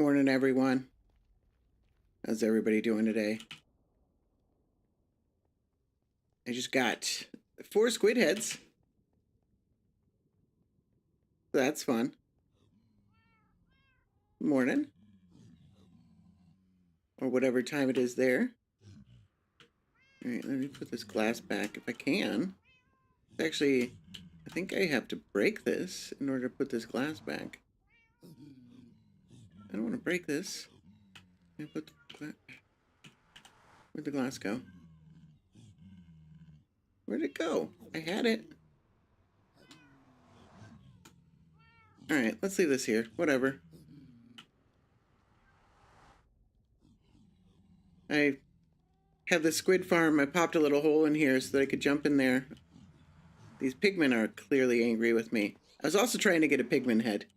Morning, everyone. How's everybody doing today? I just got 4 squid heads. That's fun. Morning. Or whatever time it is there. Alright, let me put this glass back if I can. Actually, I think I have to break this in order to put this glass back. I don't want to break this. Put the glass. Where'd the glass go? Where'd it go? I had it. Alright, let's leave this here. Whatever. I have the squid farm. I popped a little hole in here so that I could jump in there. These pigmen are clearly angry with me. I was also trying to get a pigman head.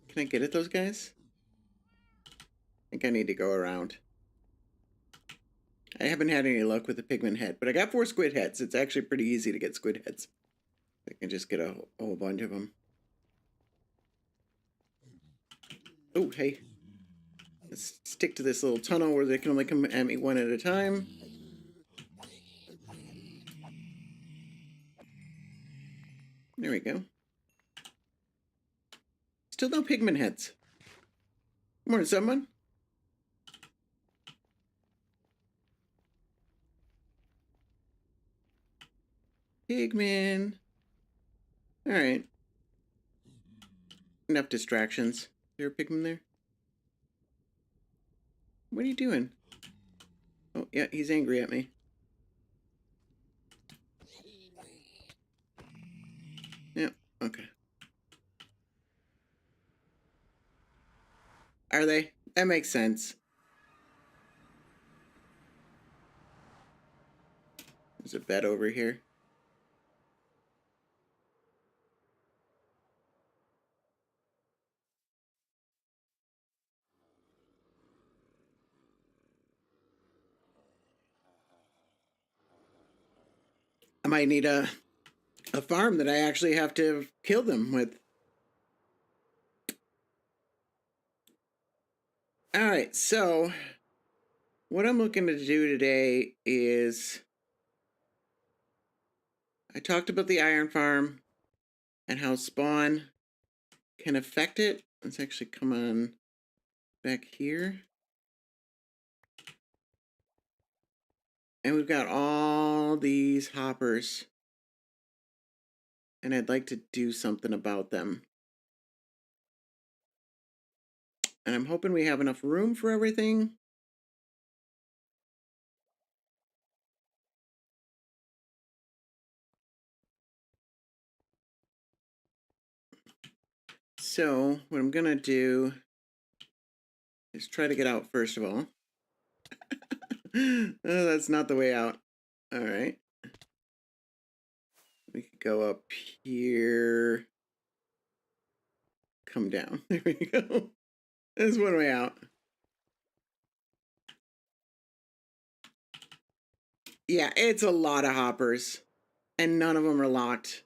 Can I get at those guys? I think I need to go around. I haven't had any luck with the pigman head, but I got 4 squid heads. It's actually pretty easy to get squid heads. I can just get a whole bunch of them. Oh, hey. Let's stick to this little tunnel where they can only come at me one at a time. There we go. Still no pigman heads. Morning, someone. Pigman. Alright. Enough distractions. Is there a pigman there? What are you doing? Oh, yeah, he's angry at me. Yeah, okay. Are they? That makes sense. There's a bed over here. I might need a farm that I actually have to kill them with. Alright, so what I'm looking to do today is I talked about the iron farm and how spawn can affect it. Let's actually come on back here. And we've got all these hoppers. And I'd like to do something about them. And I'm hoping we have enough room for everything. So what I'm gonna do is try to get out first of all. Oh, that's not the way out. All right. We could go up here. Come down. There we go. There's one way out. Yeah, it's a lot of hoppers. And none of them are locked.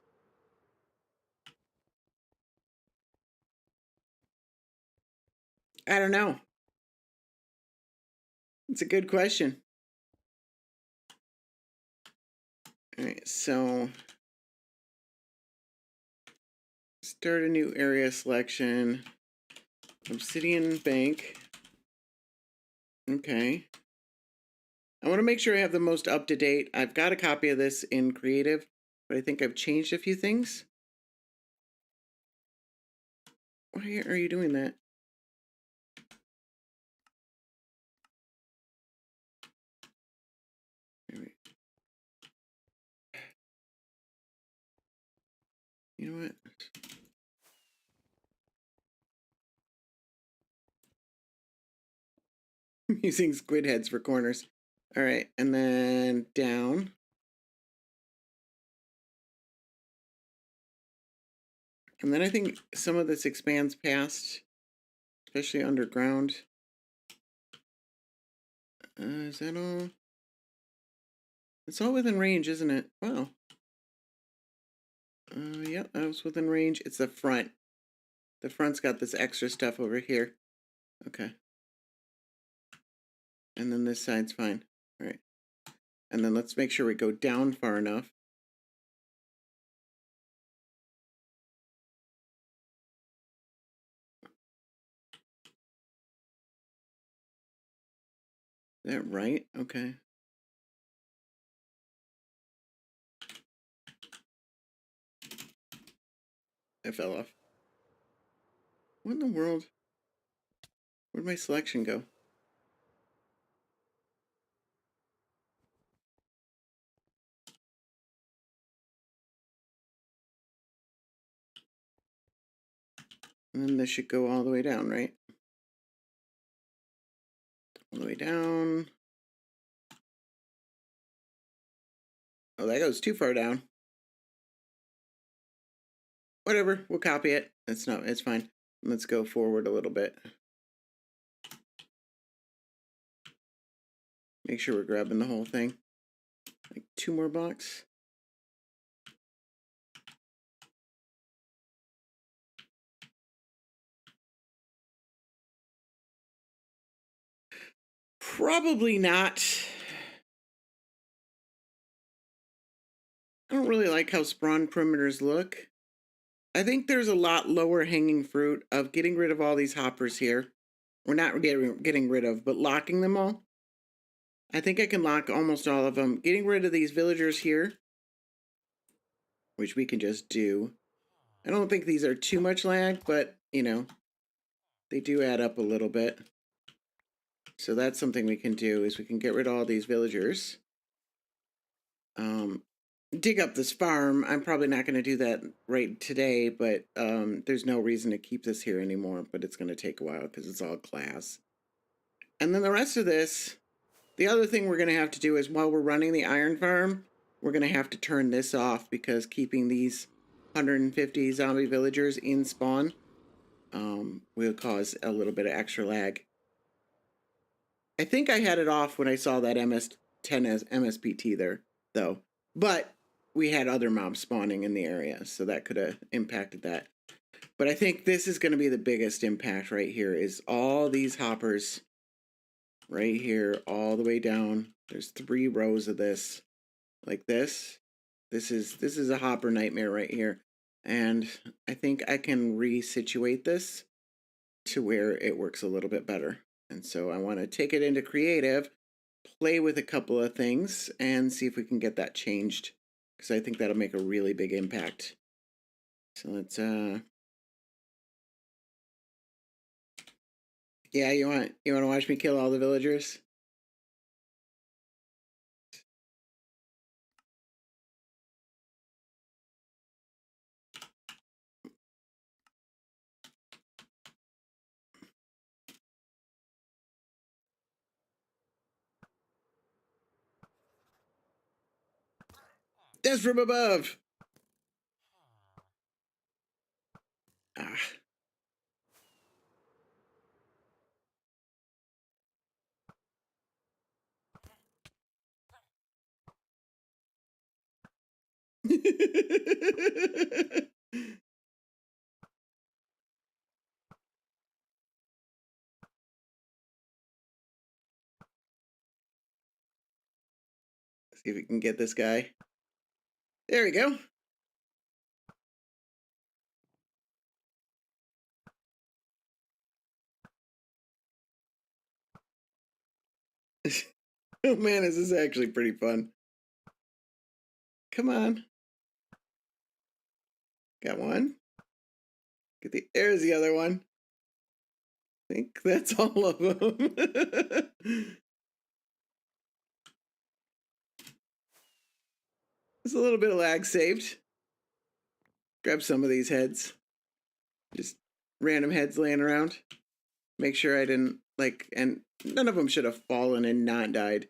I don't know. It's a good question. All right, so start a new area selection. Obsidian Bank. Okay. I want to make sure I have the most up-to-date. I've got a copy of this in Creative, but I think I've changed a few things. Why are you doing that? You know what? I'm using squid heads for corners. All right, and then down. And then I think some of this expands past, especially underground. Is that all? It's all within range, isn't it? Wow. Yep, that was within range. It's the front. The front's got this extra stuff over here. Okay. And then this side's fine. All right. And then let's make sure we go down far enough. Is that right? Okay. I fell off. What in the world? Where'd my selection go? And then this should go all the way down, right? All the way down. Oh, that goes too far down. Whatever, we'll copy it. It's fine. Let's go forward a little bit. Make sure we're grabbing the whole thing. Like 2 more blocks. Probably not. I don't really like how spawn perimeters look. I think there's a lot lower hanging fruit of getting rid of all these hoppers here. We're not getting rid of, but locking them all. I think I can lock almost all of them. Getting rid of these villagers here, which we can just do. I don't think these are too much lag, but, you know, they do add up a little bit. So that's something we can do, is we can get rid of all these villagers. Dig up this farm. I'm probably not going to do that right today, but there's no reason to keep this here anymore, but it's going to take a while because it's all glass. And then the rest of this, the other thing we're going to have to do is while we're running the iron farm, we're going to have to turn this off because keeping these 150 zombie villagers in spawn will cause a little bit of extra lag. I think I had it off when I saw that MS-10 as MSPT there, though. But we had other mobs spawning in the area, so that could have impacted that. But I think this is going to be the biggest impact right here, is all these hoppers right here, all the way down. There's 3 rows of this, like this. This is a hopper nightmare right here. And I think I can resituate this to where it works a little bit better. And so I want to take it into creative, play with a couple of things, and see if we can get that changed, because I think that'll make a really big impact. So let's yeah, you want to watch me kill all the villagers? Death from above. Ah. See if we can get this guy. There we go. Oh man, this is actually pretty fun. Come on. Got one. There's the other one. I think that's all of them. There's a little bit of lag saved. Grab some of these heads. Just random heads laying around. Make sure I didn't, and none of them should have fallen and not died.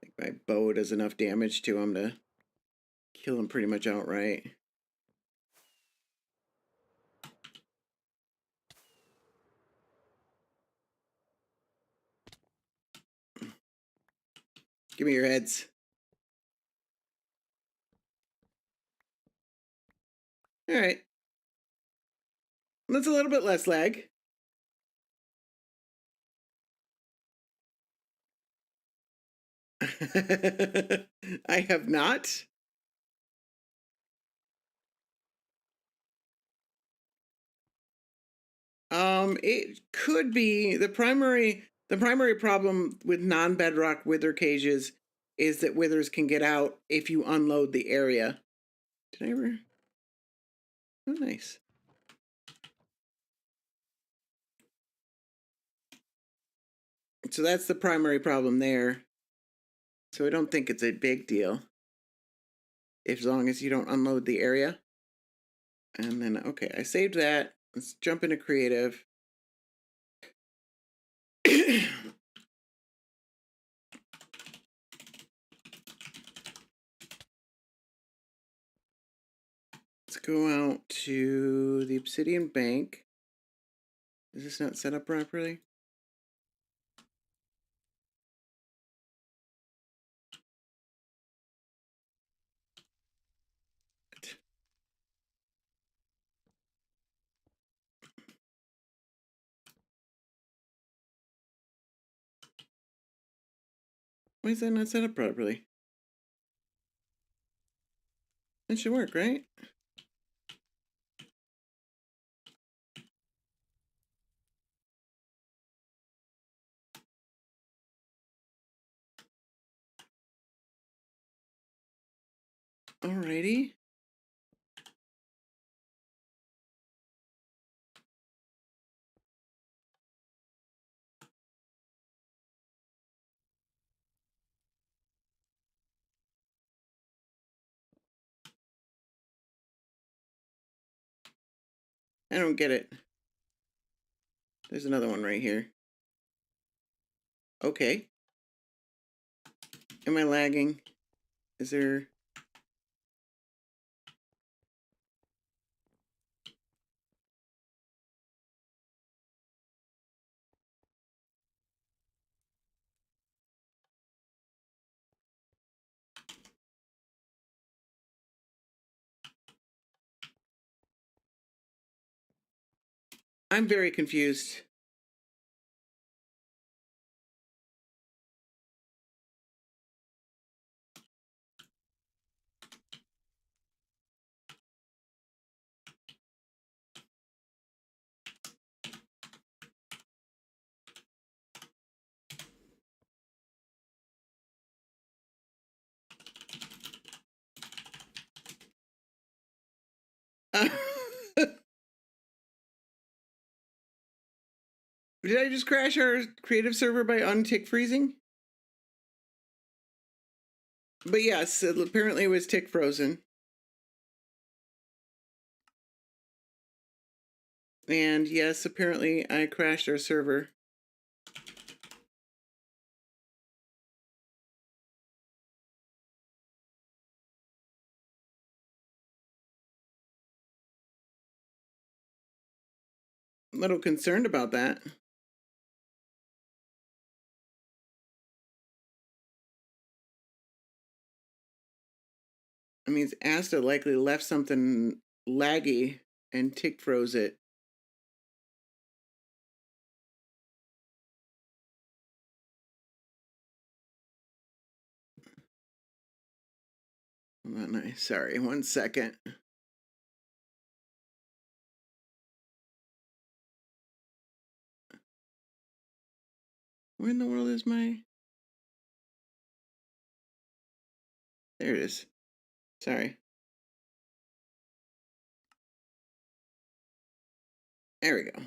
I think my bow does enough damage to them to kill them pretty much outright. Give me your heads. All right. That's a little bit less lag. I have not. It could be the primary problem with non-bedrock wither cages is that withers can get out if you unload the area. Did I ever? Oh, nice. So that's the primary problem there. So I don't think it's a big deal, as long as you don't unload the area. And then, okay, I saved that. Let's jump into creative. Let's go out to the Obsidian Bank. Is this not set up properly? Why is that not set up properly? That should work, right? Alrighty. I don't get it. There's another one right here. Okay. Am I lagging? Is there... I'm very confused. Did I just crash our creative server by untick freezing? But yes, apparently it was tick frozen. And yes, apparently I crashed our server. A little concerned about that. I mean, Asta likely left something laggy and tick froze it. Not nice. Sorry, 1 second. Where in the world is my... There it is. Sorry. There we go.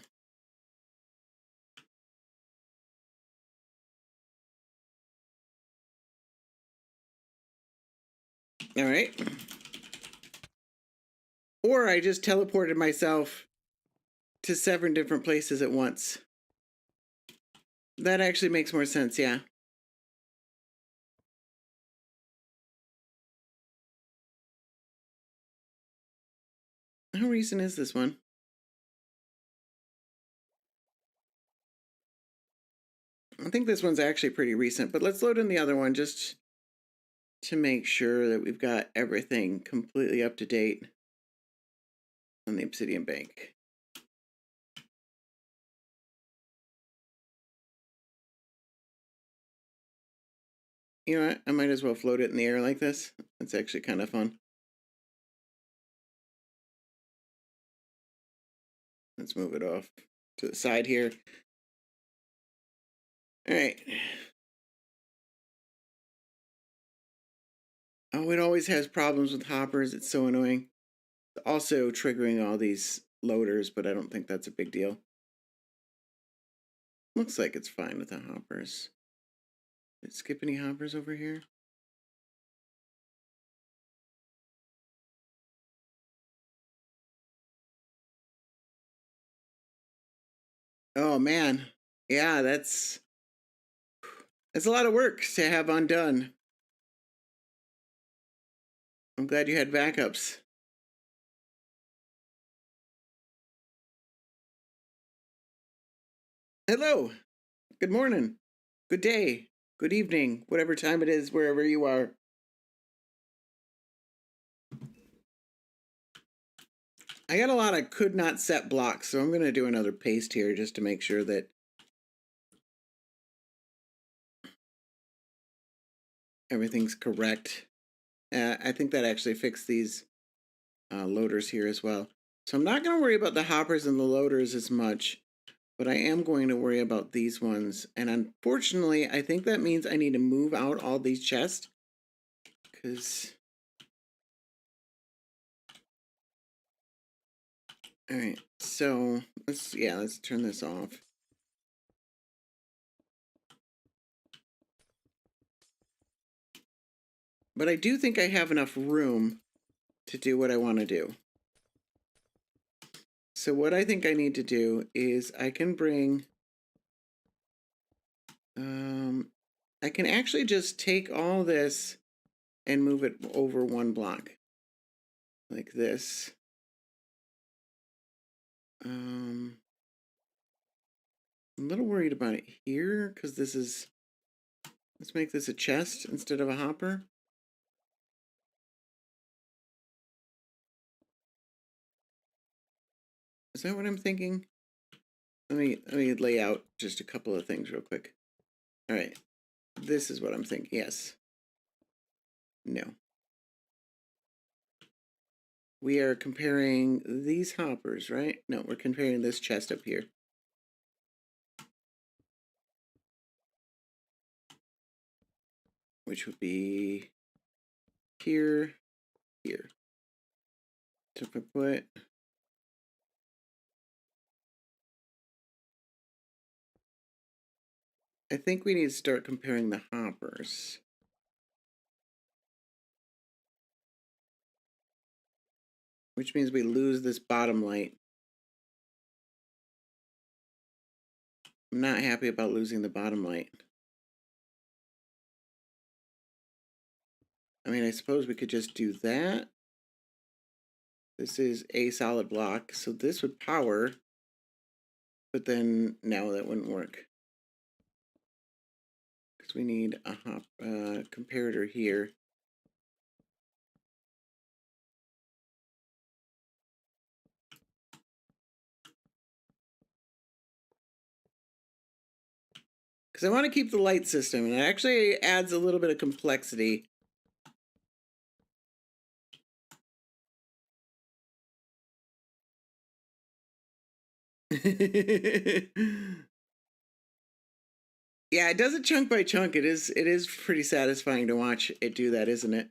All right. Or I just teleported myself to 7 different places at once. That actually makes more sense, yeah. How recent is this one? I think this one's actually pretty recent, but let's load in the other one just to make sure that we've got everything completely up to date on the Obsidian Bank. You know what? I might as well float it in the air like this. It's actually kind of fun. Let's move it off to the side here. All right. Oh, it always has problems with hoppers. It's so annoying. Also triggering all these loaders, but I don't think that's a big deal. Looks like it's fine with the hoppers. Did it skip any hoppers over here? Oh man. Yeah, that's a lot of work to have undone. I'm glad you had backups. Hello. Good morning. Good day. Good evening. Whatever time it is, wherever you are. I got a lot of could not set blocks, so I'm going to do another paste here just to make sure that everything's correct. I think that actually fixed these loaders here as well. So I'm not going to worry about the hoppers and the loaders as much, but I am going to worry about these ones. And unfortunately, I think that means I need to move out all these chests because... All right, so let's turn this off. But I do think I have enough room to do what I want to do. So what I think I need to do is I can bring, I can actually just take all this and move it over one block like this. I'm a little worried about it here because this is, let's make this a chest instead of a hopper. Is that what I'm thinking? Let me lay out just a couple of things real quick. All right, this is what I'm thinking. Yes. No. We are comparing these hoppers, right? No, we're comparing this chest up here. Which would be here, here. So if I put I think we need to start comparing the hoppers. Which means we lose this bottom light. I'm not happy about losing the bottom light. I mean, I suppose we could just do that. This is a solid block, so this would power. But then, no, that wouldn't work. Because we need a comparator here. Because I want to keep the light system, and it actually adds a little bit of complexity. Yeah, it does it chunk by chunk. It is pretty satisfying to watch it do that, isn't it?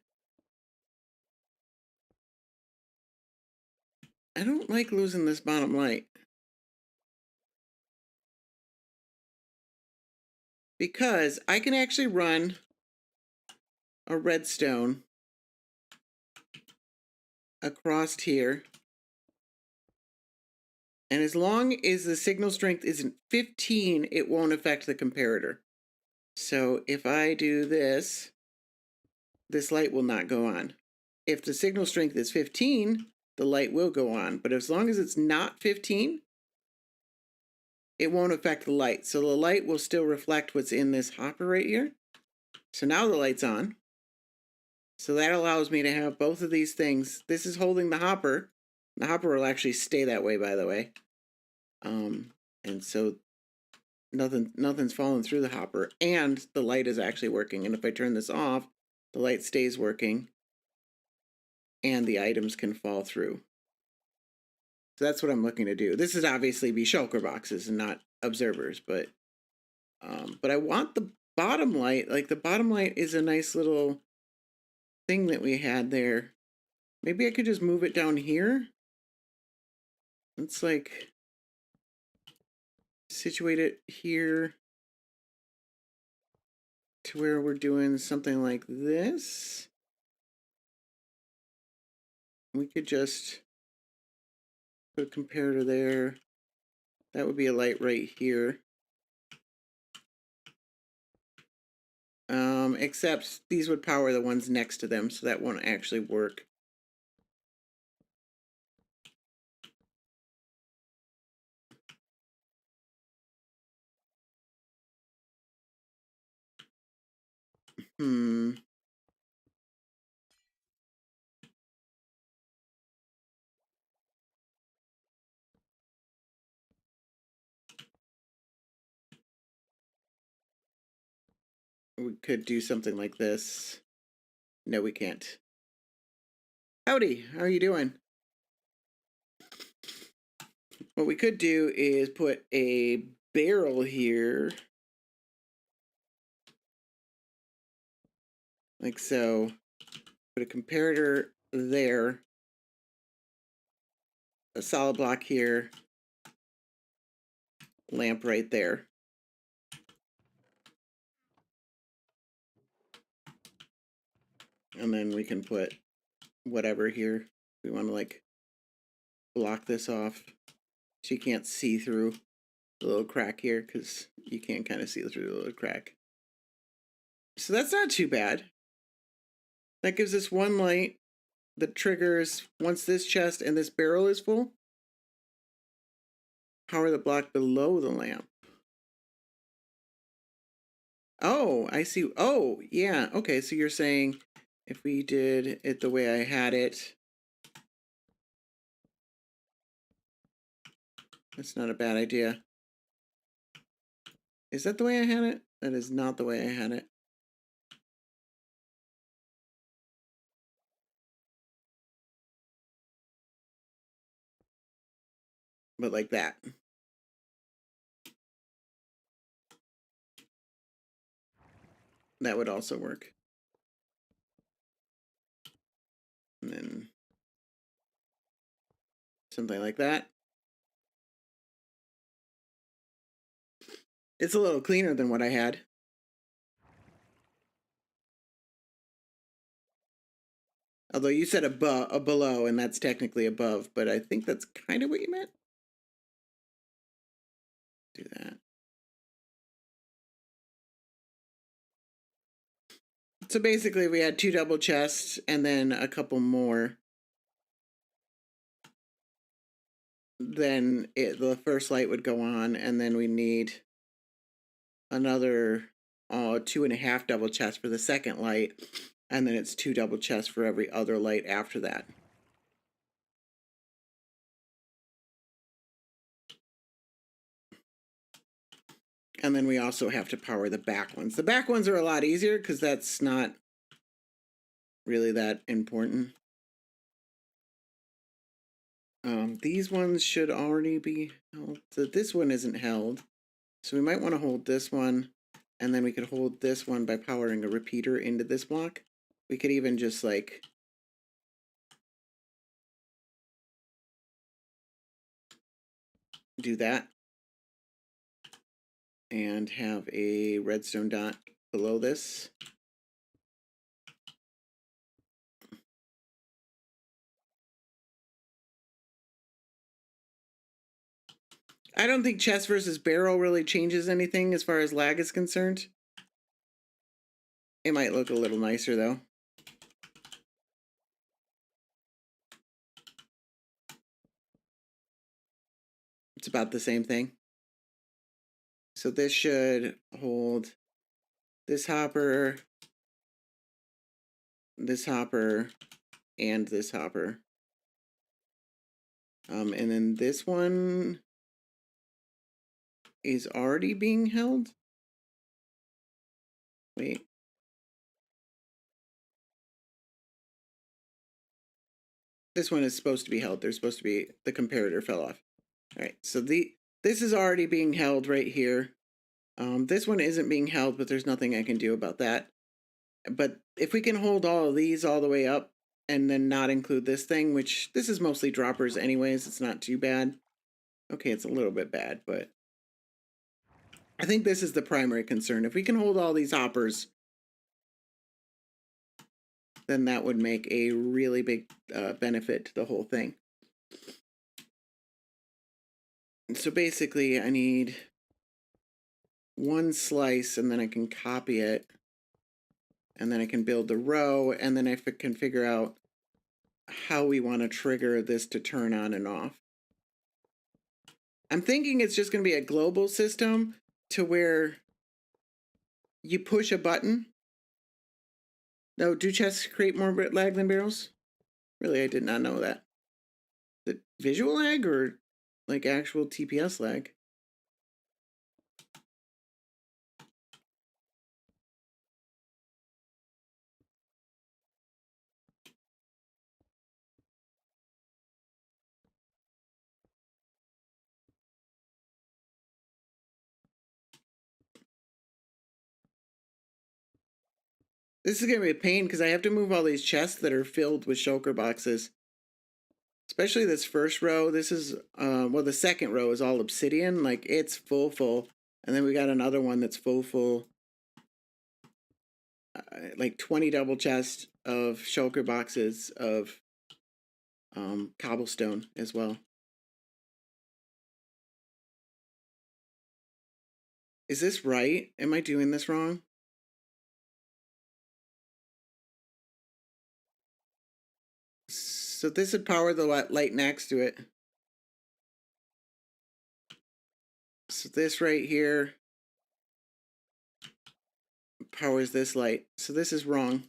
I don't like losing this bottom light. Because I can actually run a redstone across here. And as long as the signal strength isn't 15, it won't affect the comparator. So if I do this, this light will not go on. If the signal strength is 15, the light will go on. But as long as it's not 15, it won't affect the light. So the light will still reflect what's in this hopper right here. So now the light's on. So that allows me to have both of these things. This is holding the hopper. The hopper will actually stay that way, by the way. And so nothing's falling through the hopper, and the light is actually working. And if I turn this off, the light stays working, and the items can fall through. So that's what I'm looking to do. This is obviously be shulker boxes and not observers, but I want the bottom light. Like the bottom light is a nice little thing that we had there. Maybe I could just move it down here. Let's like situate it here to where we're doing something like this. We could just put a comparator there. That would be a light right here. Except these would power the ones next to them, so that won't actually work. We could do something like this. No, we can't. Howdy, how are you doing? What we could do is put a barrel here. Like so. Put a comparator there. A solid block here. Lamp right there. And then we can put whatever here. We want to like block this off so you can't see through the little crack here, because you can kind of see through the little crack. So that's not too bad. That gives us one light that triggers once this chest and this barrel is full. Power the block below the lamp. Oh, I see. Oh, yeah. Okay, so you're saying if we did it the way I had it, that's not a bad idea. Is that the way I had it? That is not the way I had it. But like that. That would also work. And then something like that. It's a little cleaner than what I had. Although you said above, below, and that's technically above, but I think that's kind of what you meant. Do that. So basically we had 2 double chests and then a couple more. Then the first light would go on, and then we need another 2.5 double chests for the second light, and then it's 2 double chests for every other light after that. And then we also have to power the back ones. The back ones are a lot easier because that's not really that important. These ones should already be held. So this one isn't held. So we might want to hold this one, and then we could hold this one by powering a repeater into this block. We could even just like do that and have a redstone dot below this. I don't think chest versus barrel really changes anything as far as lag is concerned. It might look a little nicer though. It's about the same thing. So this should hold this hopper, and this hopper. And then this one is already being held. Wait. This one is supposed to be held. There's supposed to be, the comparator fell off. All right, so this is already being held right here. This one isn't being held, but there's nothing I can do about that. But if we can hold all of these all the way up and then not include this thing, which this is mostly droppers anyways, it's not too bad. Okay, it's a little bit bad, but I think this is the primary concern. If we can hold all these hoppers, then that would make a really big benefit to the whole thing. And so basically I need one slice and then I can copy it. And then I can build the row, and then I can figure out how we want to trigger this to turn on and off. I'm thinking it's just going to be a global system to where you push a button. No, do chests create more lag than barrels? Really, I did not know that. The visual lag or like actual TPS lag? This is going to be a pain because I have to move all these chests that are filled with shulker boxes. Especially this first row. This is, well, the second row is all obsidian. Like, it's full. And then we got another one that's full. Like 20 double chests of shulker boxes of cobblestone as well. Is this right? Am I doing this wrong? So this would power the light next to it. So this right here powers this light. So this is wrong.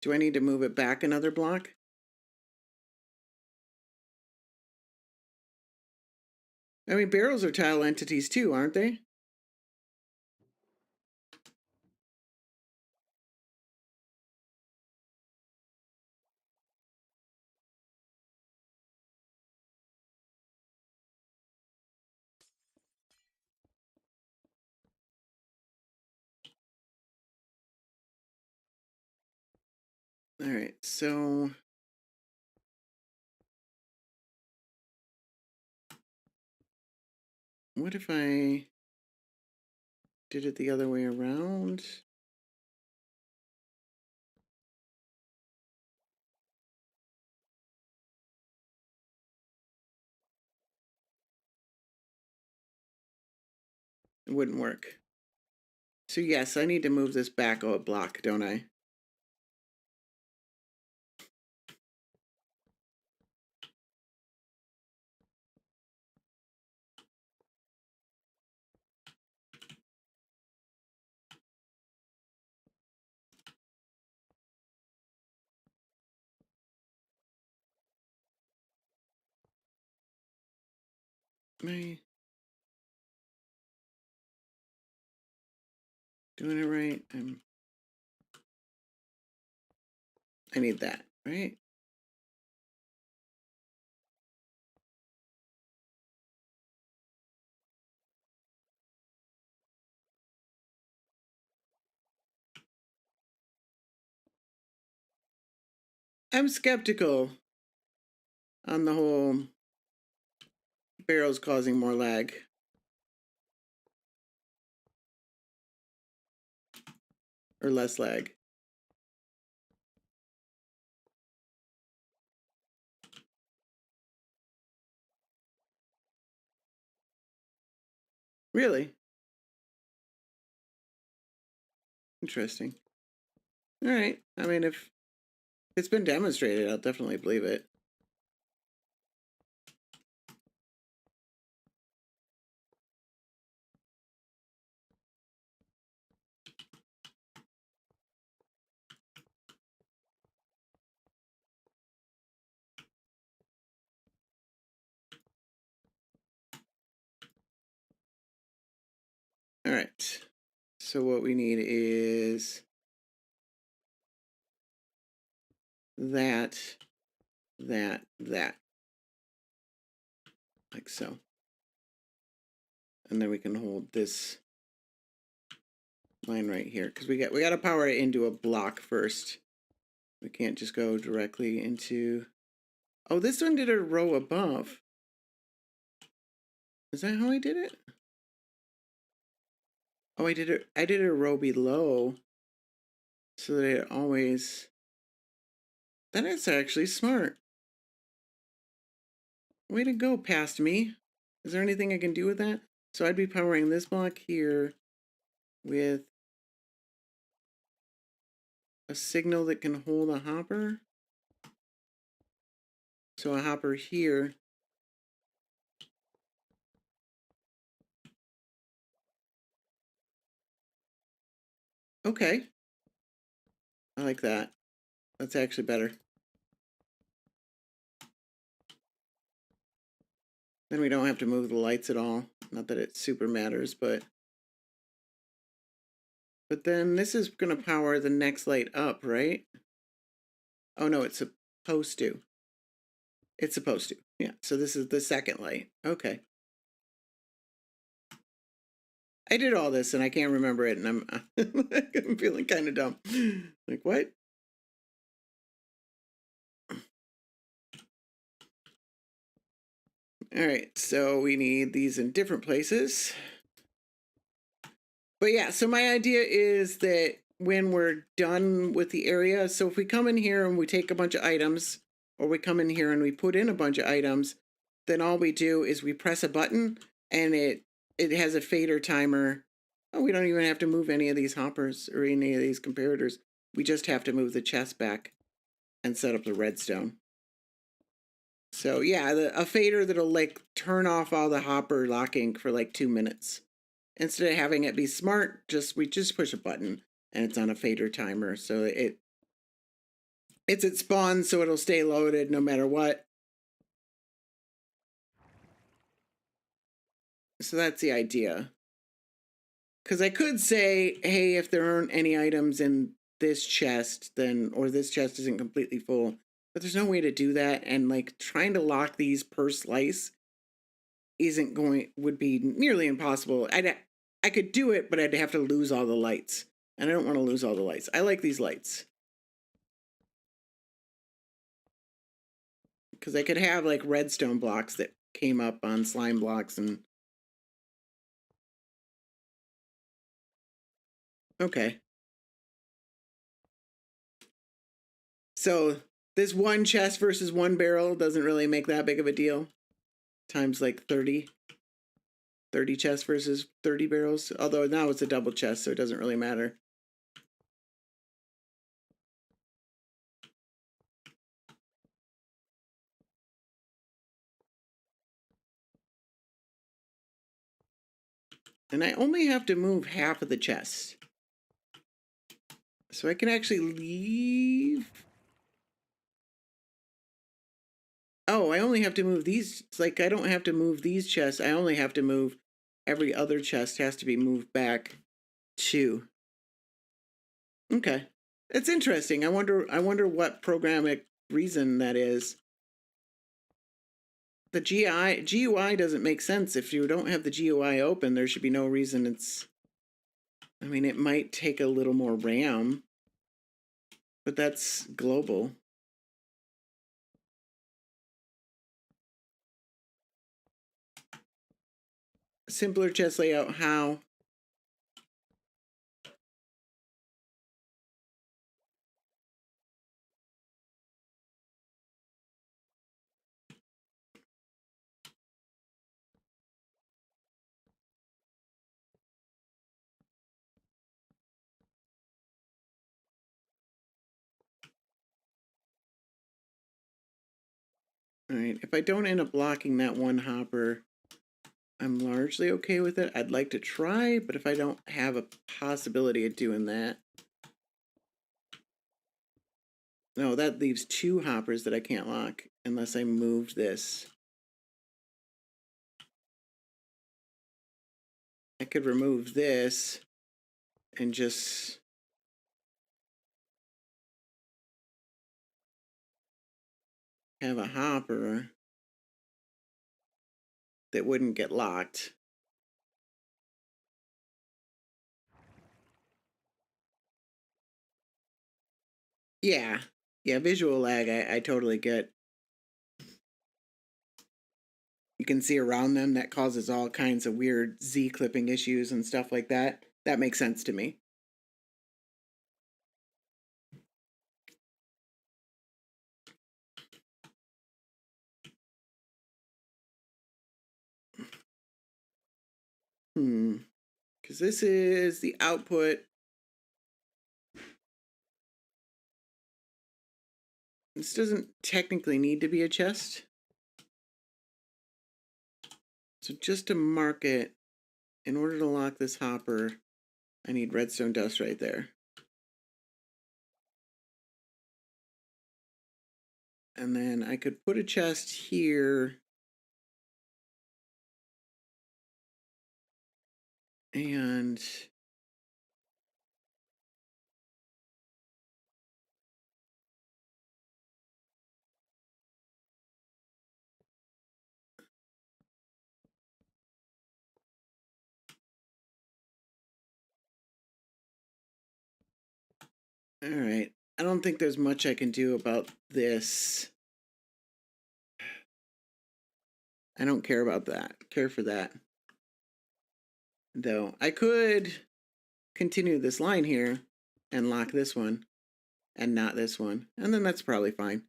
Do I need to move it back another block? I mean, barrels are tile entities too, aren't they? All right, so what if I did it the other way around? It wouldn't work. So yes, I need to move this back a block, don't I? Am I doing it right? I need that, right? I'm skeptical on the whole barrels causing more lag. Or less lag. Really? Interesting. All right. I mean, if it's been demonstrated, I'll definitely believe it. right. So what we need is that, that. Like so. And then we can hold this line right here because we got to power it into a block first. We can't just go directly into. Oh, this one did a row above. Is that how I did it? Oh, I did it. I did a row below, so that it always. That is actually smart. Way to go, past me. Is there anything I can do with that? So I'd be powering this block here with a signal that can hold a hopper. So a hopper here. Okay. I like that. That's actually better. Then we don't have to move the lights at all. Not that it super matters, but then this is going to power the next light up, right? Oh no, it's supposed to. It's supposed to. Yeah, so this is the second light. Okay. I did all this and I can't remember it, and I'm feeling kind of dumb. Like, what? All right, so we need these in different places. But yeah, so my idea is that when we're done with the area, so if we come in here and we take a bunch of items, or we come in here and we put in a bunch of items, then all we do is we press a button and it has a fader timer. Oh, we don't even have to move any of these hoppers or any of these comparators. We just have to move the chest back and set up the redstone. So yeah, a fader that'll like turn off all the hopper locking for like 2 minutes. Instead of having it be smart, we just push a button and it's on a fader timer. So it's at spawn, so it'll stay loaded no matter what. So that's the idea. Because I could say, hey, if there aren't any items in this chest, then, or this chest isn't completely full, but there's no way to do that. And like trying to lock these per slice would be nearly impossible. I could do it, but I'd have to lose all the lights. And I don't want to lose all the lights. I like these lights. Because I could have like redstone blocks that came up on slime blocks and. Okay. So this one chest versus one barrel doesn't really make that big of a deal. Times like 30. 30 chests versus 30 barrels. Although now it's a double chest, so it doesn't really matter. And I only have to move half of the chest. So I can actually leave. Oh, I only have to move these. It's like I don't have to move these chests. I only have to move every other chest has to be moved back 2. Okay. It's interesting. I wonder what programmatic reason that is. The GUI doesn't make sense. If you don't have the GUI open, there should be no reason it's. I mean, it might take a little more RAM, but that's global. Simpler chest layout, how? All right, if I don't end up blocking that one hopper, I'm largely okay with it. I'd like to try, but if I don't have a possibility of doing that. No, that leaves 2 hoppers that I can't lock unless I moved this. I could remove this and just have a hopper that wouldn't get locked. Yeah. Yeah, visual lag, I totally get. You can see around them that causes all kinds of weird Z clipping issues and stuff like that. That makes sense to me. Because this is the output. This doesn't technically need to be a chest. So just to mark it, in order to lock this hopper, I need redstone dust right there. And then I could put a chest here. And all right. I don't think there's much I can do about this. I don't care about that. Care for that. Though I could continue this line here and lock this one and not this one. And then that's probably fine.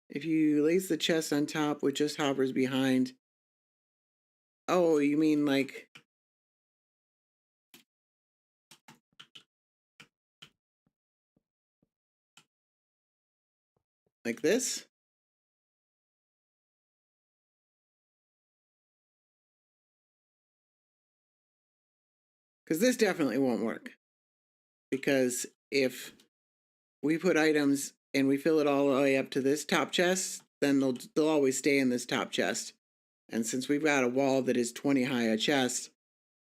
If you lace the chest on top with just hoppers behind. Oh, you mean like this? Because this definitely won't work. Because if we put items and we fill it all the way up to this top chest, then they'll always stay in this top chest. And since we've got a wall that is 20 high a chest,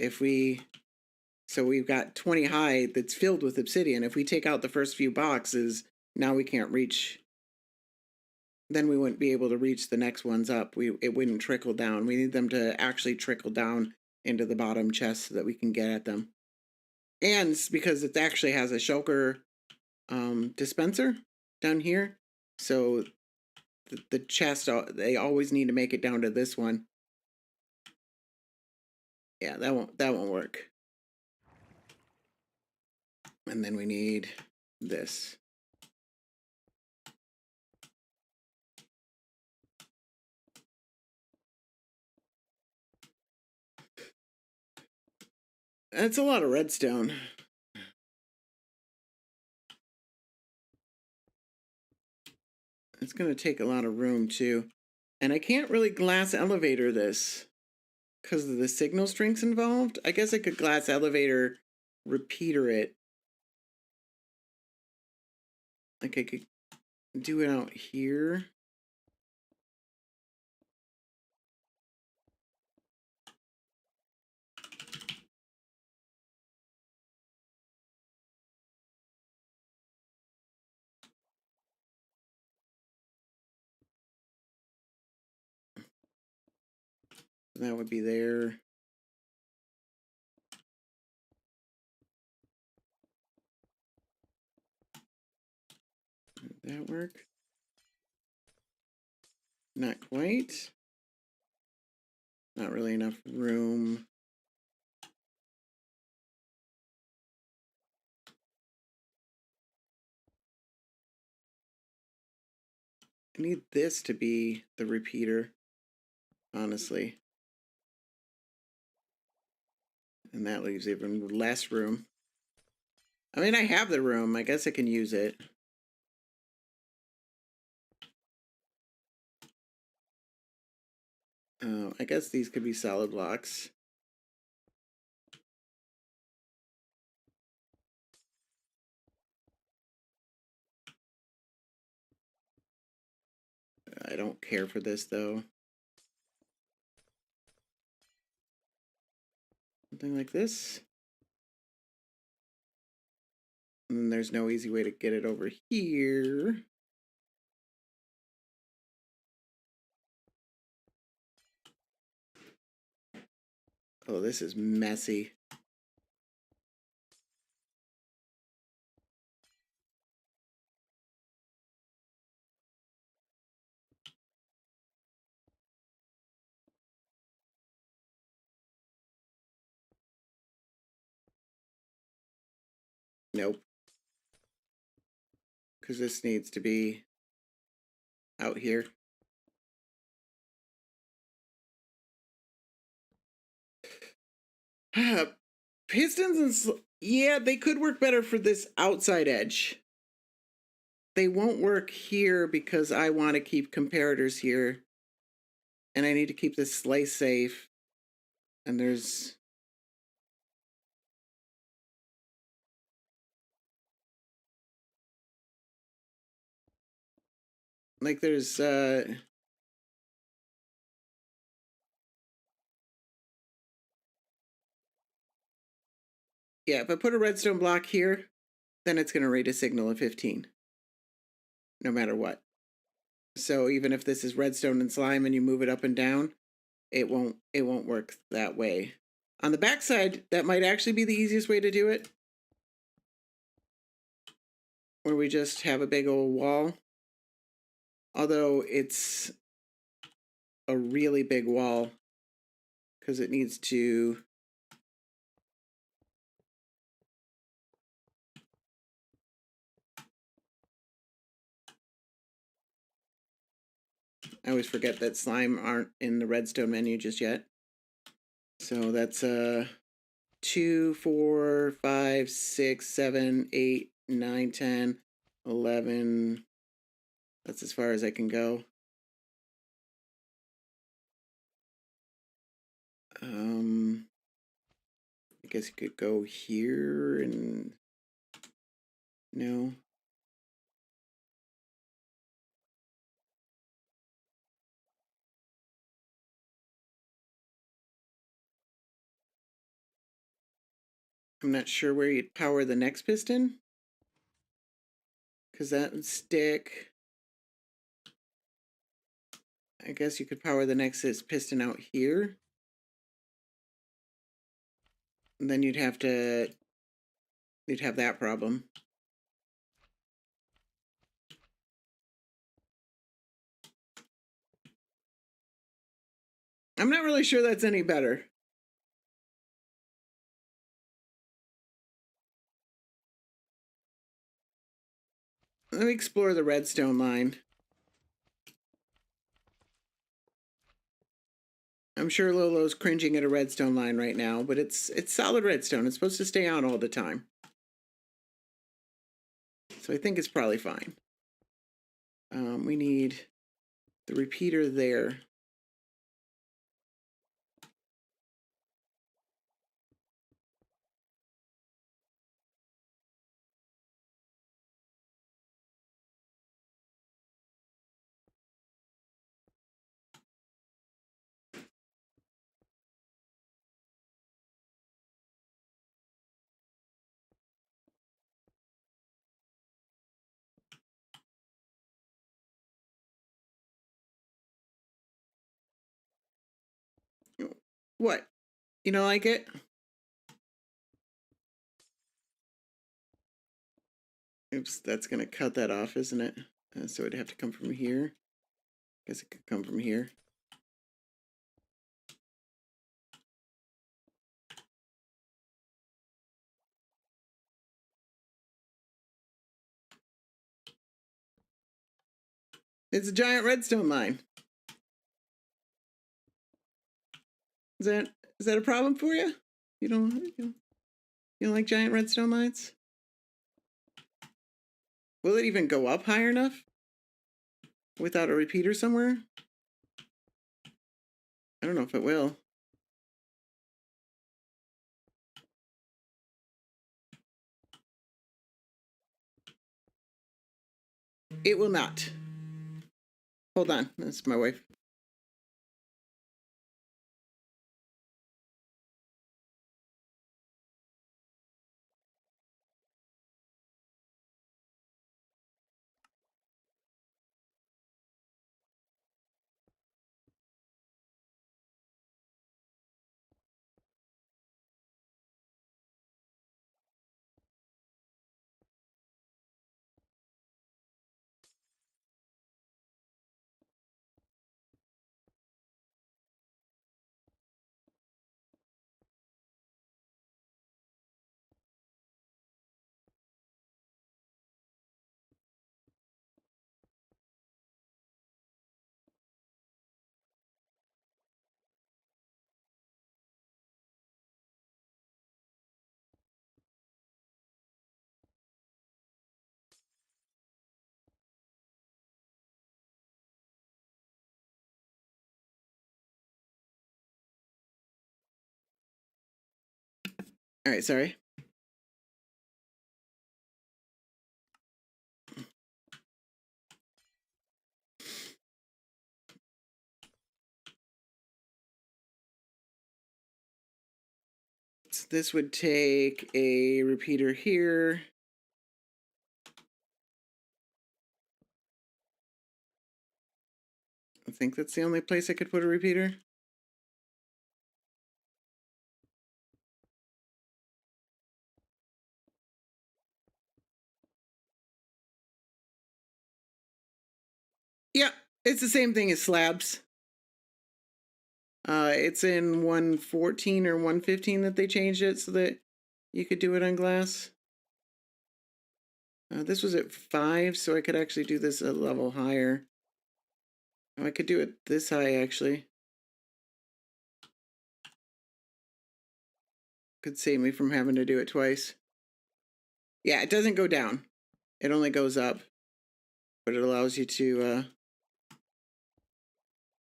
so we've got 20 high that's filled with obsidian. If we take out the first few boxes, now we can't reach. Then we wouldn't be able to reach the next ones up. It wouldn't trickle down. We need them to actually trickle down into the bottom chest so that we can get at them. And because it actually has a shulker dispenser down here, so the chest, they always need to make it down to this one. Yeah, that won't work. And then we need this. That's a lot of redstone. It's going to take a lot of room too. And I can't really glass elevator this because of the signal strengths involved. I guess I could glass elevator repeater it. Like I could do it out here. That would be there. Would that work? Not quite. Not really enough room. I need this to be the repeater, honestly. And that leaves even less room. I mean, I have the room. I guess I can use it. Oh, I guess these could be solid blocks. I don't care for this though. Something like this. And then there's no easy way to get it over here. Oh, this is messy. Nope. Because this needs to be out here. Pistons and yeah, they could work better for this outside edge. They won't work here because I want to keep comparators here. And I need to keep this slice safe. And there's... like there's... yeah, if I put a redstone block here, then it's going to read a signal of 15. No matter what. So even if this is redstone and slime and you move it up and down, it won't work that way. On the back side, that might actually be the easiest way to do it. Where we just have a big old wall. Although it's a really big wall because it needs to... I always forget that slime aren't in the redstone menu just yet. So that's 2, 4, 5, 6, 7, 8, 9, 10, 11. That's as far as I can go. I guess you could go here and... no. I'm not sure where you'd power the next piston. Because that would stick. I guess you could power the next piston out here. And then you'd have that problem. I'm not really sure that's any better. Let me explore the redstone line. I'm sure Lolo's cringing at a redstone line right now, but it's solid redstone. It's supposed to stay on all the time. So I think it's probably fine. We need the repeater there. What? You don't like it? Oops, that's going to cut that off, isn't it? So it'd have to come from here. Guess it could come from here. It's a giant redstone line. Is that a problem for you? You don't like giant redstone lines? Will it even go up high enough without a repeater somewhere? I don't know if it will. It will not. Hold on, that's my wife. All right, sorry. So this would take a repeater here. I think that's the only place I could put a repeater. Yeah, it's the same thing as slabs. It's in 114 or 115 that they changed it so that you could do it on glass. This was at 5, so I could actually do this a level higher. Oh, I could do it this high, actually. Could save me from having to do it twice. Yeah, it doesn't go down. It only goes up. But it allows you to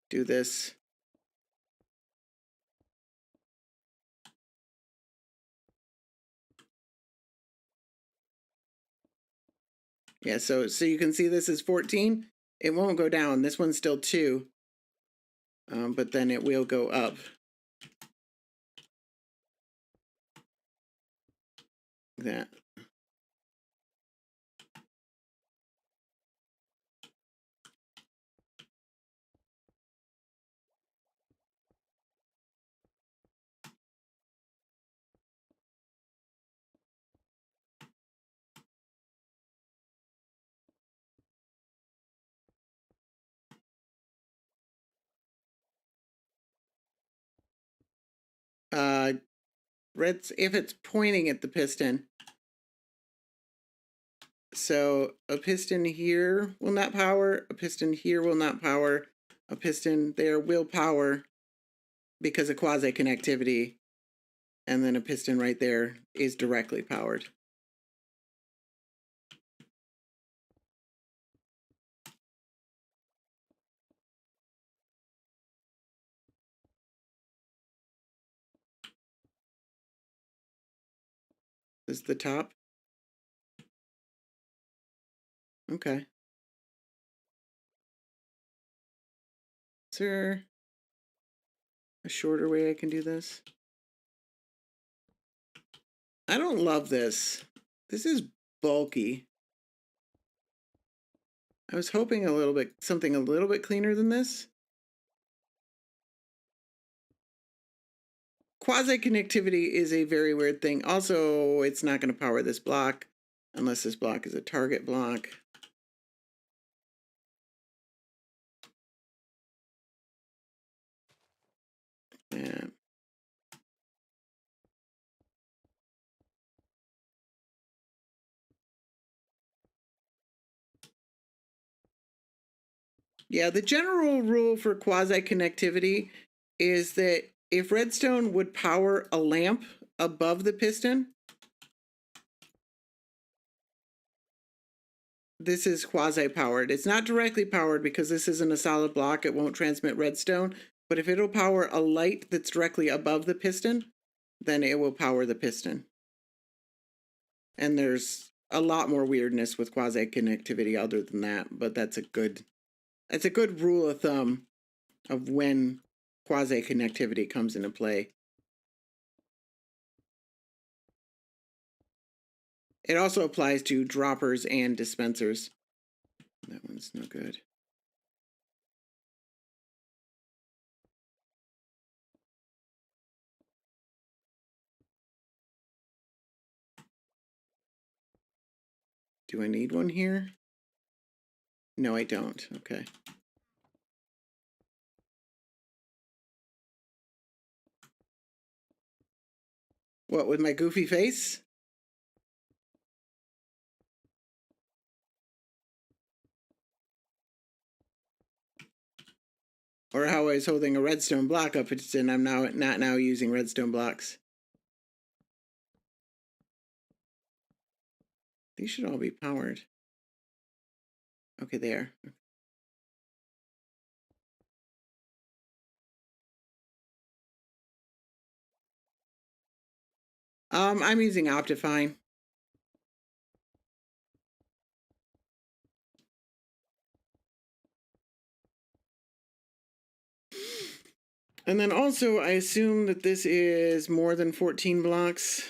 do this. Yeah, so you can see this is 14. It won't go down. This one's still 2. But then it will go up. Like that. If it's pointing at the piston. So a piston here will not power, a piston here will not power, a piston there will power because of quasi-connectivity, and then a piston right there is directly powered. This is the top. Okay. Is there a shorter way I can do this? I don't love this. This is bulky. I was hoping something a little bit cleaner than this. Quasi-connectivity is a very weird thing. Also, it's not going to power this block unless this block is a target block. Yeah. Yeah, the general rule for quasi-connectivity is that if redstone would power a lamp above the piston, this is quasi-powered. It's not directly powered because this isn't a solid block. It won't transmit redstone. But if it'll power a light that's directly above the piston, then it will power the piston. And there's a lot more weirdness with quasi-connectivity other than that, but that's a good It's a good rule of thumb of when quasi-connectivity comes into play. It also applies to droppers and dispensers. That one's no good. Do I need one here? No, I don't. Okay. What, with my goofy face? Or how I was holding a redstone block up and I'm not now using redstone blocks. These should all be powered. Okay, there. I'm using Optifine. And then also, I assume that this is more than 14 blocks.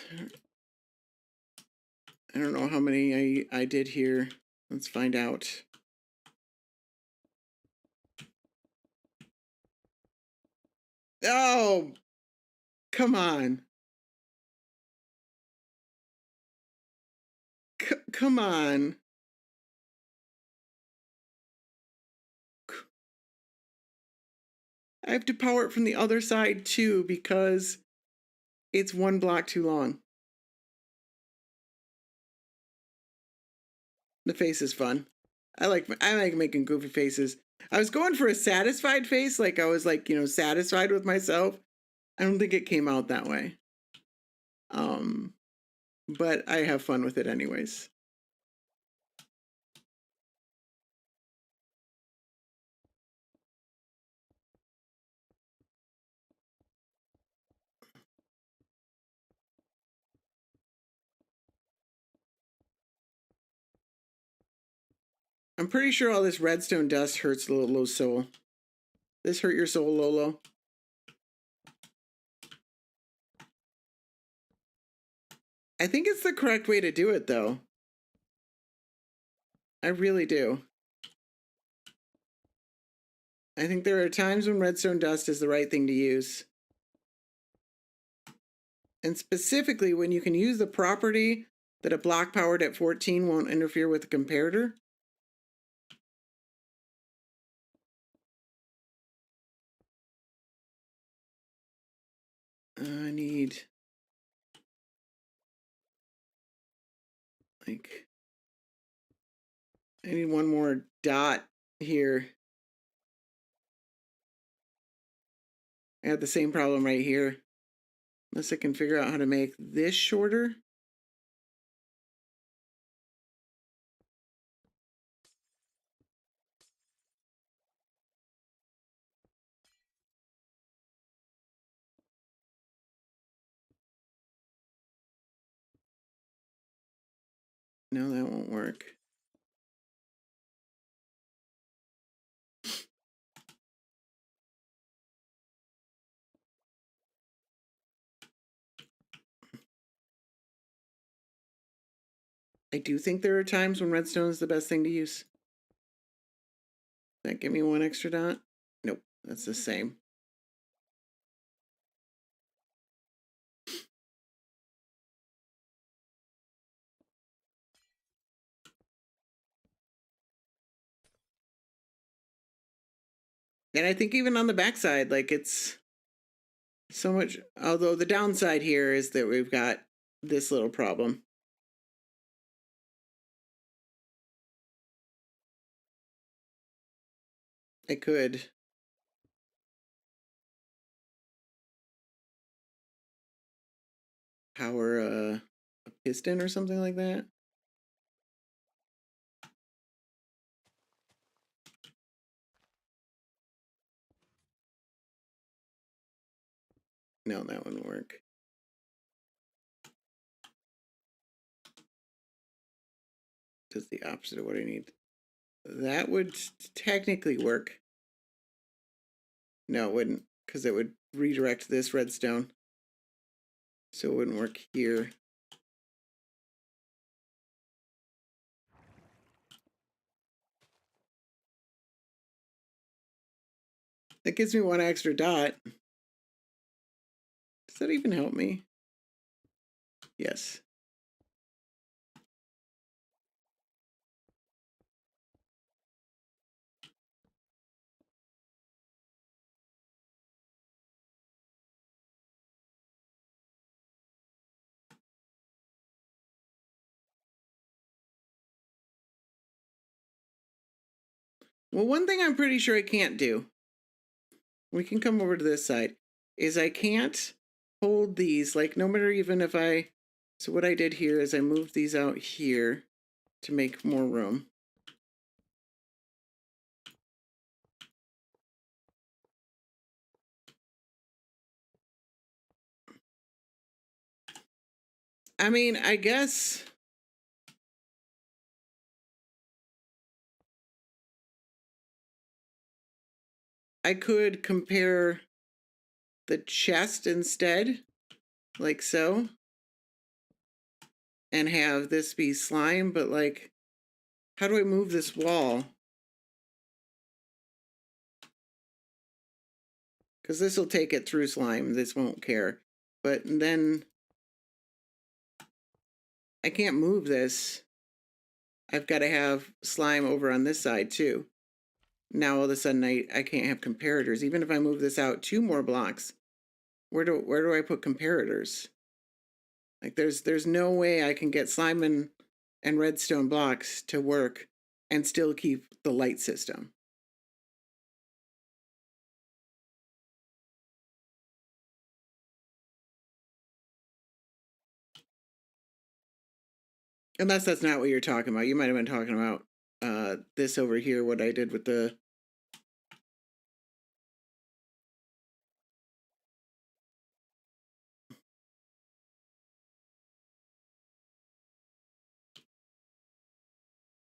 I don't know how many I did here. Let's find out. Oh, come on. Come on. I have to power it from the other side too because it's one block too long. The face is fun. I like making goofy faces. I was going for a satisfied face, like I was like, satisfied with myself. I don't think it came out that way. But I have fun with it anyways. I'm pretty sure all this redstone dust hurts Lolo's soul. This hurt your soul, Lolo? I think it's the correct way to do it, though. I really do. I think there are times when redstone dust is the right thing to use. And specifically when you can use the property that a block powered at 14 won't interfere with the comparator. I need I need one more dot here. I have the same problem right here. Unless I can figure out how to make this shorter. No, that won't work. I do think there are times when redstone is the best thing to use. That give me one extra dot? Nope, that's the same. And I think even on the backside, like it's so much, although the downside here is that we've got this little problem. I could. Power a piston or something like that. No, that wouldn't work. Does the opposite of what I need. that would technically work. No, it wouldn't, because it would redirect this redstone. So it wouldn't work here. That gives me one extra dot. Does that even help me? Yes. Well, one thing I'm pretty sure I can't do, we can come over to this side, is I can't hold these, like no matter even if I, so what I did here is I moved these out here to make more room. I mean, I guess I could compare the chest instead, like so, and have this be slime, but like, how do I move this wall? Because this will take it through slime, this won't care. But then I can't move this. I've got to have slime over on this side too. Now all of a sudden I can't have comparators. Even if I move this out 2 more blocks, where do I put comparators? Like there's no way I can get slime and redstone blocks to work and still keep the light system. Unless that's not what you're talking about. You might have been talking about this over here, what I did with the...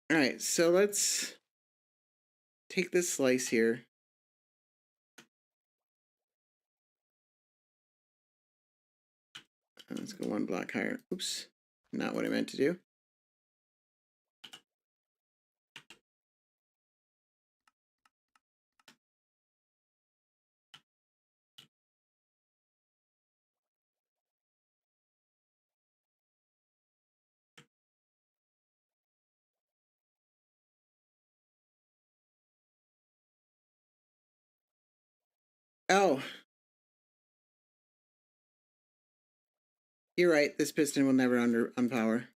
All right, so let's take this slice here. Let's go 1 block higher. Oops, not what I meant to do. Oh, you're right. This piston will never unpower.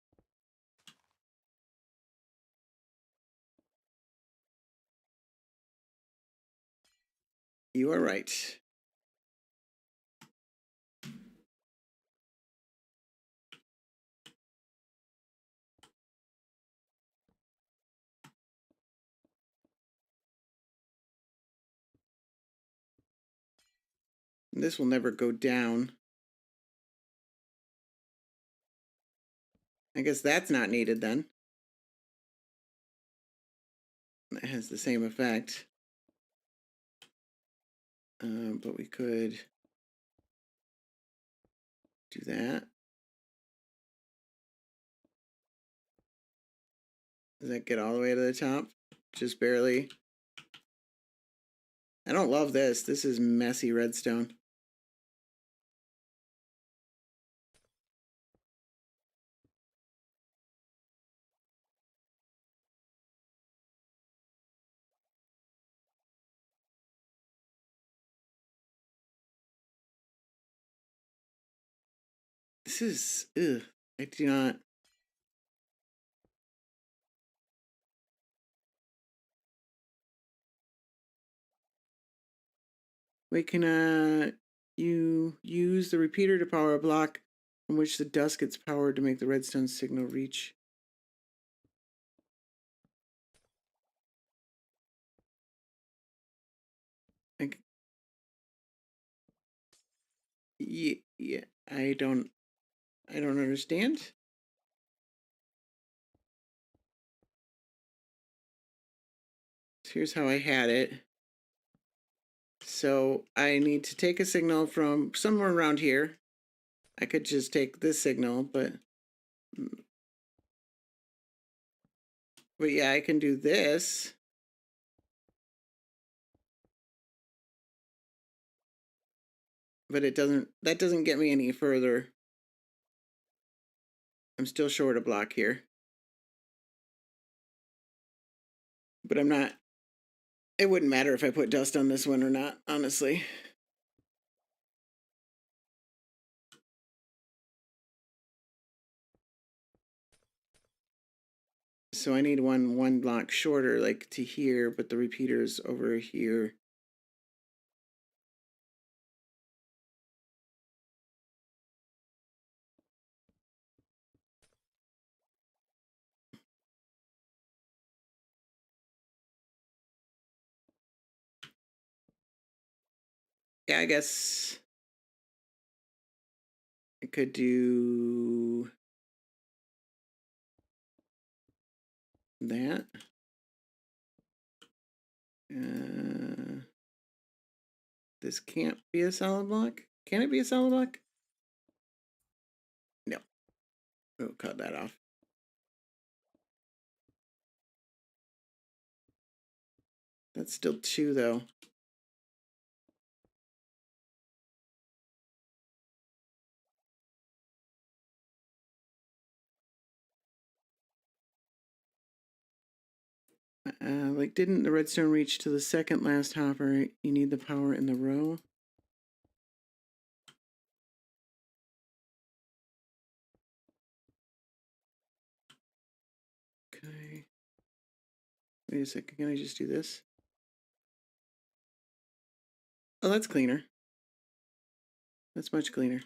You are right. This will never go down. I guess that's not needed then. That has the same effect. But we could do that. Does that get all the way to the top? Just barely. I don't love this. This is messy redstone. This is, ugh, I do not. Wait, can you use the repeater to power a block from which the dust gets powered to make the redstone signal reach? Like, yeah, I don't understand. here's how I had it. So I need to take a signal from somewhere around here. I could just take this signal, but yeah, I can do this. But that doesn't get me any further. I'm still short a block here. But I'm not, it wouldn't matter if I put dust on this one or not, honestly. So I need one block shorter, like to here, but the repeater's over here. Yeah, I guess I could do that. This can't be a solid block. Can it be a solid block? No. We'll cut that off. That's still 2, though. Like, didn't the redstone reach to the second last hopper? You need the power in the row. Okay. Wait a second. Can I just do this? Oh, that's cleaner. That's much cleaner.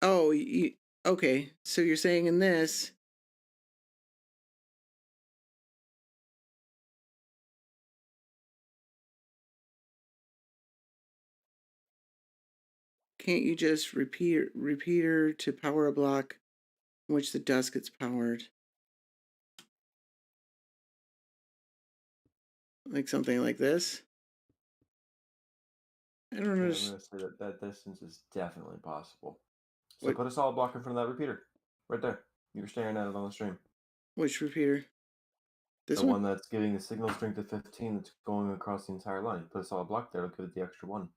Oh, okay. So you're saying in this, can't you just repeater to power a block in which the dust gets powered? Like something like this? I don't know. I'm going to say that distance is definitely possible. So What? put a solid block in front of that repeater. Right there. You were staring at it on the stream. Which repeater? This the one? one that's giving the signal strength of 15 that's going across the entire line. Put a solid block there, it'll give it the extra 1.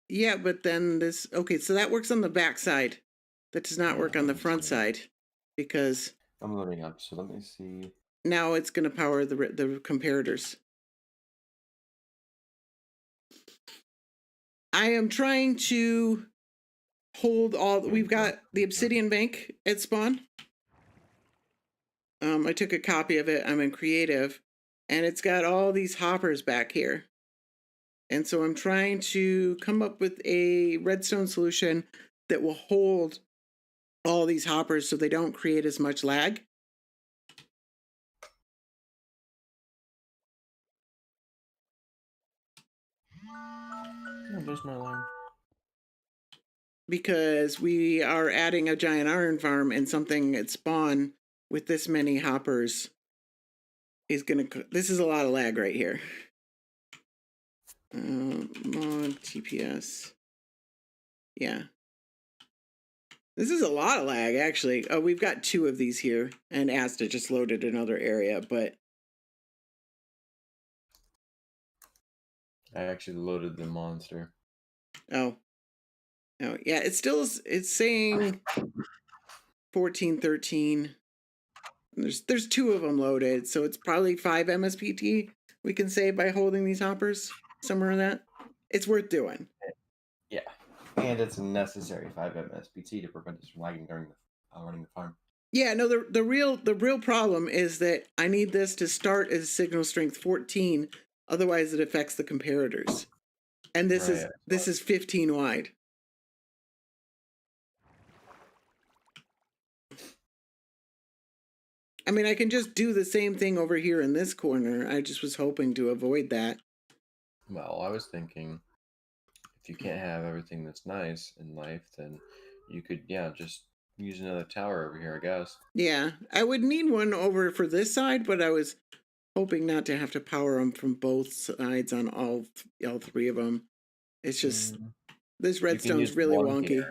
Yeah, but then this, okay, so that works on the back side. That does not work on the front side because I'm loading up, so let me see. now it's going to power the comparators. I am trying to hold all, we've got the obsidian bank at spawn. I took a copy of it. I'm in creative and it's got all these hoppers back here. And so I'm trying to come up with a redstone solution that will hold all these hoppers so they don't create as much lag. Oh, there's my alarm. Because we are adding a giant iron farm and something at spawn with this many hoppers is going to, this is a lot of lag right here. Mod TPS. Yeah. This is a lot of lag, actually. Oh, we've got 2 of these here, and Asta just loaded another area, but... I actually loaded the monster. Oh. Oh, yeah, it's still, it's saying 1413. There's 2 of them loaded, so it's probably 5 MSPT we can save by holding these hoppers, somewhere in that. It's worth doing. Yeah, and it's a necessary 5 MSPT to prevent us from lagging during the running the farm. Yeah, no, the real problem is that I need this to start as signal strength 14, otherwise it affects the comparators. And this is 15 wide. I mean, I can just do the same thing over here in this corner. I just was hoping to avoid that. Well, I was thinking if you can't have everything that's nice in life, then you could, just, use another tower over here, I guess. Yeah, I would need one over for this side, but I was hoping not to have to power them from both sides on all three of them. It's just Mm, this you can redstone's use really one here. wonky.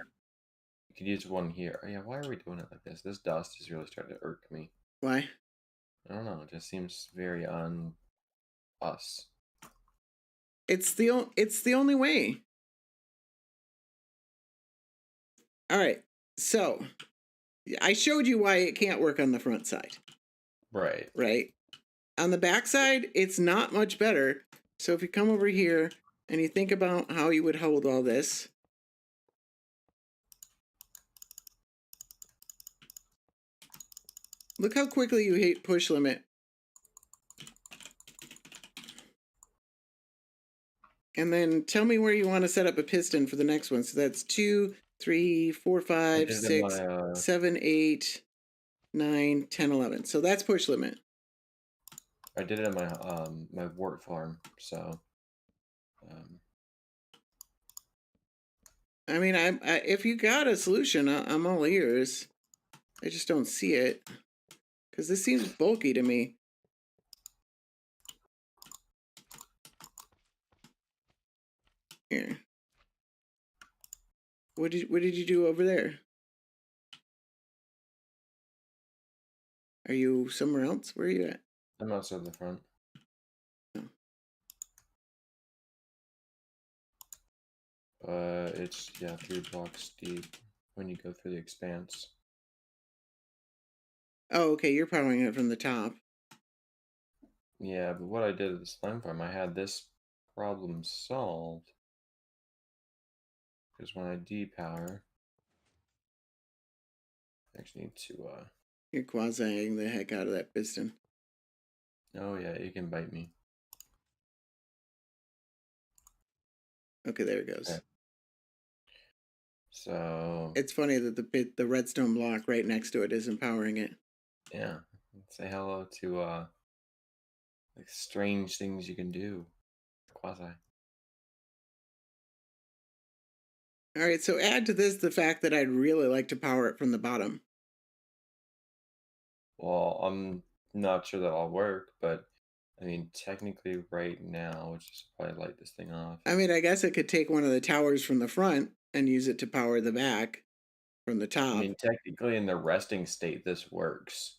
You could use one here. Oh, yeah, why are we doing it like this? This dust is really starting to irk me. Why? I don't know. It just seems very on us. It's the only way. All right. So I showed you why it can't work on the front side, Right. right? On the back side, it's not much better. So if you come over here and you think about how you would hold all this, look how quickly you hit push limit. And then tell me where you want to set up a piston for the next one. So that's 2, 3, 4, I 5, did it in 6, my 7, 8, 9, 10, 11. So that's push limit. I did it in my wart farm. So I mean, if you got a solution, I'm all ears. I just don't see it because this seems bulky to me. Here, what did you do over there? Are you somewhere else? Where are you at? I'm outside the front. Oh. It's 3 blocks deep when you go through the expanse. Oh, okay. You're powering it from the top. Yeah, but what I did at the slime farm, I had this problem solved. Because when I depower, I actually need to, You're quasi-ing the heck out of that piston. oh yeah, it can bite me. Okay, there it goes. Okay. So It's funny that the redstone block right next to it isn't powering it. yeah, say hello to like strange things you can do. Quasi. All right, so add to this the fact that I'd really like to power it from the bottom. Well, I'm not sure that'll work, but I mean, technically, right now, which is probably light this thing off. I mean, I guess I could take one of the towers from the front and use it to power the back from the I top. mean, technically, in the resting state, this works.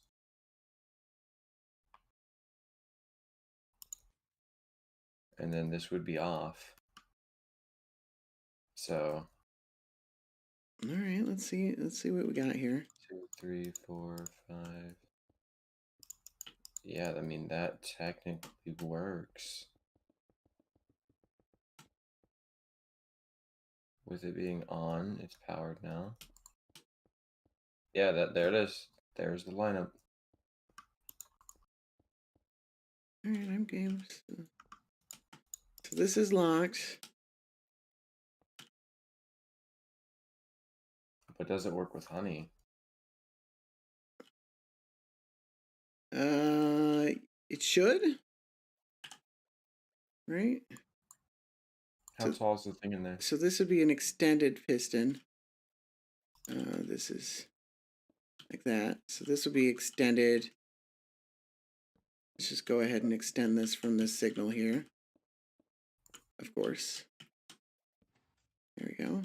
And then this would be off. So. All right, let's see what we got here. 2, 3, 4, 5. Yeah, I mean, that technically works. With it being on, it's powered now. Yeah, there it is. There's the lineup. All right, I'm game. So this is locked. But does it work with honey? It should. Right? How tall is the thing in there? So this would be an extended piston. This is like that. So this will be extended. Let's just go ahead and extend this from this signal here. Of course. There we go.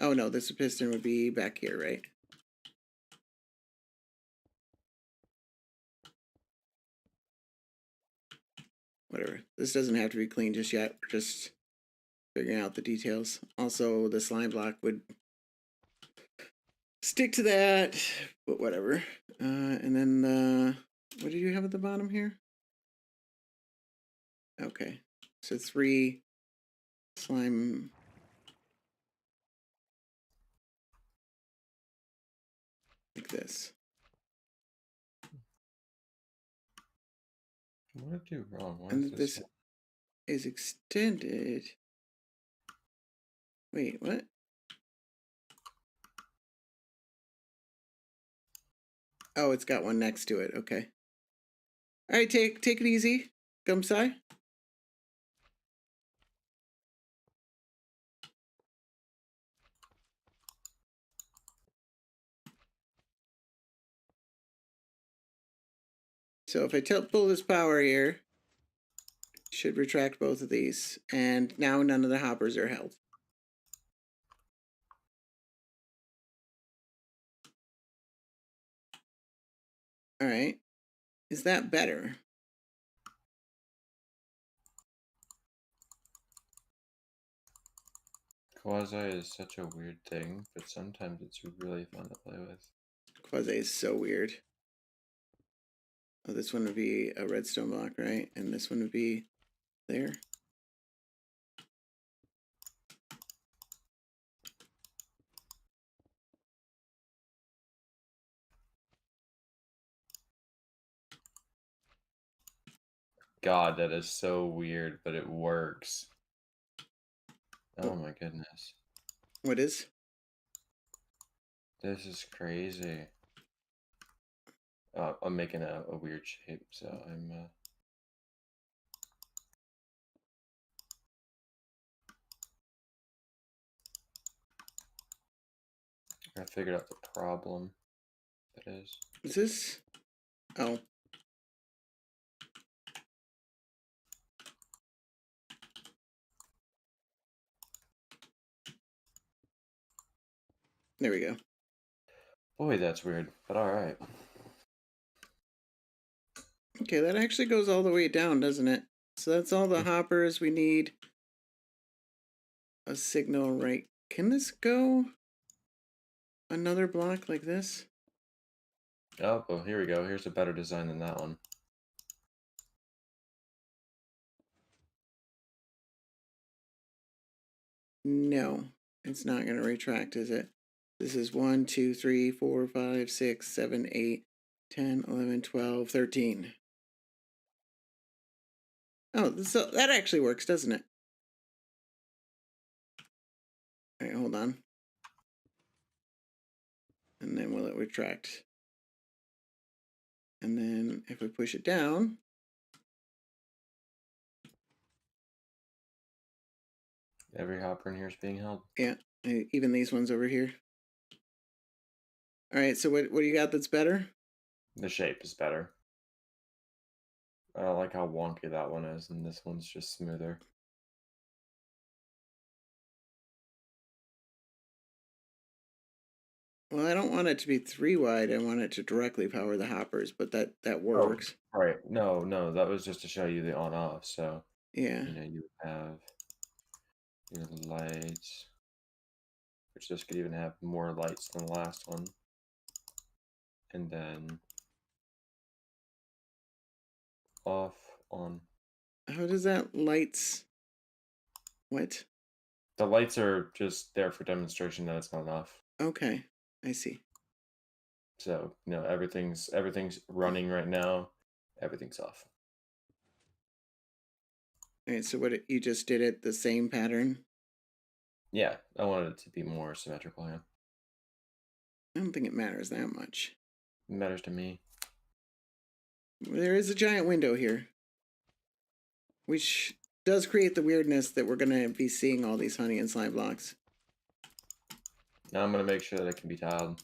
Oh no, this piston would be back here, right? Whatever. This doesn't have to be clean just yet. We're just figuring out the details. Also, the slime block would stick to that, but whatever. And then what did you have at the bottom here? Okay, so 3 slime. Like this. What did I do wrong? Why And is this is extended. Wait, what? Oh, it's got one next to it. Okay. All right, take it easy. Come side. So if I pull this power here, should retract both of these, and now none of the hoppers are held. All right, is that better? Quasi is such a weird thing, but sometimes it's really fun to play with. Quasi is so weird. Oh, this one would be a redstone block, right? And this one would be there. God, that is so weird, but it works. Oh my goodness. What is? This is crazy. I'm making a weird shape, so I'm I figured out the problem. That is. Is this? Oh. There we go. Boy, that's weird, but alright. Okay, that actually goes all the way down, doesn't it? So that's all the hoppers we need. A signal, right? Can this go another block like this? Oh, well, here we go. Here's a better design than that one. No, it's not going to retract, is it? This is 1, 2, 3, 4, 5, 6, 7, 8, 10, 11, 12, 13. Oh, so that actually works, doesn't it? All right, hold on. And then will it retract? And then if we push it down, Every hopper in here is being held. yeah, even these ones over here. All right, so what do you got that's better? The shape is better. I don't like how wonky that one is, and this one's just smoother. Well, I don't want it to be 3 wide. I want it to directly power the hoppers, but that works. Oh, right. No, that was just to show you the on-off. So, Yeah. you know, you have your lights, which this could even have more lights than the last one. And then off, on. How does that lights? What? The lights are just there for demonstration that it's not enough. Okay, I see. So, you know, everything's running right now. Everything's off. All right, so what you just did it the same pattern? Yeah, I wanted it to be more symmetrical, yeah. I don't think it matters that much. It matters to me. There is a giant window here, which does create the weirdness that we're going to be seeing all these honey and slime blocks. Now I'm going to make sure that it can be tiled.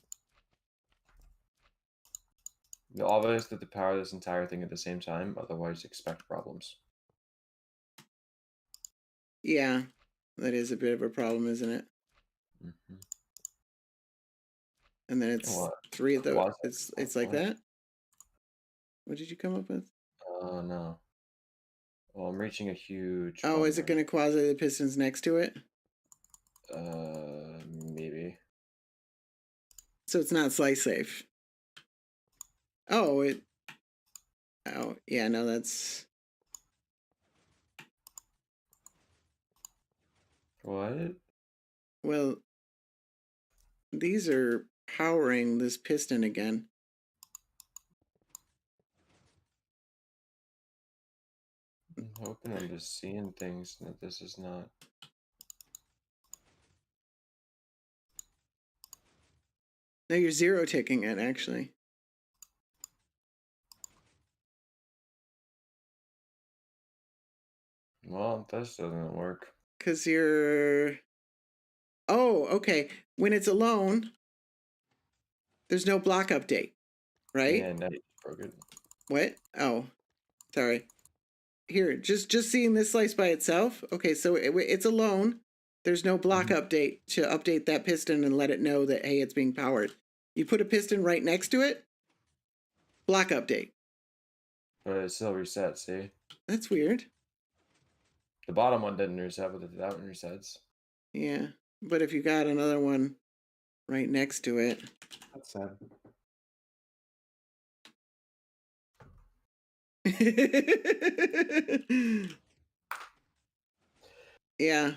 You'll always have to power this entire thing at the same time, otherwise expect problems. Yeah, that is a bit of a problem, isn't it? Mm-hmm. And then it's What? 3 of those. Quasi? It's like What? that. What did you come up with? Oh, no. Well, I'm reaching a huge... Oh, is it going to quasi the pistons next to it? Maybe. So it's not slice safe. Oh, oh, yeah, no, that's... What? Well, these are powering this piston again. I'm hoping I'm just seeing things that this is not... No, you're zero ticking it, actually. Well, this doesn't work. Because you're... Oh, okay. When it's alone, there's no block update, right? Yeah, now you broke it. What? Oh, sorry. Here, just seeing this slice by itself. Okay, so it's alone. There's no block update to update that piston and let it know that, hey, it's being powered. You put a piston right next to it, block update. But it still resets, see? That's weird. The bottom one didn't reset, but that one resets. Yeah, but if you got another one right next to it. That's sad. Yeah.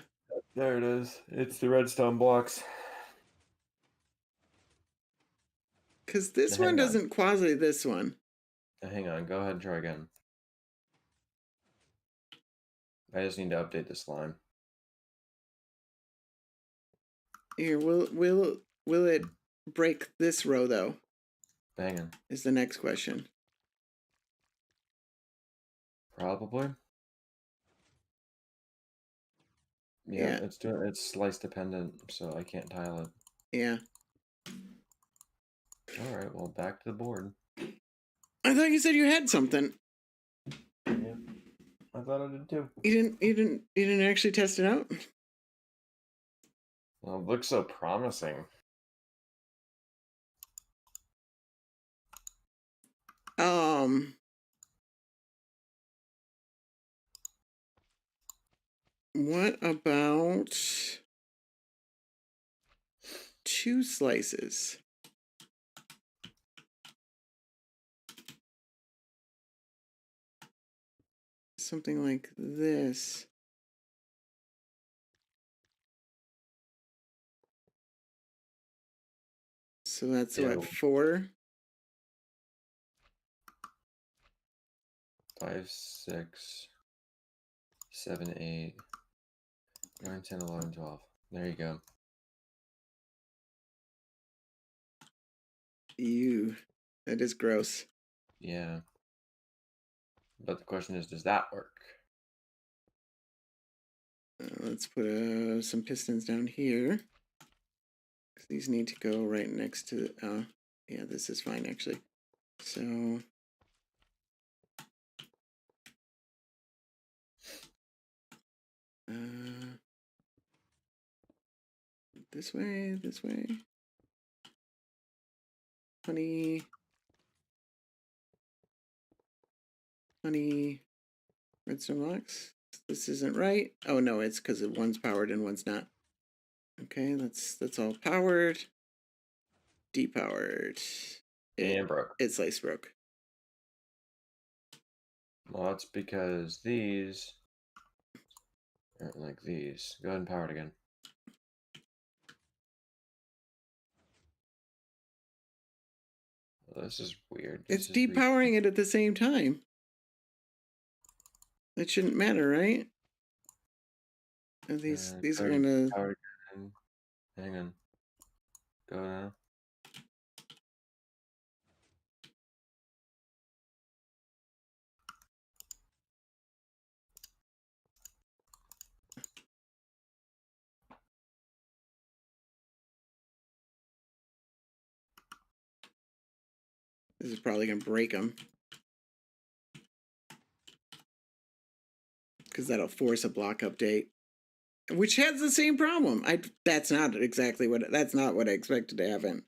There it is. It's the redstone blocks. Because this Hang one on. doesn't quasi this one. Hang on. Go ahead and try again. I just need to update this line. Here, will it break this row though? Hang on. Is the next question. Probably. Yeah, it's slice dependent, so I can't tile it. Yeah. All right, well, back to the board. I thought you said you had something. Yeah, I thought I did too. You didn't actually test it out? Well, it looks so promising. What about 2 slices? Something like this. So that's Yeah. what, 4? 5, 6, 7, 8, 9, 10, 11, 12. There you go. Ew. That is gross. Yeah. But the question is, does that work? Let's put some pistons down here. These need to go right next to, yeah, this is fine actually. So, this way, 20 redstone blocks. This isn't right. Oh no, it's because one's powered and one's not. Okay, that's all powered. Depowered. And broke. It slice broke. Well, that's because these aren't like these. Go ahead and power it again. Well, this is weird. It's depowering it at the same time. That shouldn't matter, right? And these are gonna. Hang on. Go now. This is probably gonna break them. Because that'll force a block update. Which has the same problem. That's not what I expected to happen.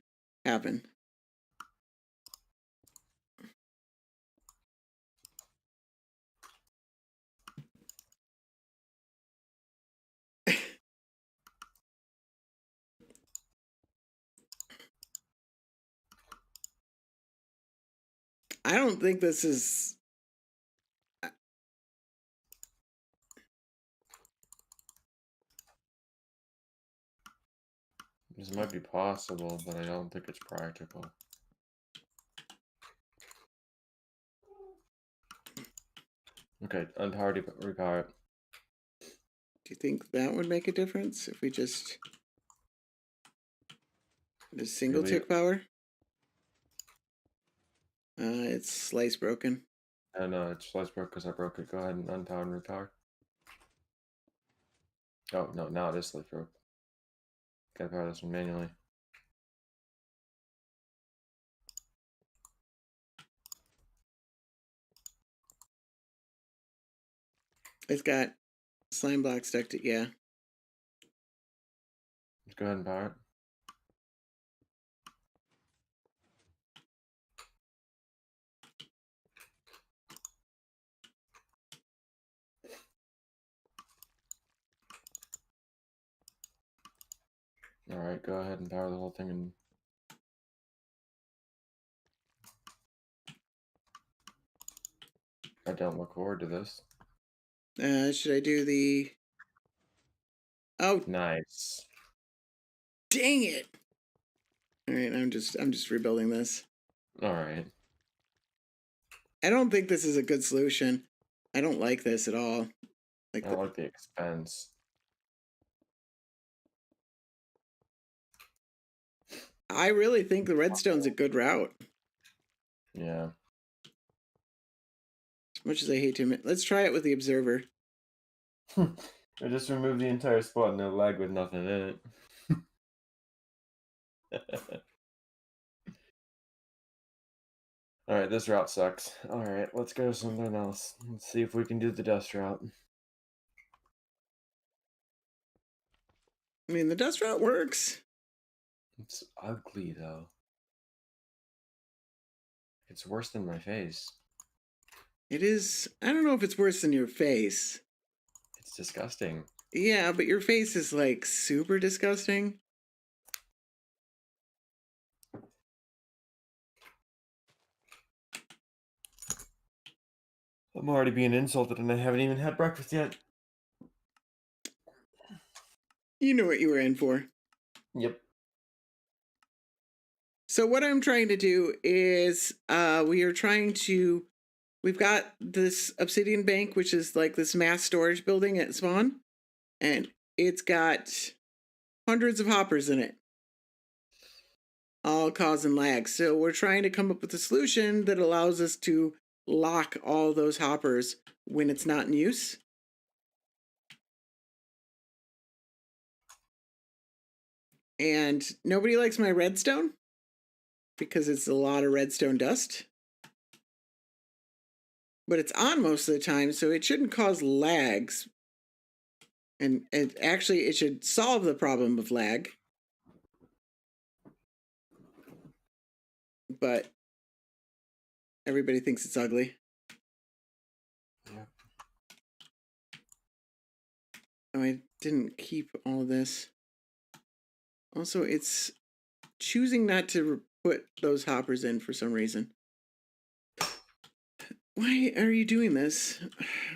I don't think this is. This might be possible, but I don't think it's practical. Okay, unpower, repower it. Do you think that would make a difference if we just single tick power? It's slice broken. No, it's slice broke because I broke it. Go ahead and unpower and repower. Oh, no, now it is slice broke. Gotta power this one manually. It's got slime block stuck to, yeah. Let's go ahead and power it. All right, go ahead and power the whole thing. And I don't look forward to this. Should I do the... Oh, Nice. dang it! All right, I'm just rebuilding this. All right. I don't think this is a good solution. I don't like this at all. I don't like the expense. I really think the redstone's a good route. Yeah. As much as I hate to admit. Let's try it with the observer. I just removed the entire spot, no lag with nothing in it. Alright, this route sucks. Alright, let's go to something else. Let's see if we can do the dust route. I mean, the dust route works. It's ugly, though. It's worse than my face. It is... I don't know if it's worse than your face. It's disgusting. Yeah, but your face is, like, super disgusting. I'm already being insulted and I haven't even had breakfast yet. You know what you were in for. Yep. So what I'm trying to do is we've got this obsidian bank, which is like this mass storage building at spawn, and it's got hundreds of hoppers in it, all causing lag. So we're trying to come up with a solution that allows us to lock all those hoppers when it's not in use. And nobody likes my redstone because it's a lot of redstone dust. But it's on most of the time, so it shouldn't cause lags. And actually, it should solve the problem of lag. But everybody thinks it's ugly. Yeah. Oh, I didn't keep all of this. Also, it's choosing not to put those hoppers in for some reason. Why are you doing this?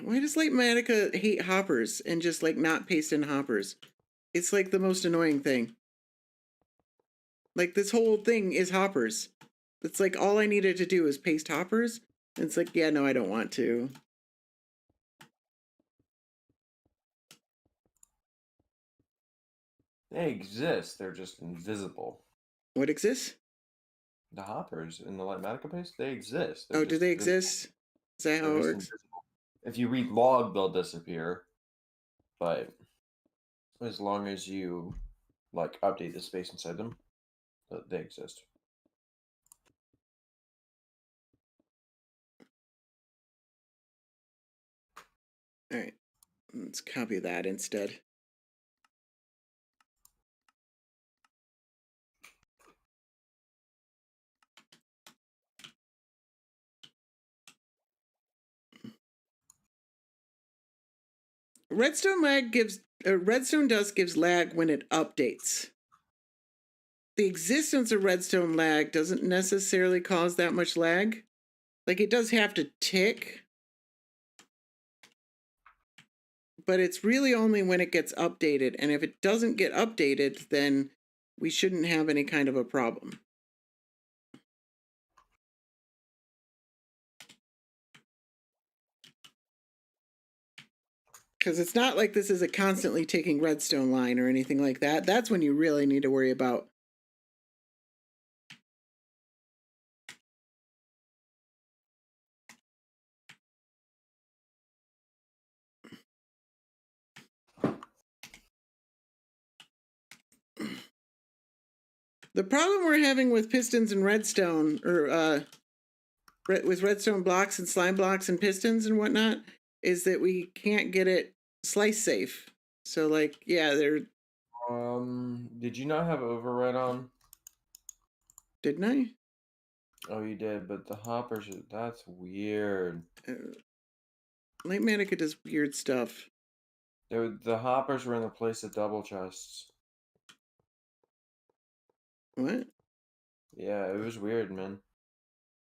Why does Lightmatica hate hoppers and just like not paste in hoppers? It's like the most annoying thing. Like this whole thing is hoppers. It's like all I needed to do is paste hoppers. And it's like, yeah, no, I don't want to. They exist, they're just invisible. What exists? The hoppers in the Lightmatica paste, they exist. Oh, do they exist? Is that how it works? Invisible. If you read log, they'll disappear. But as long as you like update the space inside them, they exist. All right, let's copy that instead. Redstone dust gives lag when it updates. The existence of redstone lag doesn't necessarily cause that much lag. Like it does have to tick, but it's really only when it gets updated. And if it doesn't get updated, then we shouldn't have any kind of a problem. Because it's not like this is a constantly ticking redstone line or anything like that. That's when you really need to worry about. The problem we're having with pistons and redstone, or with redstone blocks and slime blocks and pistons and whatnot, is that we can't get it slice safe. So like, yeah, there Did you not have override on? didn't I? Oh, you did, but the hoppers, that's weird. Light Manica does weird stuff. The hoppers were in the place of double chests. What? Yeah, it was weird, man.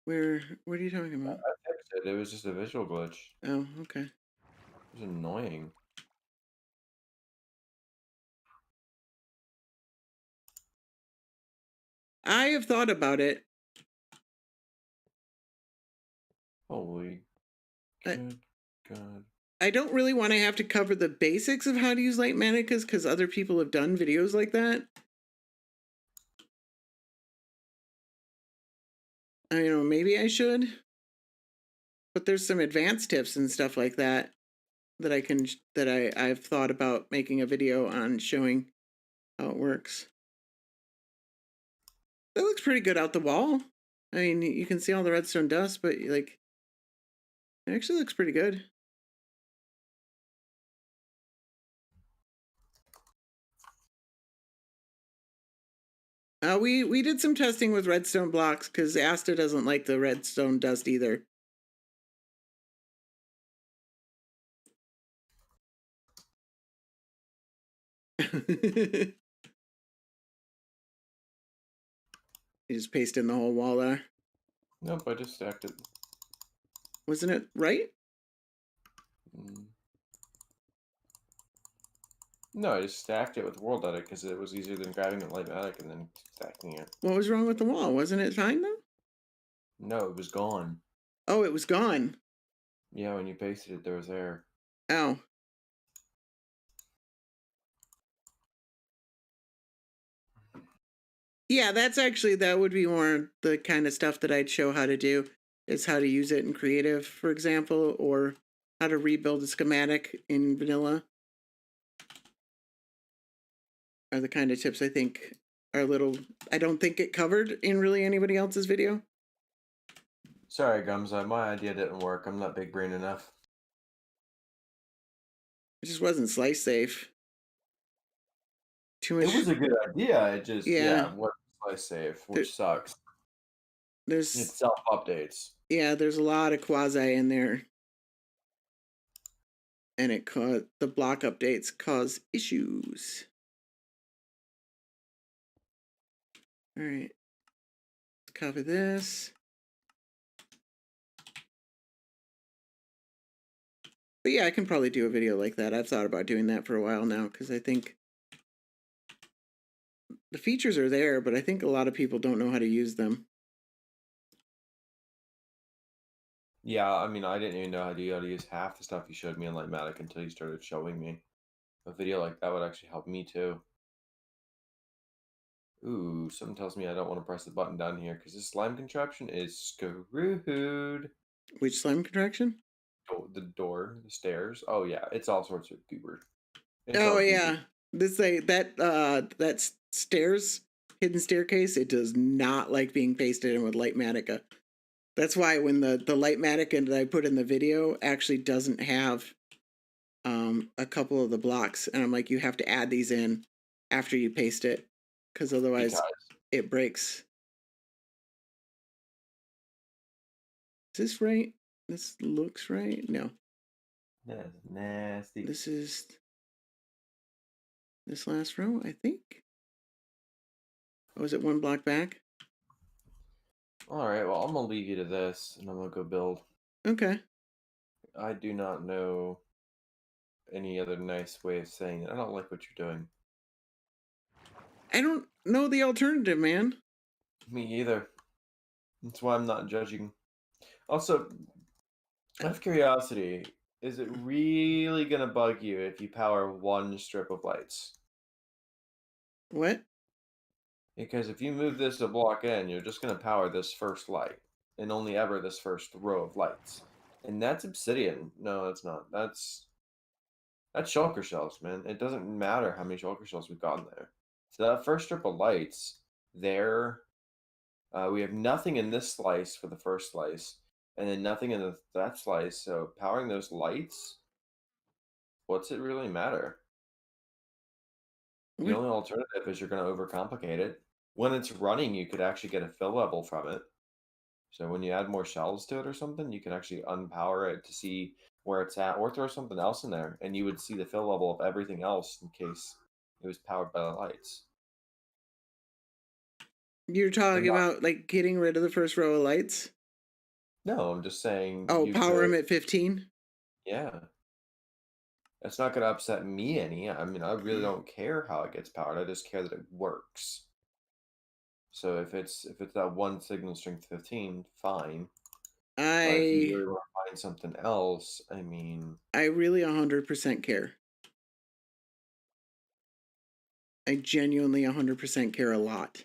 Where? What are you talking about? I fixed it. It was just a visual glitch. Oh, okay. It was annoying. I have thought about it. Holy good God. I don't really want to have to cover the basics of how to use Light Manicas because other people have done videos like that. I don't know, maybe I should. But there's some advanced tips and stuff like that that I've thought about making a video on showing how it works. That looks pretty good out the wall. I mean, you can see all the redstone dust, but like, it actually looks pretty good. We did some testing with redstone blocks because Asta doesn't like the redstone dust either. You just paste in the whole wall there. Nope, I just stacked it. Wasn't it right? No, I just stacked it with World Edit because it was easier than grabbing it like Attic and then stacking it. What was wrong with the wall? Wasn't it fine though? No, it was gone. Oh, it was gone. Yeah, when you pasted it, there was error. Oh. Yeah, that would be more the kind of stuff that I'd show how to do, is how to use it in creative, for example, or how to rebuild a schematic in vanilla. Are the kind of tips I think are I don't think it covered in really anybody else's video. Sorry, Gumza, my idea didn't work. I'm not big brain enough. It just wasn't slice safe. Too much. It was a good idea. It just, Yeah. wasn't slice safe, which sucks. It There's self-updates. yeah, there's a lot of quasi in there. And the block updates cause issues. All right. Let's copy this. But yeah, I can probably do a video like that. I've thought about doing that for a while now because I think the features are there, but I think a lot of people don't know how to use them. Yeah, I mean, I didn't even know how to use half the stuff you showed me on Lightmatic until you started showing me. A video like that would actually help me too. Ooh, something tells me I don't want to press the button down here because this slime contraption is screwed. Which slime contraction? Oh, the door, the stairs. Oh yeah, it's all sorts of goober. Oh yeah, that stairs hidden staircase. It does not like being pasted in with Lightmatica. That's why when the Lightmatica that I put in the video actually doesn't have a couple of the blocks, and I'm like, you have to add these in after you paste it, because otherwise it breaks. Is this right? This looks right. No. That's nasty. This is this last row, I think. Oh, is it one block back? All right, well, I'm gonna leave you to this, and I'm gonna go build. Okay. I do not know any other nice way of saying it. I don't like what you're doing. I don't know the alternative, man. Me either. That's why I'm not judging. Also, out of curiosity, is it really gonna bug you if you power one strip of lights? What? Because if you move this a block in, you're just gonna power this first light, and only ever this first row of lights. And that's obsidian. No, that's not. That's shulker shells, man. It doesn't matter how many shulker shells we've gotten there. So that first strip of lights, there, we have nothing in this slice for the first slice, and then nothing in that slice. So powering those lights, what's it really matter? The What? only alternative is you're going to overcomplicate it. When it's running, you could actually get a fill level from it. So when you add more shells to it or something, you can actually unpower it to see where it's at, or throw something else in there, and you would see the fill level of everything else in case it was powered by the lights. You're I'm talking not. about like getting rid of the first row of lights? No, I'm just saying Oh, you power could. them at 15? Yeah, it's not going to upset me any. I mean, I really don't care how it gets powered. I just care that it works. So if it's that one signal strength 15, fine. But if you I really want to find something else, I mean, I really 100% care. I genuinely 100% care a lot.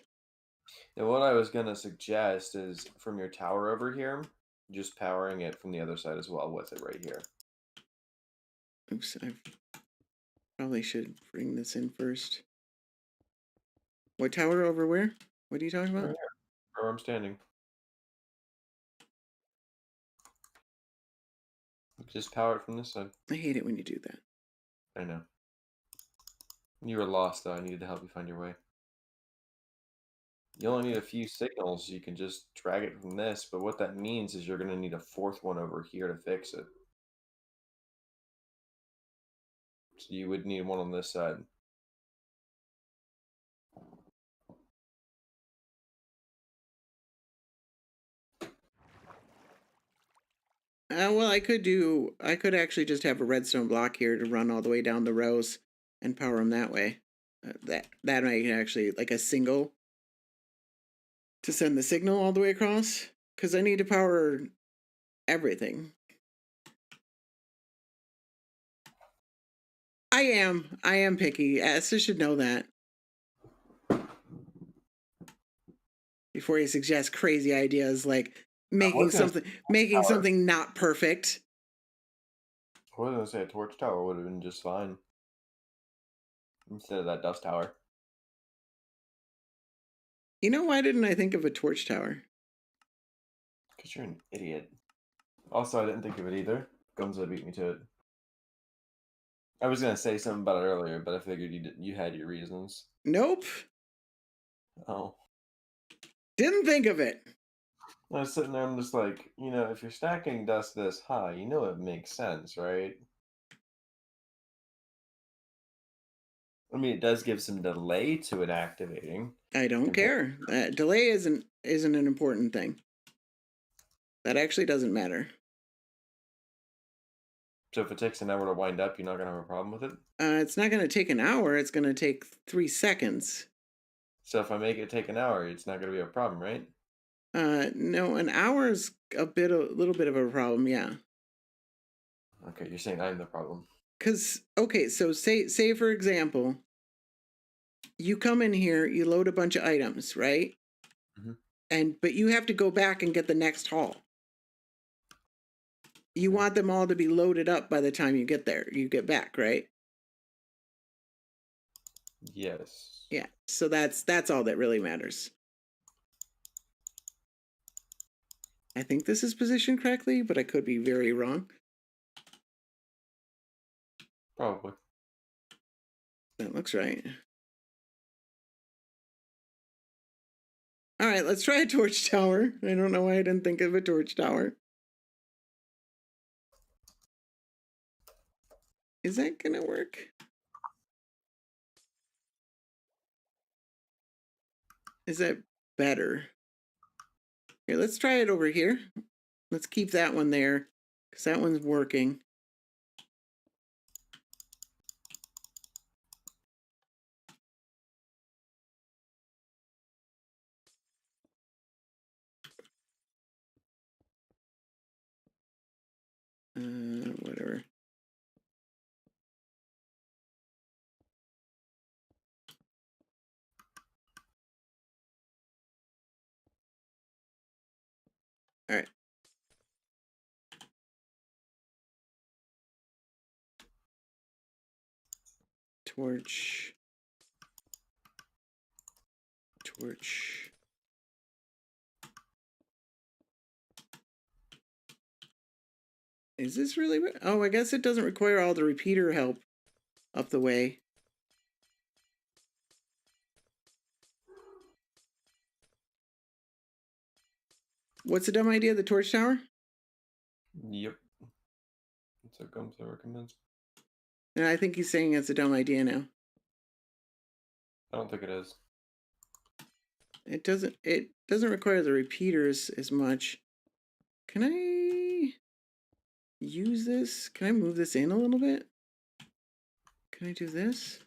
and what I was gonna suggest is from your tower over here, just powering it from the other side as well with it right here. Oops, I probably should bring this in first. What tower over where? What are you talking Right about? here, where I'm standing. Just power it from this side. I hate it when you do that. I know. You were lost though. I needed to help you find your way. You only need a few signals. You can just drag it from this, but what that means is you're gonna need a fourth one over here to fix it. So you would need one on this side. Well, I could actually just have a redstone block here to run all the way down the rows and power them that way. That might actually, like a single to send the signal all the way across, because I need to power everything. I am picky. Esther should know that before he suggests crazy ideas like I was gonna say a torch making tower. something not perfect. I was gonna say a torch tower would have been just fine instead of that dust tower. You know, why didn't I think of a torch tower? Because you're an idiot. Also, I didn't think of it either. Gunza beat me to it. I was gonna say something about it earlier, but I figured you had your reasons. Nope, Oh, didn't think of it. I was sitting there. I'm just like, if you're stacking dust this high, it makes sense, right? I mean, it does give some delay to it activating. I don't Compared, care. Delay isn't an important thing. That actually doesn't matter. so if it takes an hour to wind up, you're not gonna have a problem with it. It's not going to take an hour. It's going to take 3 seconds. So if I make it take an hour, it's not gonna be a problem, right? No, an hour is a little bit of a problem. Yeah. Okay, you're saying I'm the problem. Cause okay, so say for example, you come in here, you load a bunch of items, right? Mhm. But you have to go back and get the next haul. You Okay. want them all to be loaded up by the time you get there. You get back, right? Yes. Yeah. So that's all that really matters. I think this is positioned correctly, but I could be very wrong. Probably. That looks right. All right, let's try a torch tower. I don't know why I didn't think of a torch tower. Is that gonna work? Is that better? Here, let's try it over here. Let's keep that one there because that one's working. Whatever. All right. Torch. Torch. Is this really? Oh, I guess it doesn't require all the repeater help up the way. What's the dumb idea? The torch tower? Yep. That's what Gumsa recommends. And I think he's saying it's a dumb idea now. I don't think it is. It doesn't require the repeaters as much. Can I use this? Can I move this in a little bit? Can I do this?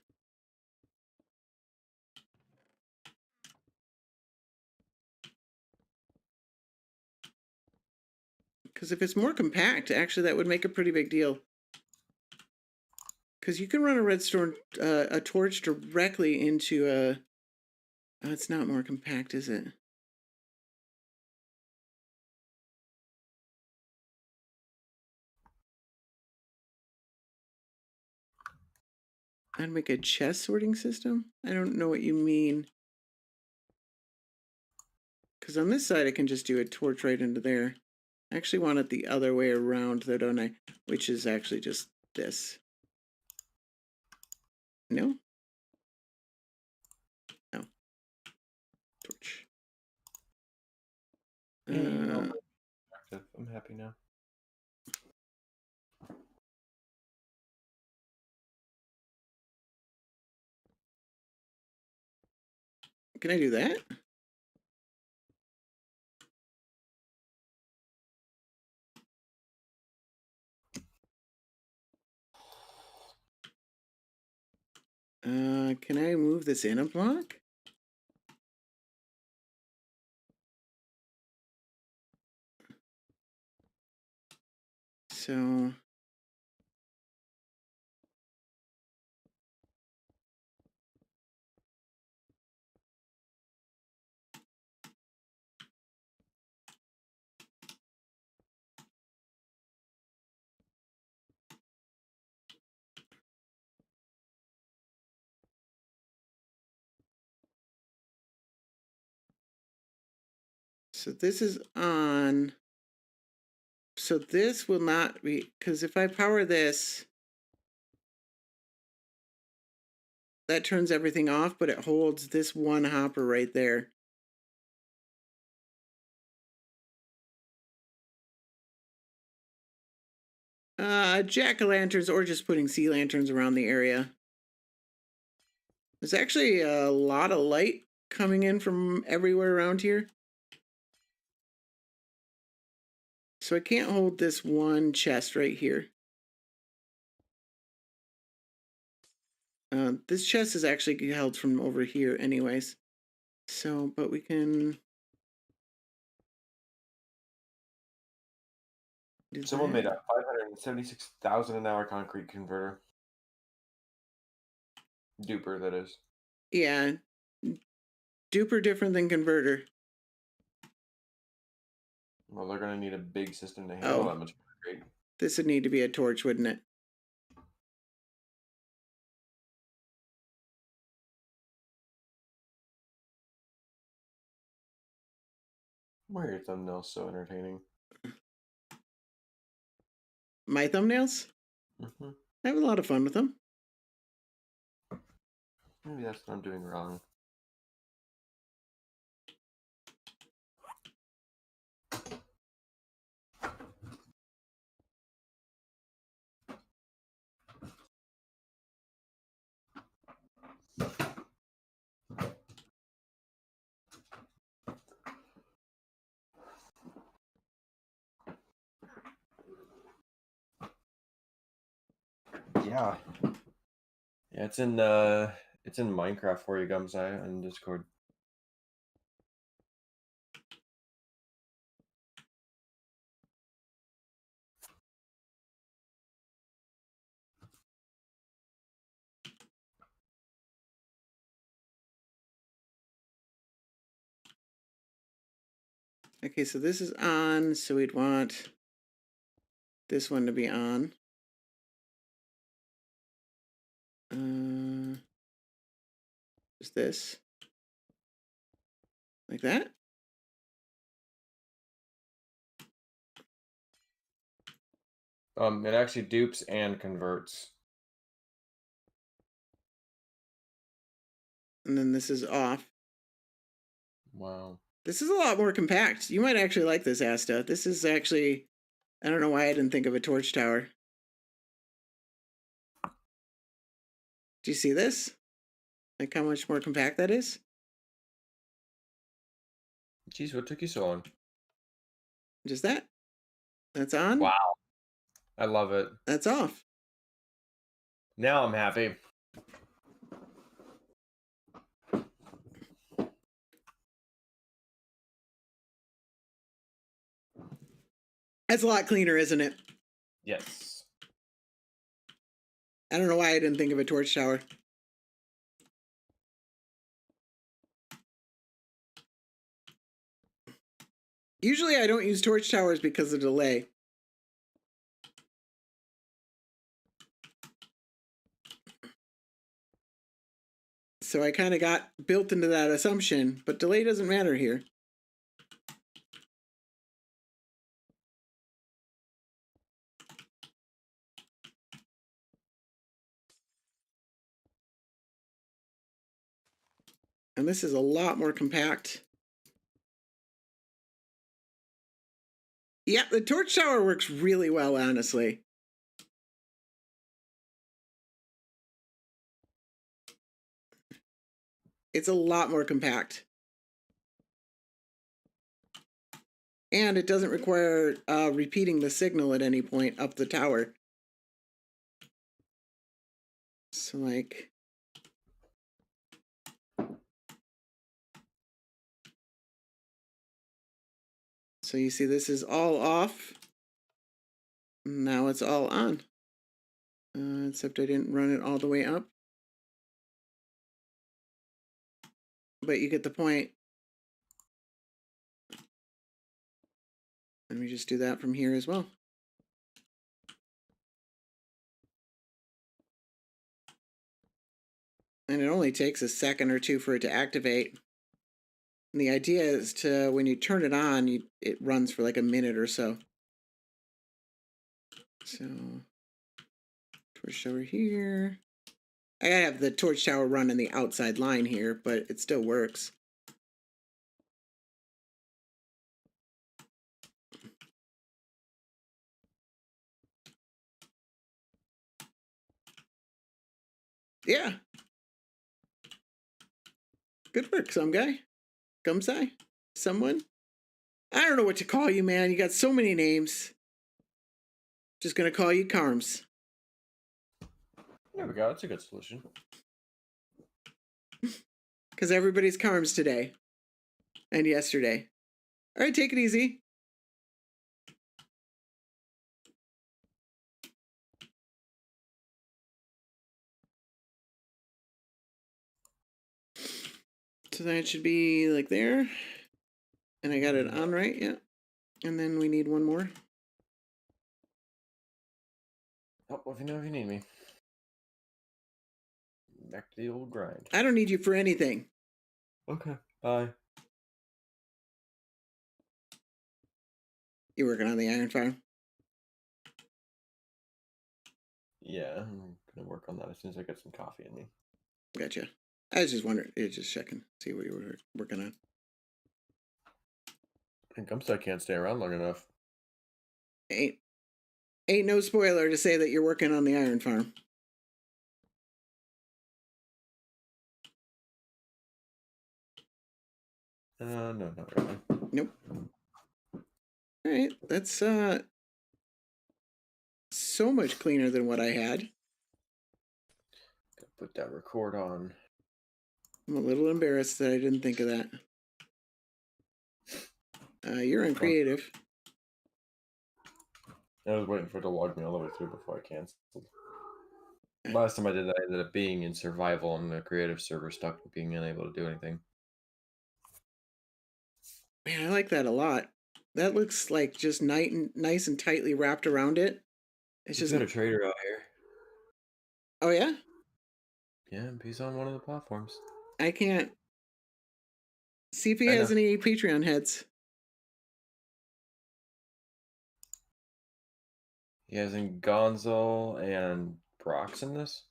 Because if it's more compact, actually that would make a pretty big deal. Because you can run a redstone, a torch directly into a... Oh, it's not more compact, is it? I'd make a chest sorting system? I don't know what you mean. Because on this side, I can just do a torch right into there. I actually want it the other way around, though, don't I? Which is actually just this. No? No. Torch. I'm happy now. Can I do that? Can I move this in a block? So... So this is on. So this will not be, because if I power this, that turns everything off, but it holds this one hopper right there. Jack-o'-lanterns or just putting sea lanterns around the area. There's actually a lot of light coming in from everywhere around here. So I can't hold this one chest right here. This chest is actually held from over here anyways. So, but we can... Someone made a 576,000 an hour concrete converter. Duper, that is. Yeah. Duper different than converter. Well, they're gonna need a big system to handle that much concrete. This would need to be a torch, wouldn't it? Why are your thumbnails so entertaining? My thumbnails? Mm-hmm. I have a lot of fun with them. Maybe that's what I'm doing wrong. Yeah. Yeah, it's in Minecraft for you, Gumsai, on Discord. Okay, so this is on, so we'd want this one to be on. Is this like that? It actually dupes and converts. And then this is off. Wow. This is a lot more compact. You might actually like this, Asta. This is actually, I don't know why I didn't think of a torch tower. Do you see this? Like how much more compact that is? Jeez, what took you so long? Just that. That's on. Wow. I love it. That's off. Now I'm happy. That's a lot cleaner, isn't it? Yes. I don't know why I didn't think of a torch tower. Usually I don't use torch towers because of delay. So I kind of got built into that assumption, but delay doesn't matter here. And this is a lot more compact. Yeah, the torch tower works really well, honestly. It's a lot more compact. And it doesn't require repeating the signal at any point up the tower. So like... So you see this is all off. Now it's all on. Except I didn't run it all the way up. But you get the point. Let me just do that from here as well. And it only takes a second or two for it to activate. And the idea is to, when you turn it on, it runs for like a minute or so. So, torch tower here. I gotta have the torch tower run in the outside line here, but it still works. Yeah. Good work, some guy. Gumsai? Someone? I don't know what to call you, man. You got so many names. Just gonna call you Carms. There we go. That's a good solution. Because everybody's Carms today. And yesterday. Alright, take it easy. So that should be like there. And I got it on right, yeah. And then we need one more. Oh, if you need me. Back to the old grind. I don't need you for anything. Okay, bye. You working on the iron farm? Yeah, I'm gonna work on that as soon as I get some coffee in me. Gotcha. I was just wondering, just checking, see what you were working on. I think Gumstar can't stay around long enough. Ain't no spoiler to say that you're working on the iron farm. No, not really. Nope. All right, that's so much cleaner than what I had. Gotta put that record on. I'm a little embarrassed that I didn't think of that. You're in creative. I was waiting for it to log me all the way through before I canceled. Last time I did that, I ended up being in survival on the creative server, stuck being unable to do anything. Man, I like that a lot. That looks like just nice and tightly wrapped around it. It's Just just got a trader out here. Oh yeah? Yeah, he's on one of the platforms. I can't see if he has any Patreon heads. He has in Gonzo and Brock's in this?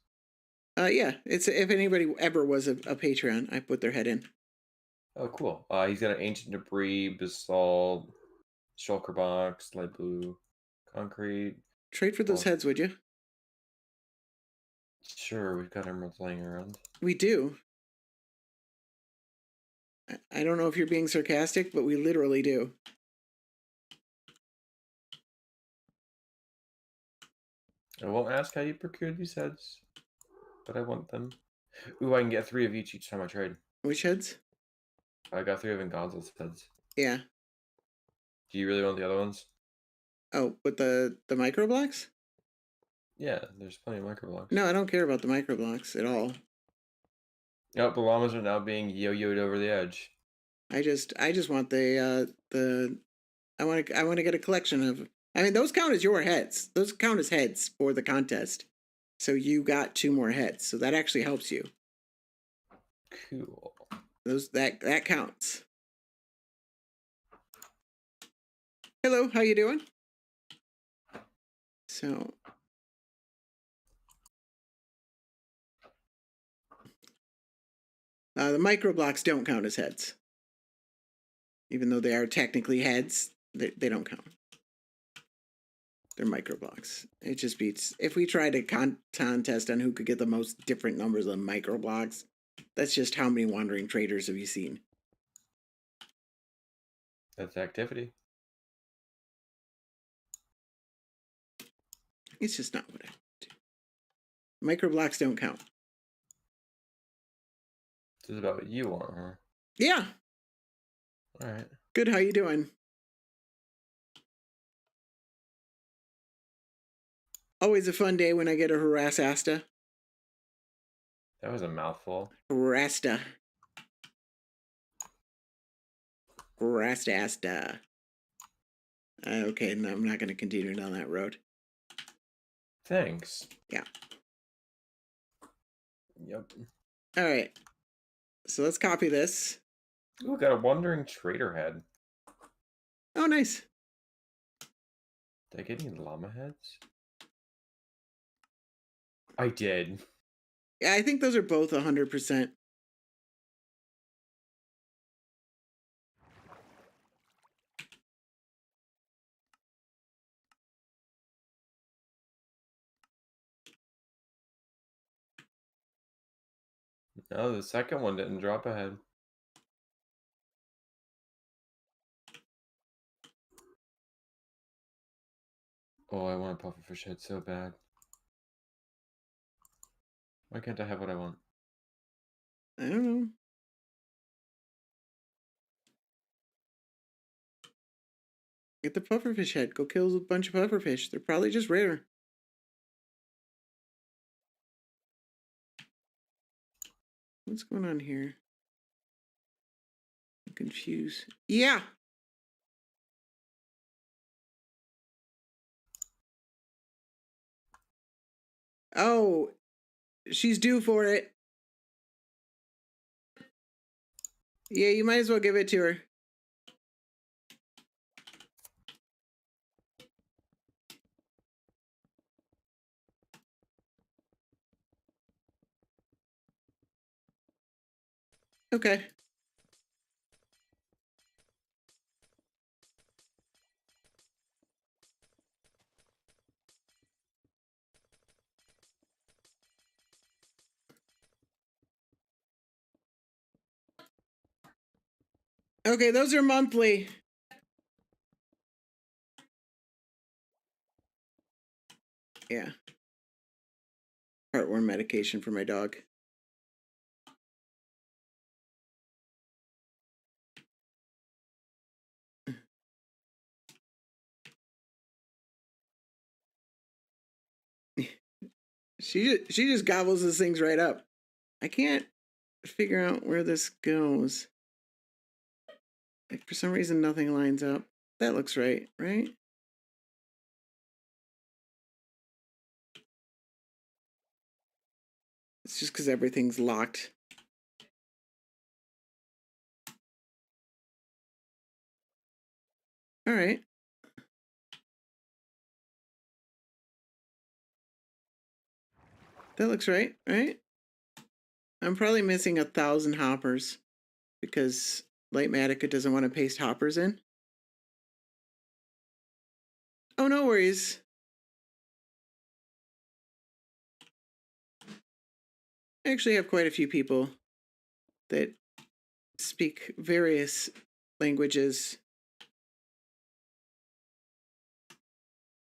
Yeah, it's if anybody ever was a Patreon, I put their head in. Oh, cool. He's got an Ancient Debris, Basalt, Shulker Box, Light Blue, Concrete. Trade for those Well, heads, would you? sure, we've got emeralds laying around. We do. I don't know if you're being sarcastic, but we literally do. I won't ask how you procured these heads, but I want them. Ooh, I can get 3 of each time I trade. Which heads? I got 3 of Ngonzo's heads. Yeah. Do you really want the other ones? Oh, with the micro blocks? Yeah, there's plenty of micro blocks. No, I don't care about the micro blocks at all. Yep, the llamas are now being yo-yoed over the edge. I just want I want to get a collection of. I mean, those count as your heads. Those count as heads for the contest. So you got 2 more heads. So that actually helps you. Cool. That counts. Hello, how you doing? So the micro blocks don't count as heads. Even though they are technically heads, they don't count. They're micro blocks. It just beats. If we tried a contest on who could get the most different numbers of micro blocks, that's just how many wandering traders have you seen? That's activity. It's just not what I do. Micro blocks don't count. This is about what you want, huh? Yeah. All right. Good. How you doing? Always a fun day when I get a harass Asta. That was a mouthful. Rasta. Rasta. Okay, no, I'm not going to continue down that road. Thanks. Yeah. Yep. All right. So let's copy this. Ooh, got a wandering trader head. Oh, nice. Did I get any llama heads? I did. Yeah, I think those are both 100%. No, the second one didn't drop a head. Oh, I want a pufferfish head so bad. Why can't I have what I want? I don't know. Get the pufferfish head. Go kill a bunch of pufferfish. They're probably just rare. What's going on here? I'm confused. Yeah. Oh, she's due for it. Yeah, you might as well give it to her. Okay. Okay, those are monthly. Yeah. Heartworm medication for my dog. She just gobbles these things right up. I can't figure out where this goes. Like, for some reason, nothing lines up. That looks right, right? It's just because everything's locked. All right. That looks right, right? I'm probably missing 1,000 hoppers because Lightmatica doesn't want to paste hoppers in. Oh, no worries. I actually have quite a few people that speak various languages.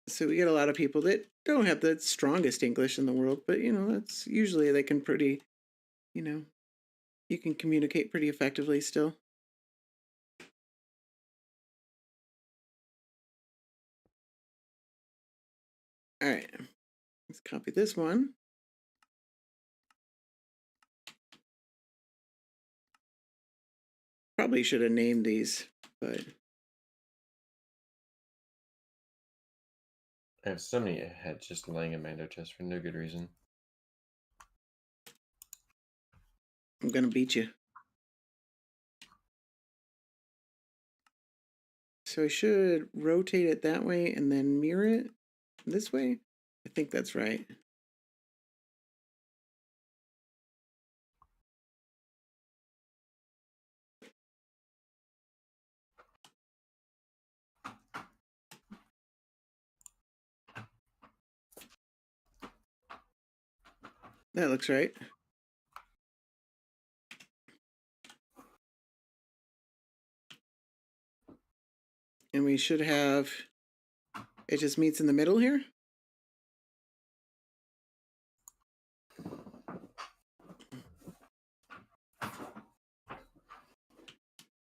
So we get a lot of people that don't have the strongest English in the world, but that's usually they can pretty, you can communicate pretty effectively still. All right, let's copy this one. Probably should have named these, but I have so many heads just laying in my inner chest for no good reason. I'm gonna beat you. So I should rotate it that way and then mirror it this way. I think that's right. That looks right. And we should have, it just meets in the middle here.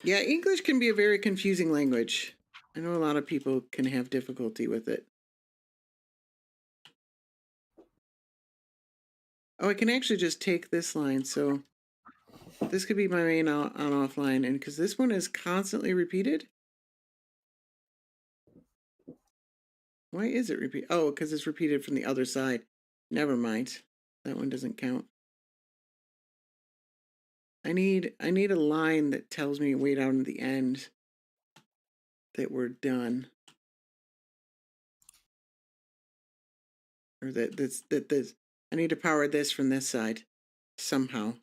Yeah, English can be a very confusing language. I know a lot of people can have difficulty with it. Oh, I can actually just take this line. So this could be my main on-off line. And because this one is constantly repeated. Why is it repeat? Oh, because it's repeated from the other side. Never mind. That one doesn't count. I need a line that tells me way down at the end that we're done. Or that this I need to power this from this side somehow.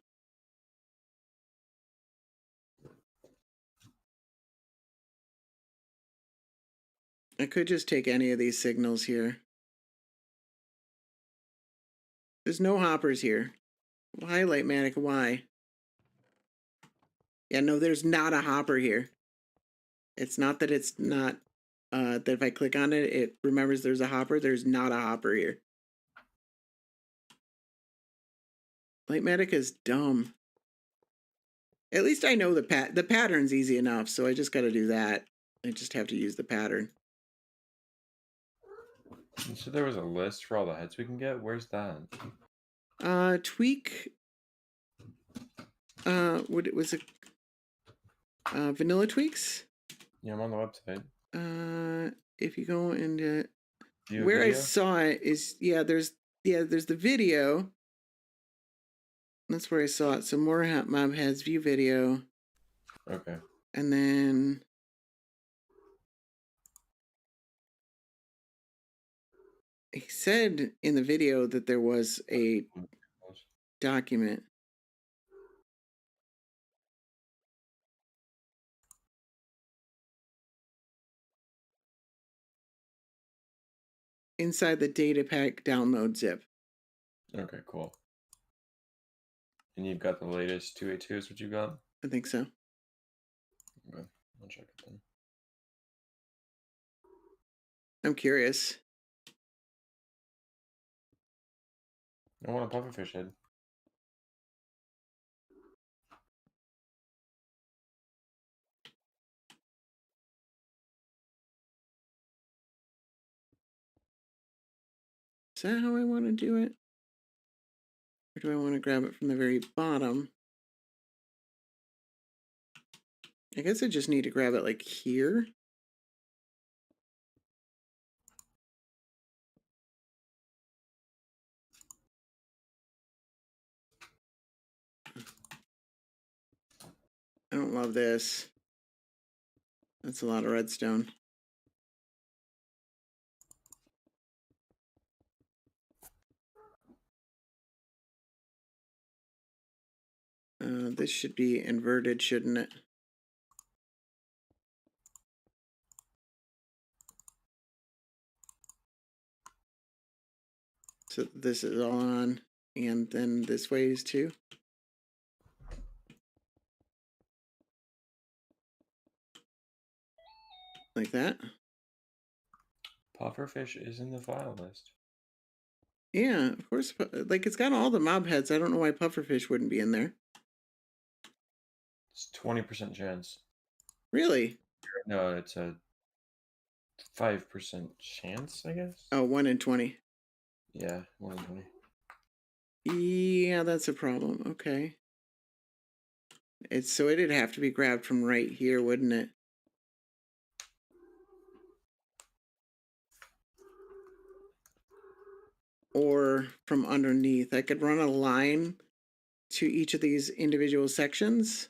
I could just take any of these signals here. There's no hoppers here. Highlight Matic, why? Yeah, no, there's not a hopper here. It's not that it's not, that if I click on it, it remembers there's a hopper. There's not a hopper here. Lightmatic is dumb. At least I know the pattern's easy enough, so I just got to do that. I just have to use the pattern. So there was a list for all the heads we can get. Where's that? Tweak. What was it? Vanilla tweaks. Yeah, I'm on the website. If you go into View where I video? saw it is there's the video. That's where I saw it. So more mob heads, view video. Okay. And then he said in the video that there was a document. Inside the data pack download zip. Okay, cool. And you've got the latest 282 is what you got? I think so. Okay, I'll check it then. I'm curious. I want a pufferfish head. Is that how I want to do it? Or do I want to grab it from the very bottom? I guess I just need to grab it like here. I don't love this. That's a lot of redstone. This should be inverted, shouldn't it? So this is all on, and then this way is too. Like that. Pufferfish is in the file list. Yeah, of course. Like, it's got all the mob heads. I don't know why pufferfish wouldn't be in there. It's 20% chance. Really? No, it's a 5% chance, I guess. Oh, 1 in 20. Yeah, 1 in 20. Yeah, that's a problem. Okay. So it'd have to be grabbed from right here, wouldn't it? Or from underneath. I could run a line to each of these individual sections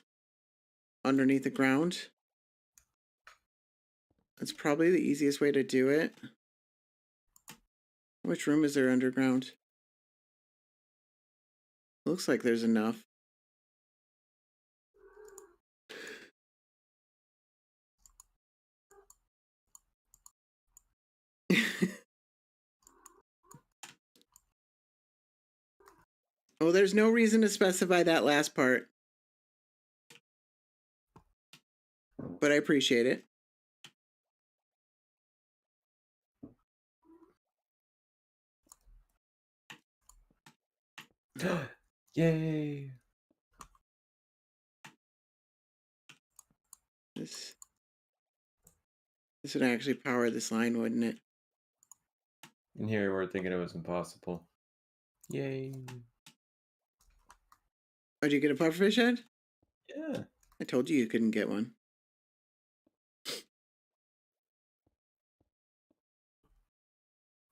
underneath the ground. That's probably the easiest way to do it. Which room is there underground? Looks like there's enough. Oh, there's no reason to specify that last part. But I appreciate it. Yay! This would actually power this line, wouldn't it? And here we're thinking it was impossible. Yay! Oh, did you get a pufferfish head? Yeah. I told you couldn't get one.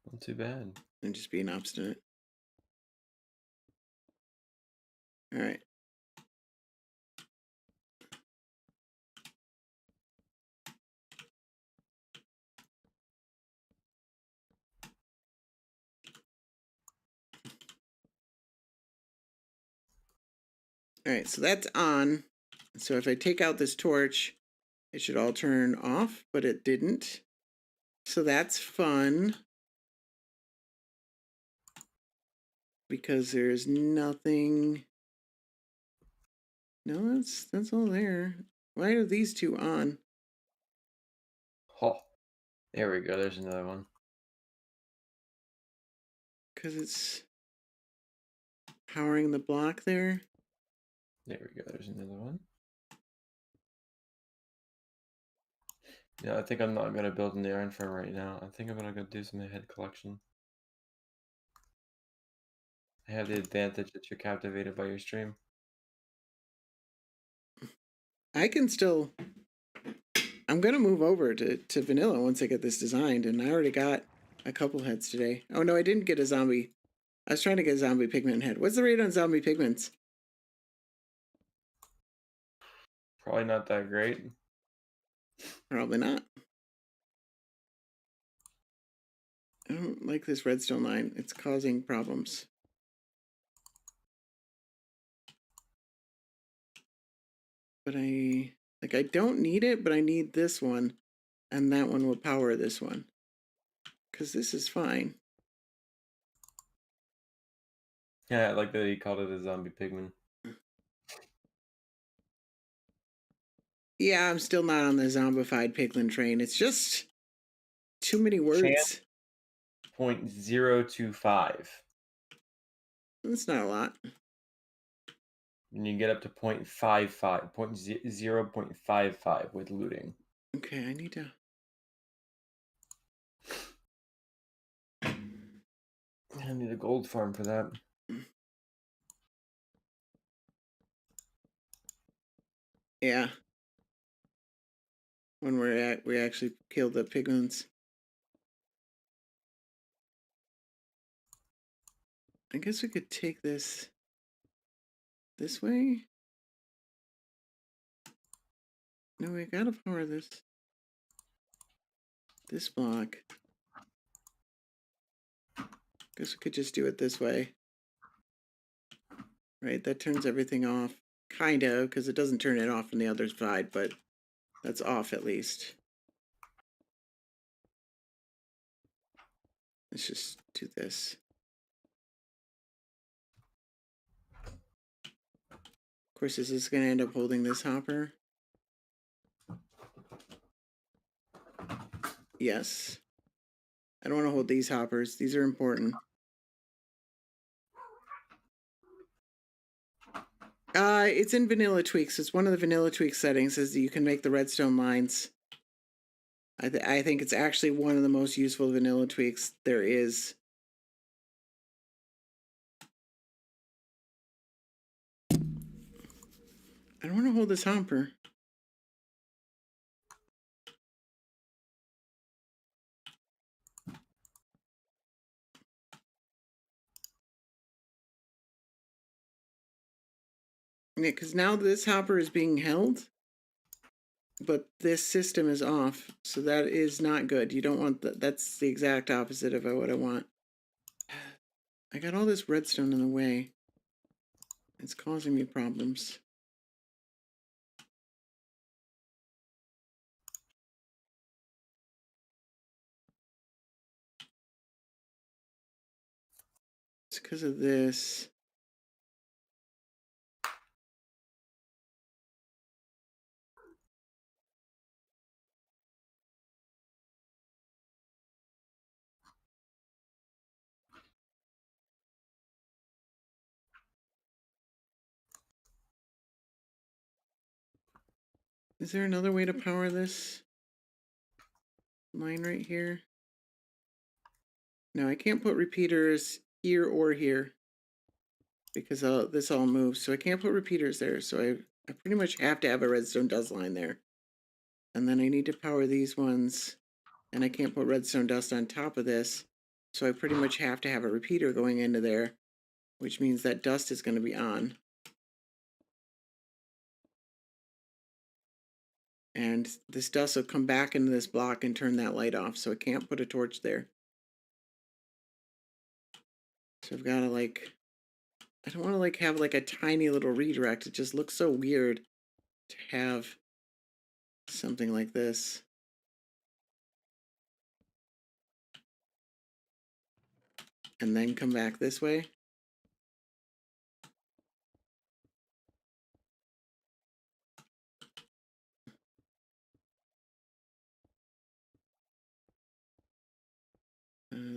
Not too bad. I'm just being obstinate. All right. All right, so that's on. So if I take out this torch, it should all turn off, but it didn't. So that's fun. Because there's nothing. No, that's all there. Why are these two on? Oh, there we go. There's another one. Because it's powering the block there. There we go. There's another one. Yeah, I think I'm not going to build in the iron farm right now. I think I'm going to go do some head collection. I have the advantage that you're captivated by your stream. I can still. I'm going to move over to vanilla once I get this designed, and I already got a couple heads today. Oh, no, I didn't get a zombie. I was trying to get a zombie pigment head. What's the rate on zombie pigments? Probably not that great. Probably not. I don't like this redstone line. It's causing problems. But I don't need it, but I need this one. And that one will power this one. Because this is fine. Yeah, I like that he called it a zombie pigman. Yeah, I'm still not on the zombified piglin train. It's just too many words. 0.025. That's not a lot. And you get up to 0.55, 0.55 with looting. Okay, I need to. I need a gold farm for that. Yeah. When we actually kill the piglins. I guess we could take this way. No, we gotta power this block. Guess we could just do it this way. Right, that turns everything off. kind of, because it doesn't turn it off on the other side, but that's off at least. Let's just do this. Of course, this is going to end up holding this hopper. Yes. I don't want to hold these hoppers. These are important. It's in vanilla tweaks. It's one of the vanilla tweak settings is that you can make the redstone lines. I think it's actually one of the most useful vanilla tweaks there is. I don't want to hold this hopper. Yeah, because now this hopper is being held, but this system is off, so that is not good. You don't want that. That's the exact opposite of what I want. I got all this redstone in the way. It's causing me problems. It's because of this. Is there another way to power this line right here? No, I can't put repeaters here or here because this all moves. So I can't put repeaters there. So I pretty much have to have a redstone dust line there. And then I need to power these ones. And I can't put redstone dust on top of this. So I pretty much have to have a repeater going into there, which means that dust is going to be on. And this dust will come back into this block and turn that light off. So I can't put a torch there. So I've got to I don't want to have a tiny little redirect. It just looks so weird to have something like this. And then come back this way.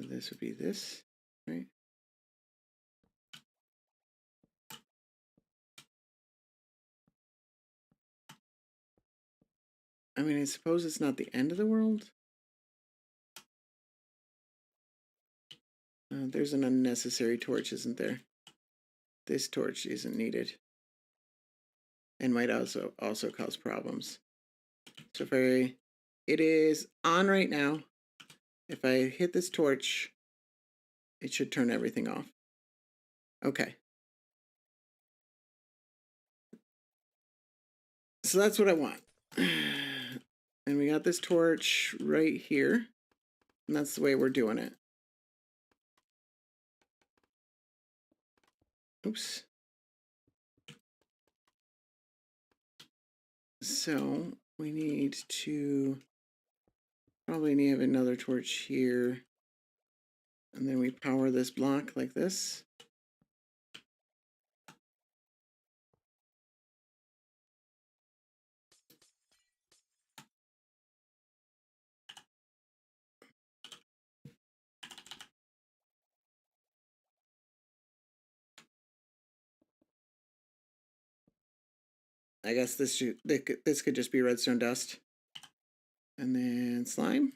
This would be this, right? I mean, I suppose it's not the end of the world. There's an unnecessary torch, isn't there? This torch isn't needed. And might also cause problems. So it is on right now. If I hit this torch, it should turn everything off. Okay. So that's what I want. And we got this torch right here. And that's the way we're doing it. Oops. So we need to probably need another torch here. And then we power this block like this. I guess this could just be redstone dust. And then slime.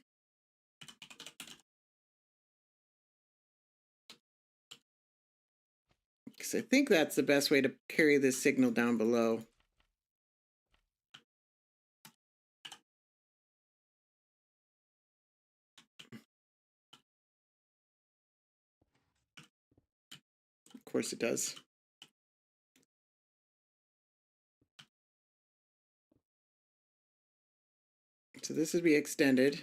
Because I think that's the best way to carry this signal down below. Of course it does. So this would be extended.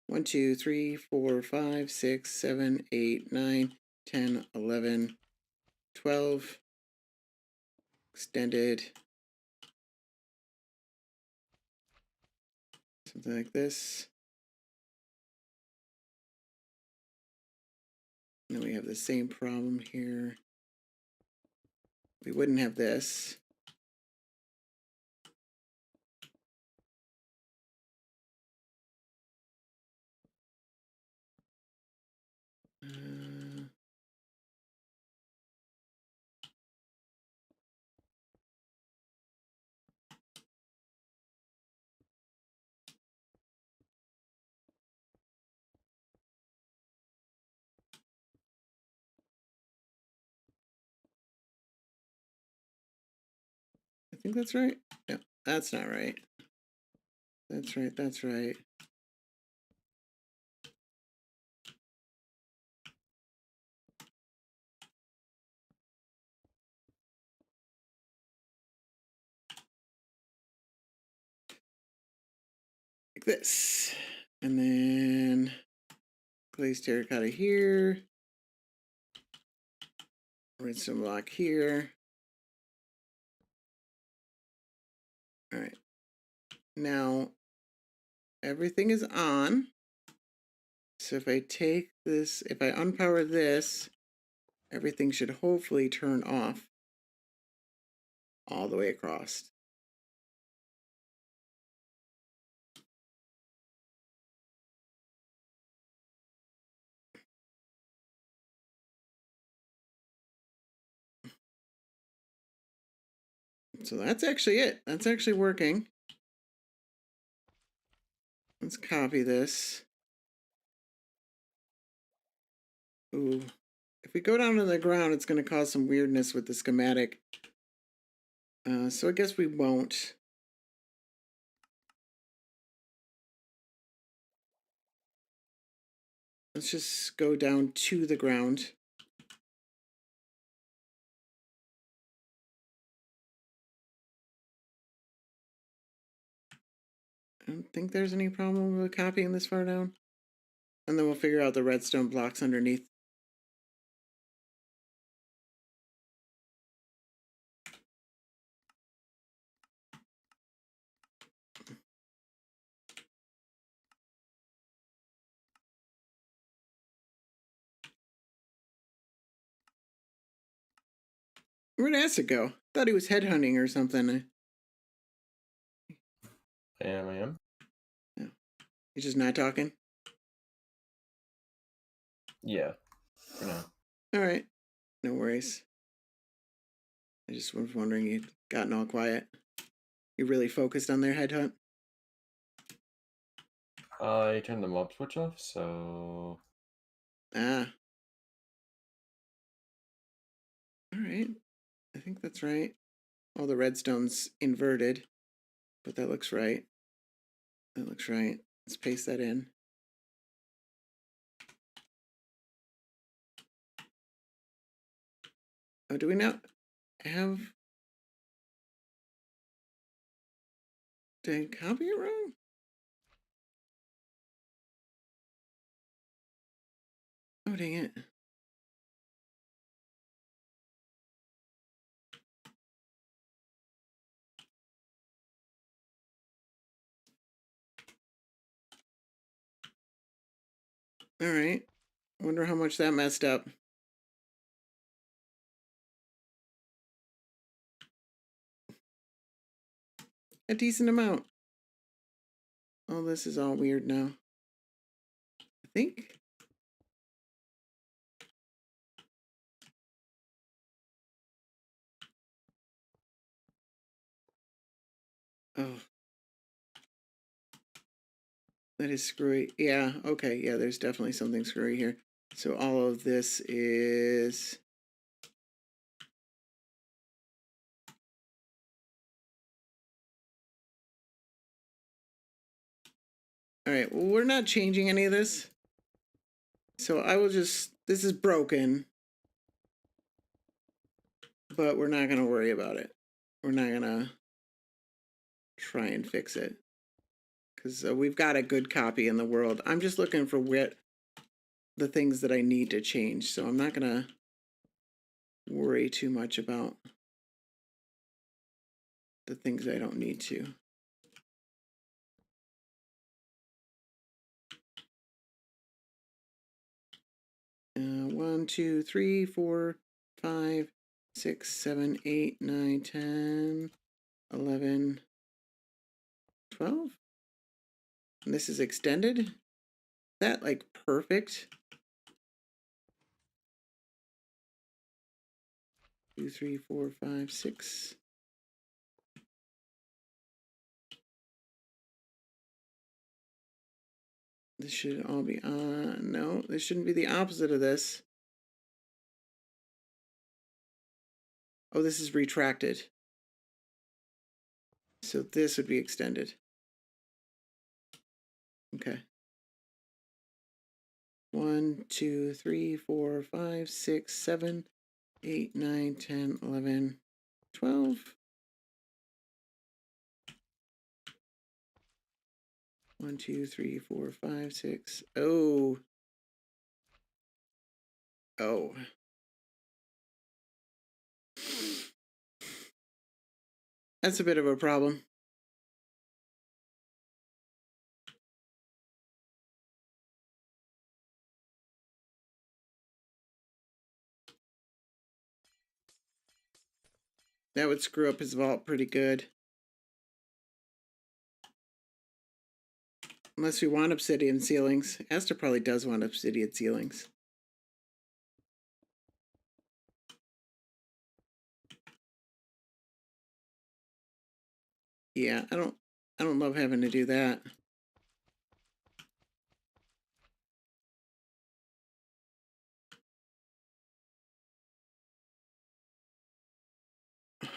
1, 2, 3, 4, 5, 6, 7, 8, 9, 10, 11, 12. extended, something like this. And then we have the same problem here. We wouldn't have this. I think that's right. No, that's not right. That's right, that's right. Like this. And then glazed terracotta here. Redstone block here. All right. Now, everything is on. So if I take this, if I unpower this, everything should hopefully turn off all the way across. So that's actually it. That's actually working. Let's copy this. Ooh. If we go down to the ground, it's going to cause some weirdness with the schematic. So I guess we won't. Let's just go down to the ground. I don't think there's any problem with copying this far down. And then we'll figure out the redstone blocks underneath. Where'd Acid go? Thought he was headhunting or something. I am. Yeah. He's just not talking? Yeah. For now. All right. No worries. I just was wondering, you'd gotten all quiet. You really focused on their headhunt? I turned the mob switch off, so... Ah. All right. I think that's right. All the redstone's inverted, but that looks right. That looks right. Let's paste that in. Oh, do we not have... Did I copy it wrong? Oh, dang it. All right. Wonder how much that messed up. A decent amount. Oh, this is all weird now. I think. Oh. That is screwy. Yeah, okay. Yeah, there's definitely something screwy here. So all of this is... All right, well, we're not changing any of this. So I will just... This is broken. But we're not going to worry about it. We're not going to try and fix it. Because we've got a good copy in the world. I'm just looking for what the things that I need to change. So I'm not going to worry too much about the things I don't need to. 1, 2, 3, 4, 5, 6, 7, 8, 9, 10, 11, 12. And this is extended. That like perfect. 2, 3, 4, 5, 6. This should all be on. No, this shouldn't be the opposite of this. Oh, this is retracted. So this would be extended. Okay. 1, 2, 3, 4, 5, 6, 7, 8, 9, 10, 11, 12. 1, 2, 3, 4, 5, 6. Oh. Oh. That's a bit of a problem. That would screw up his vault pretty good. Unless we want obsidian ceilings. Aster probably does want obsidian ceilings. Yeah, I don't love having to do that.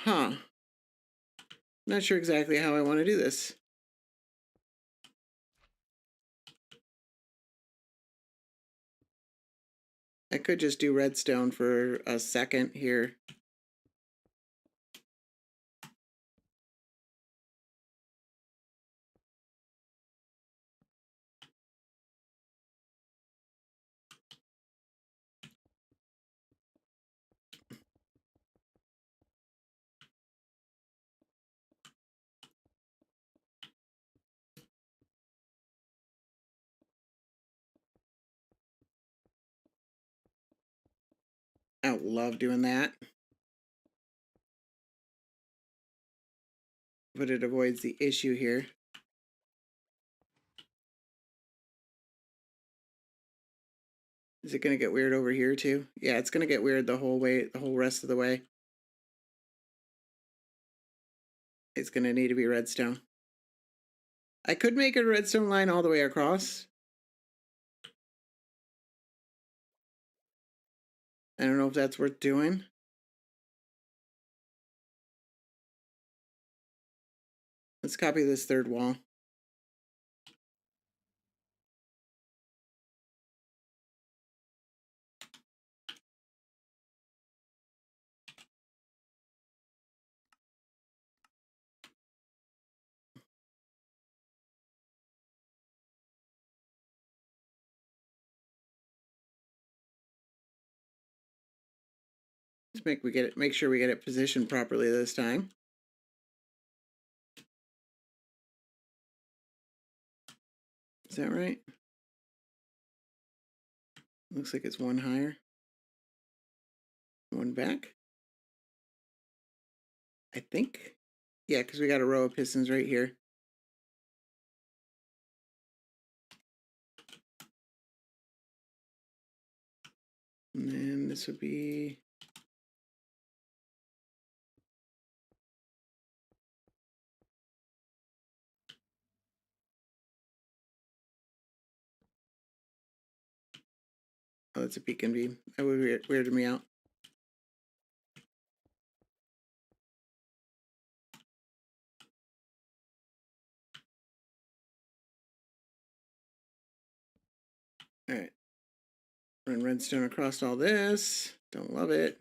Huh. Not sure exactly how I want to do this. I could just do redstone for a second here. I love doing that. But it avoids the issue here. Is it going to get weird over here too? Yeah, it's going to get weird the whole way, the whole rest of the way. It's going to need to be redstone. I could make a redstone line all the way across. I don't know if that's worth doing. Let's copy this third wall. Let's make sure we get it positioned properly this time. Is that right? Looks like it's one higher. One back. I think. Yeah, because we got a row of pistons right here. And then this would be... Oh, that's a beacon beam. That would weirded me out. All right. Run redstone across all this. Don't love it.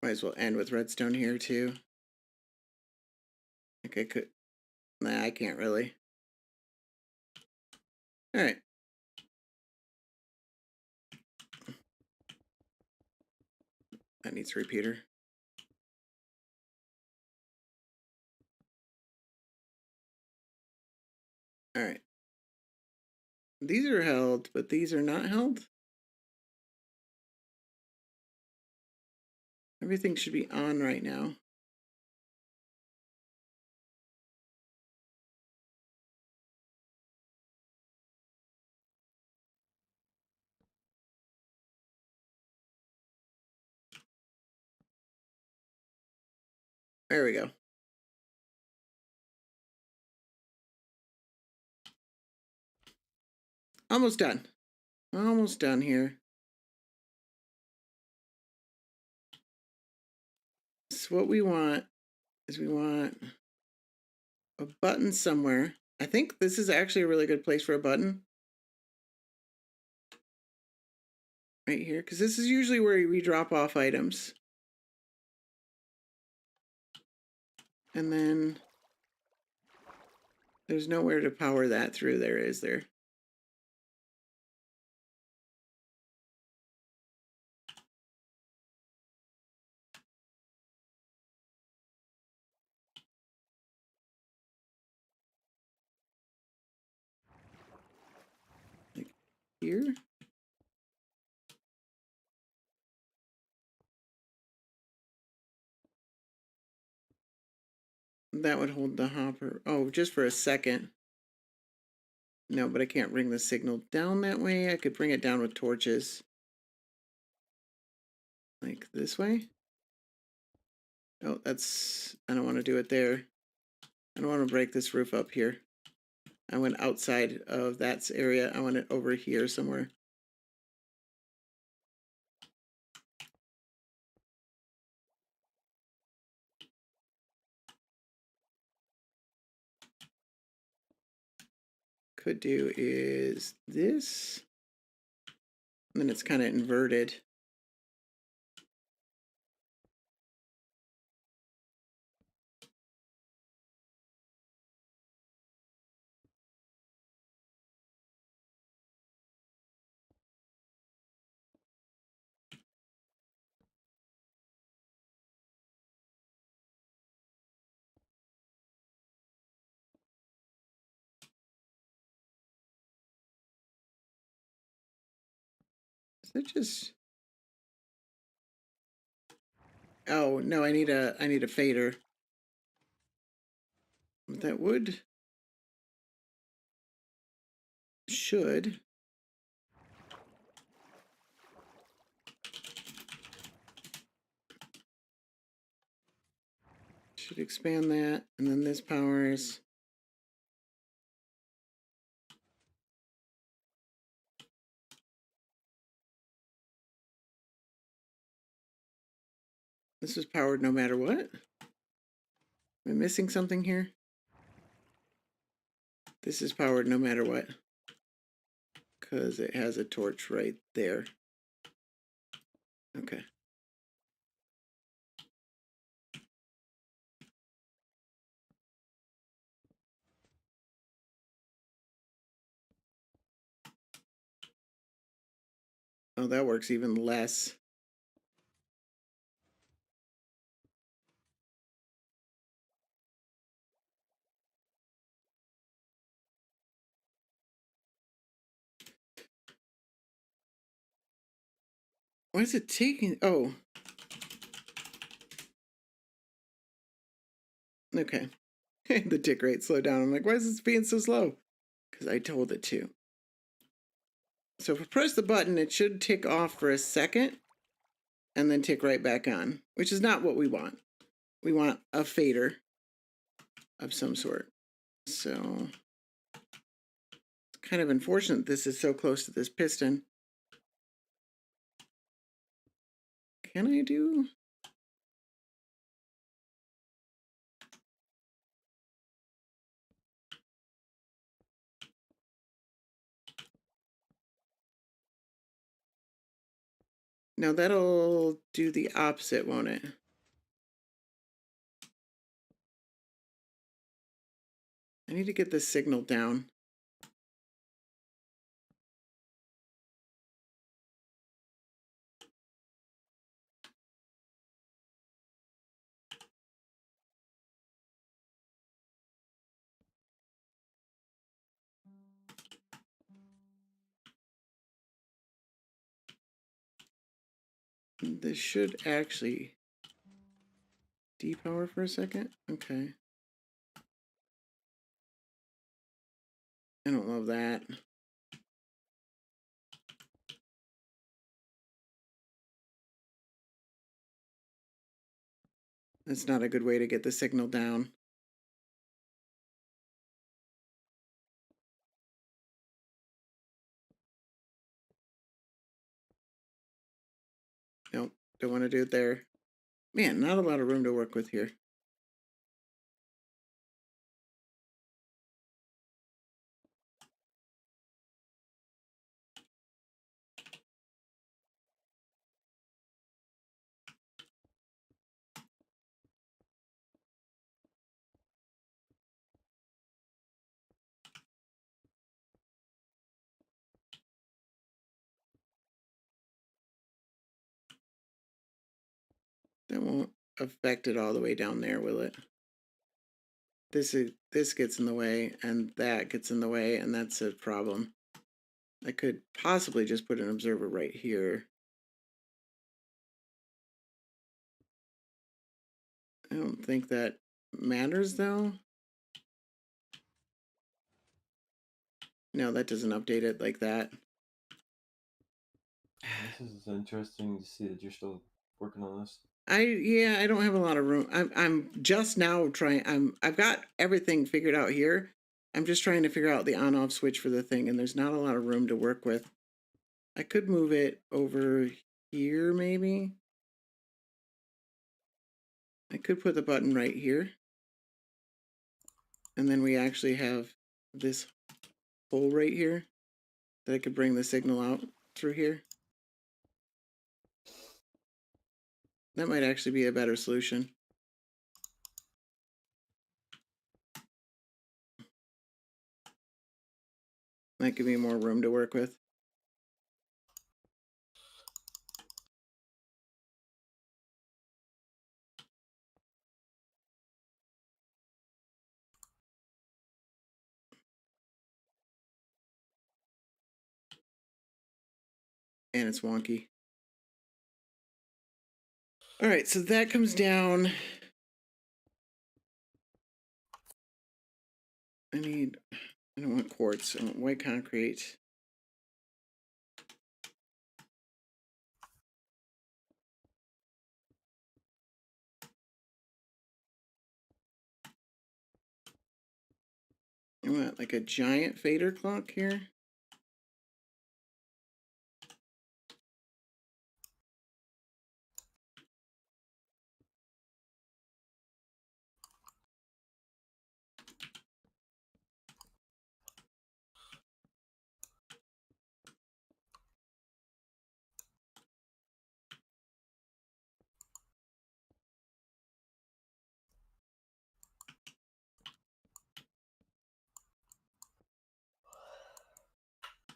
Might as well end with redstone here too. Like I could. Nah, I can't really. All right. That needs a repeater. All right. These are held, but these are not held. Everything should be on right now. There we go. Almost done. Almost done here. So what we want is we want a button somewhere. I think this is actually a really good place for a button. Right here, because this is usually where we drop off items. And then there's nowhere to power that through there, is there? Like here? That would hold the hopper. Oh, just for a second. No, but I can't bring the signal down that way. I could bring it down with torches. Like this way. Oh, that's... I don't want to do it there. I don't want to break this roof up here. I went outside of that area. I want it over here somewhere. Could do is this. And then it's kind of inverted. Is that just... Oh, no, I need a fader. That would... should... should expand that, and then this powers... This is powered no matter what? Am I missing something here? This is powered no matter what. Because it has a torch right there. Okay. Oh, that works even less. Why is it taking... Oh. Okay. The tick rate slowed down. I'm like, why is this being so slow? Because I told it to. So if I press the button, it should tick off for a second and then tick right back on, which is not what we want. We want a fader of some sort. So it's kind of unfortunate this is so close to this piston. Can I do... Now that'll do the opposite, won't it? I need to get this signal down. This should actually depower for a second. Okay. I don't love that. That's not a good way to get the signal down. Nope, don't want to do it there. Man, not a lot of room to work with here. That won't affect it all the way down there, will it? This gets in the way, and that gets in the way, and that's a problem. I could possibly just put an observer right here. I don't think that matters, though. No, that doesn't update it like that. This is interesting to see that you're still working on this. Yeah, I don't have a lot of room. I'm just now trying. I've got everything figured out here. I'm just trying to figure out the on-off switch for the thing, and there's not a lot of room to work with. I could move it over here, maybe. I could put the button right here. And then we actually have this hole right here that I could bring the signal out through here. That might actually be a better solution. Might give me more room to work with. And it's wonky. All right, so that comes down. I don't want quartz, I want white concrete. I want like a giant fader clock here.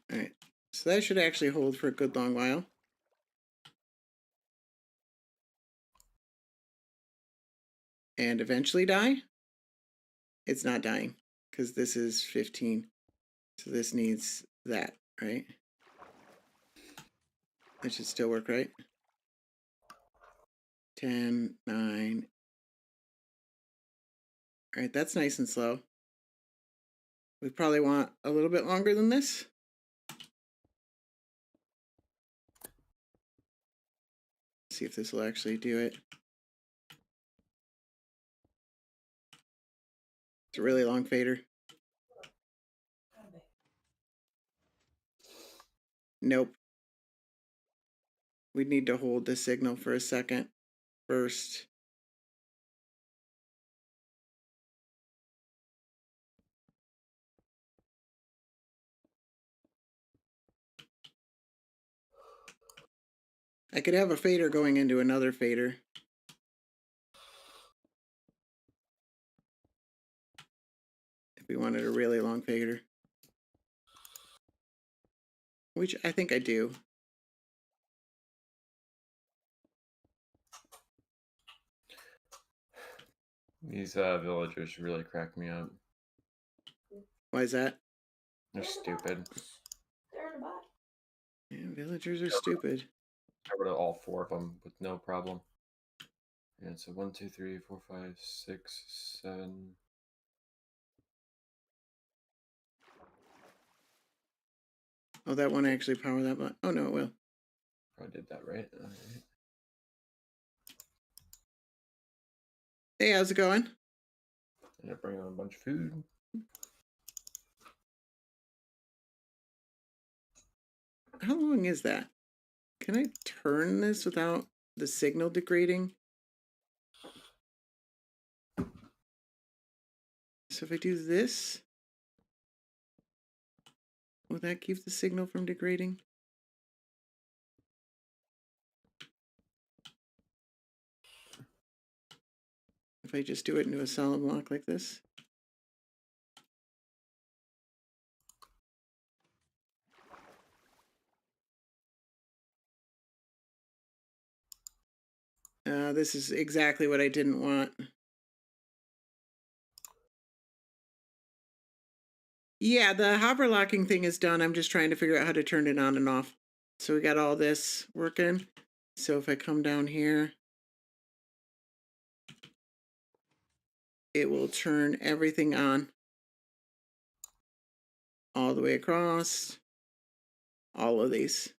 All right, so that should actually hold for a good long while. And eventually die. It's not dying because this is 15. So this needs that, right? That should still work, right? 10, 9. All right, that's nice and slow. We probably want a little bit longer than this. See if this will actually do it. It's a really long fader. Nope. We need to hold the signal for a second first. I could have a fader going into another fader. If we wanted a really long fader. Which I think I do. These villagers really crack me up. Why is that? They're stupid. They're in a box. Yeah, villagers are stupid. I rid of all 4 of them with no problem. And so 1, 2, 3, 4, 5, 6, 7. Oh, that won't actually power that much. Oh, no, it will. Probably did that right. All right. Hey, how's it going? And I bring on a bunch of food. How long is that? Can I turn this without the signal degrading? So if I do this, will that keep the signal from degrading? If I just do it into a solid block like this? This is exactly what I didn't want. Yeah, the hopper locking thing is done. I'm just trying to figure out how to turn it on and off. So we got all this working. So if I come down here, it will turn everything on. All the way across. All of these.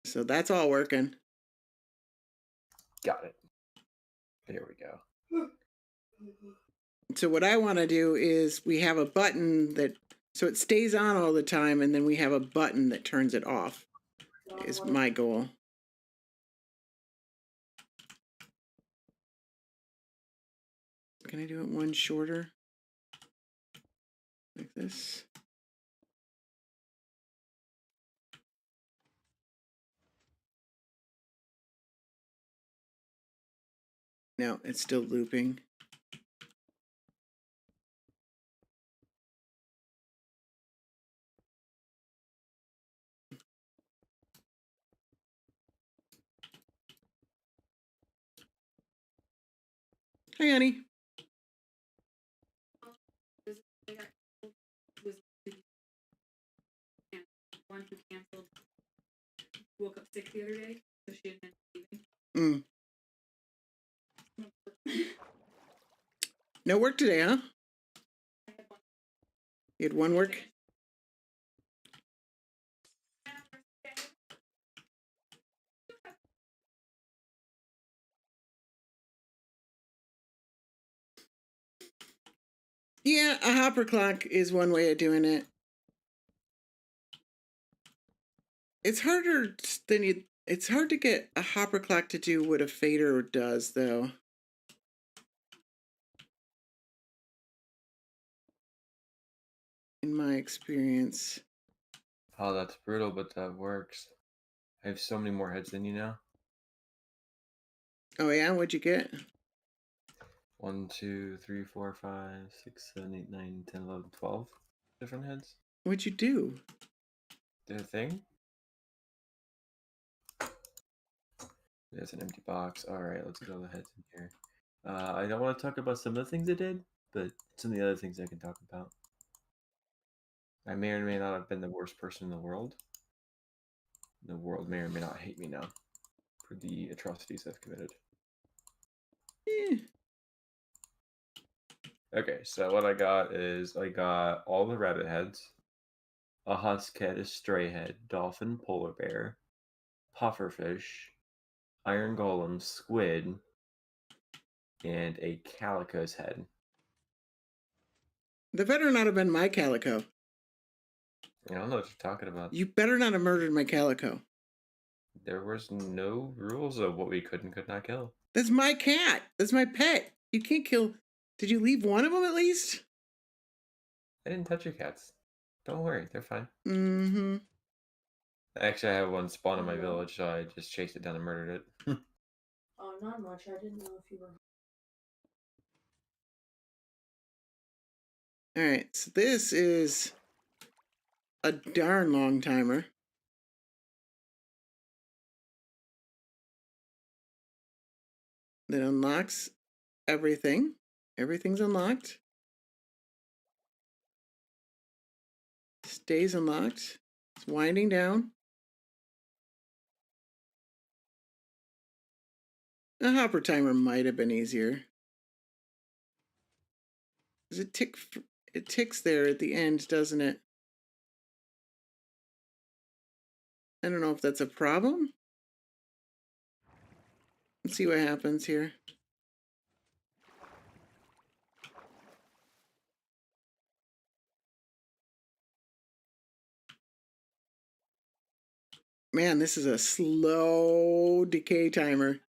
So that's all working. Got it. There we go. So what I want to do is we have a button that, so it stays on all the time, and then we have a button that turns it off, is my goal. Can I do it one shorter? Like this? No, it's still looping. Hi, honey. One who canceled woke up sick the other day, so she had been leaving. No work today, huh? You had one work? Yeah, a hopper clock is one way of doing it. It's harder than you. It's hard to get a hopper clock to do what a fader does, though. In my experience. Oh, that's brutal, but that works. I have so many more heads than you now. Oh yeah, what'd you get? 1, 2, 3, 4, 5, 6, 7, 8, 9, 10, 11, 12 different heads. What'd you do? Did a thing? There's an empty box. All right, let's get all the heads in here. I don't want to talk about some of the things I did, but some of the other things I can talk about. I may or may not have been the worst person in the world. The world may or may not hate me now for the atrocities I've committed. Eh. Okay, so what I got is I got all the rabbit heads, a husk head, a stray head, dolphin, polar bear, pufferfish, iron golem, squid, and a calico's head. That better not have been my calico. I don't know what you're talking about. You better not have murdered my calico. There was no rules of what we could and could not kill. That's my cat. That's my pet. You can't kill. Did you leave one of them at least? I didn't touch your cats. Don't worry, they're fine. Mm-hmm. Actually, I have one spawn in my village, so I just chased it down and murdered it. Oh, not much. I didn't know if you were. All right, so this is a darn long timer. That unlocks everything. Everything's unlocked. Stays unlocked. It's winding down. A hopper timer might have been easier. Does it tick? It ticks there at the end, doesn't it? I don't know if that's a problem. Let's see what happens here. Man, this is a slow decay timer.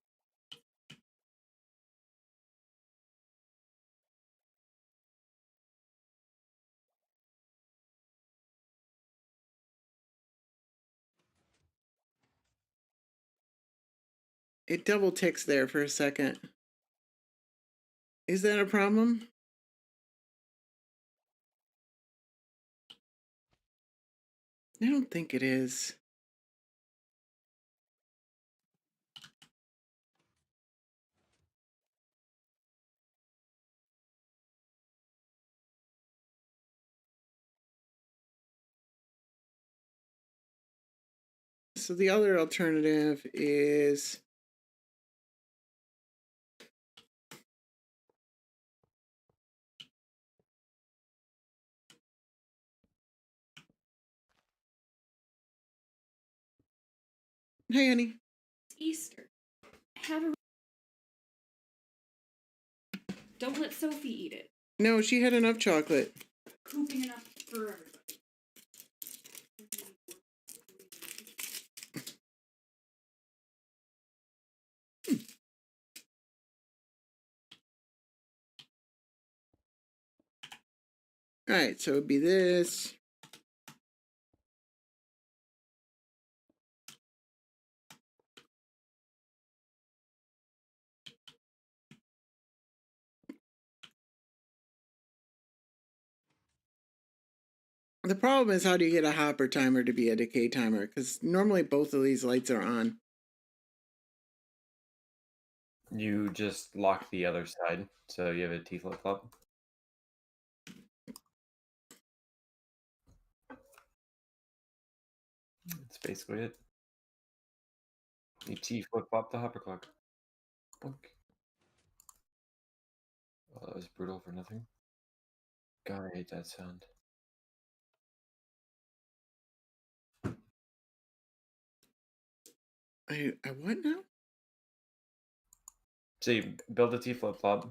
It double ticks there for a second. Is that a problem? I don't think it is. So the other alternative is hey, honey. It's Easter. Have a. Don't let Sophie eat it. No, she had enough chocolate. Pooping enough for everybody. All right, so it'd be this. The problem is, how do you get a hopper timer to be a decay timer? Because normally both of these lights are on. You just lock the other side, so you have a T flip-flop. That's basically it. You T flip-flop the hopper clock. Boink. Oh, that was brutal for nothing. God, I hate that sound. I what now? So you build a T flip-flop,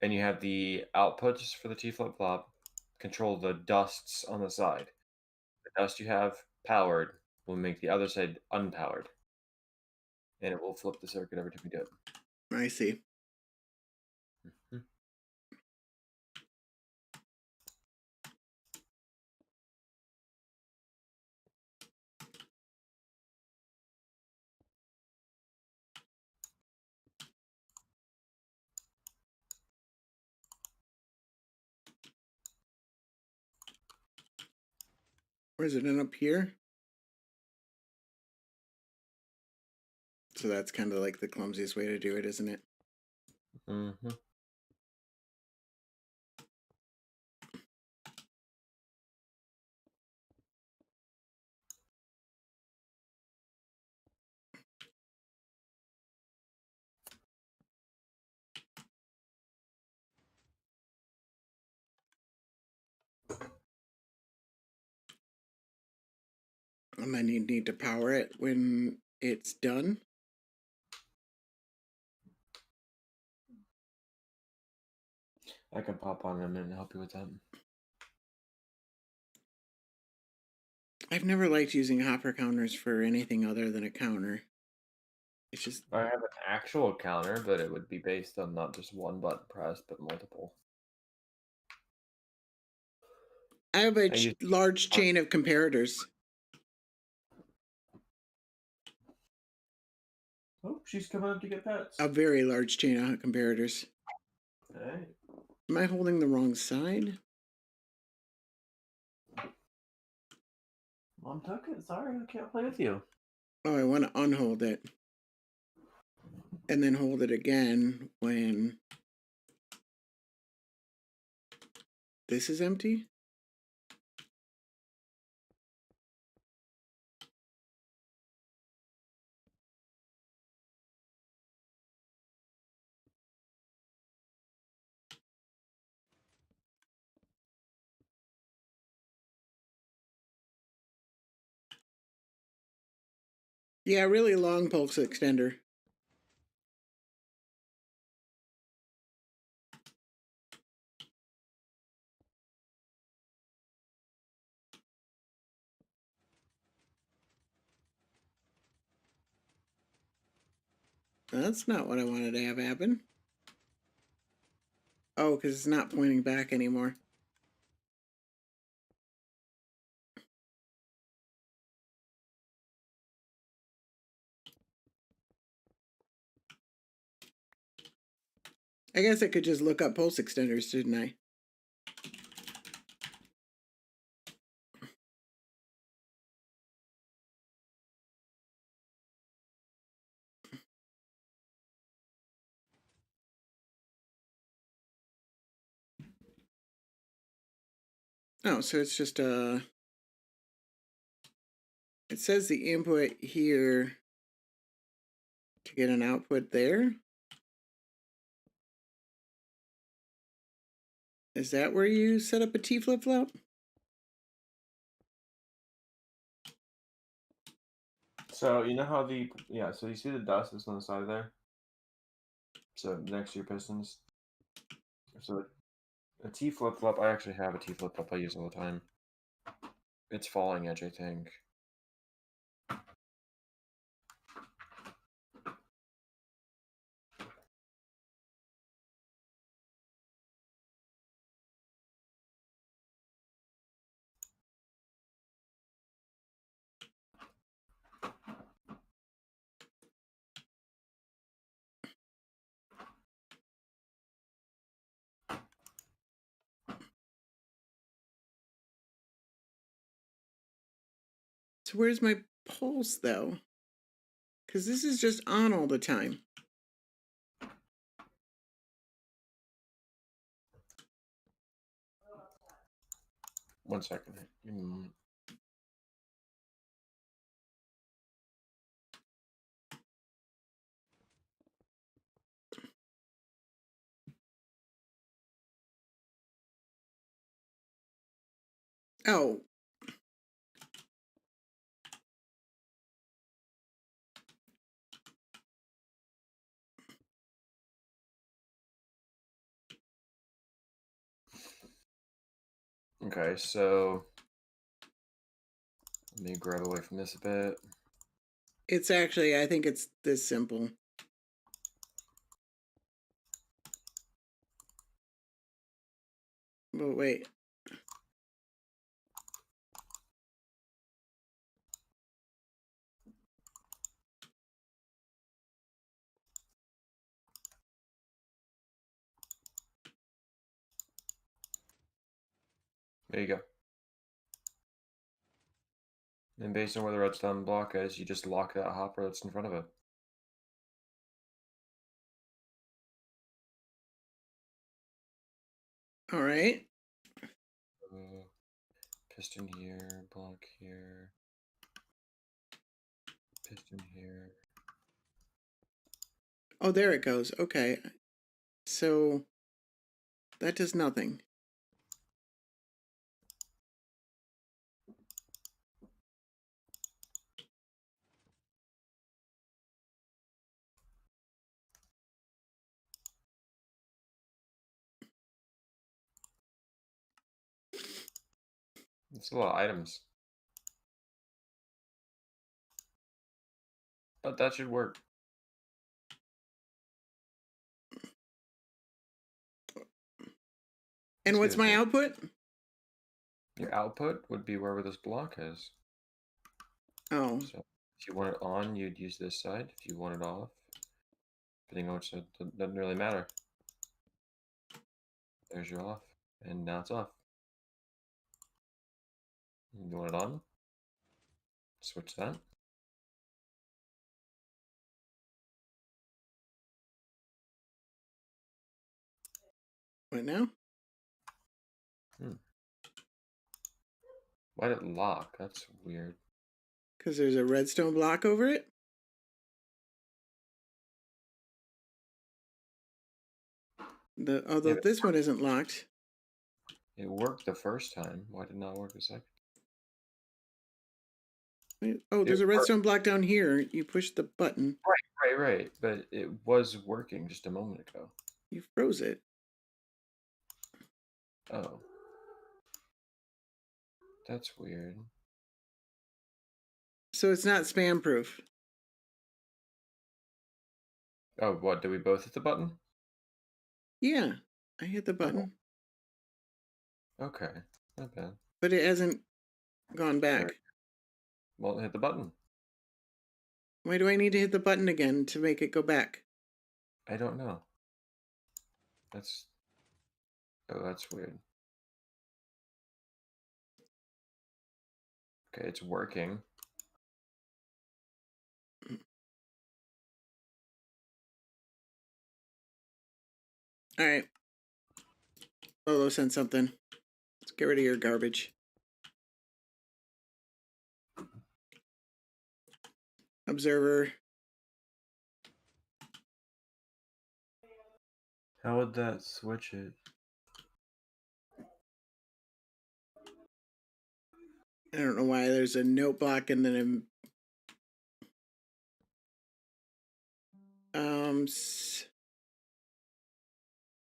and you have the outputs for the T flip-flop control the dusts on the side. The dust you have powered will make the other side unpowered, and it will flip the circuit every time you do it. I see. Mhm. Or is it in up here? So that's kind of like the clumsiest way to do it, isn't it? Mm-hmm. And then you need to power it when it's done. I can pop on in a minute and help you with that. I've never liked using hopper counters for anything other than a counter. It's just, I have an actual counter, but it would be based on not just one button press, but multiple. I have a I use- large chain of comparators. Oh, she's coming up to get pets. A very large chain of comparators. Hey. Am I holding the wrong side? Mom took it. Sorry, I can't play with you. Oh, I want to unhold it. And then hold it again when this is empty. Yeah, really long pulse extender. That's not what I wanted to have happen. Oh, because it's not pointing back anymore. I guess I could just look up pulse extenders, didn't I? Oh, so it's just it says the input here to get an output there. Is that where you set up a T flip-flop? So you know how so you see the dust that's on the side there? So next to your pistons. So a T flip-flop, I actually have a T flip-flop I use all the time. It's falling edge, I think. So where's my pulse though? Because this is just on all the time. One second. Give me a moment. Oh. Okay, so let me grab away from this a bit. It's actually, I think it's this simple. But wait. There you go. And based on where the redstone block is, you just lock that hopper that's in front of it. All right. Piston here, block here, piston here. Oh, there it goes. Okay. So that does nothing. It's a lot of items. But that should work. And Let's what's get my it. output? Your output would be wherever this block is. Oh, So if you want it on, you'd use this side. If you want it off, depending on which side, it doesn't really matter. There's your off, and now it's off. You want it on? Switch that. what now? Why did it lock? That's weird. Because there's a redstone block over it? Although but- this one isn't locked. It worked the first time. Why did it not work the second? Wait, oh, there's a redstone block down here. You push the button. Right. But it was working just a moment ago. You froze it. Oh. That's weird. So it's not spam proof. Oh, what? Did we both hit the button? Yeah, I hit the button, Okay. Not bad. but it hasn't gone back. Alright. Well, hit the button. Why do I need to hit the button again to make it go back? I don't know. That's... Oh, that's weird. Okay, it's working. All right. Lolo sent something. Let's get rid of your garbage. Observer. How would that switch it? I don't know why there's a note block and then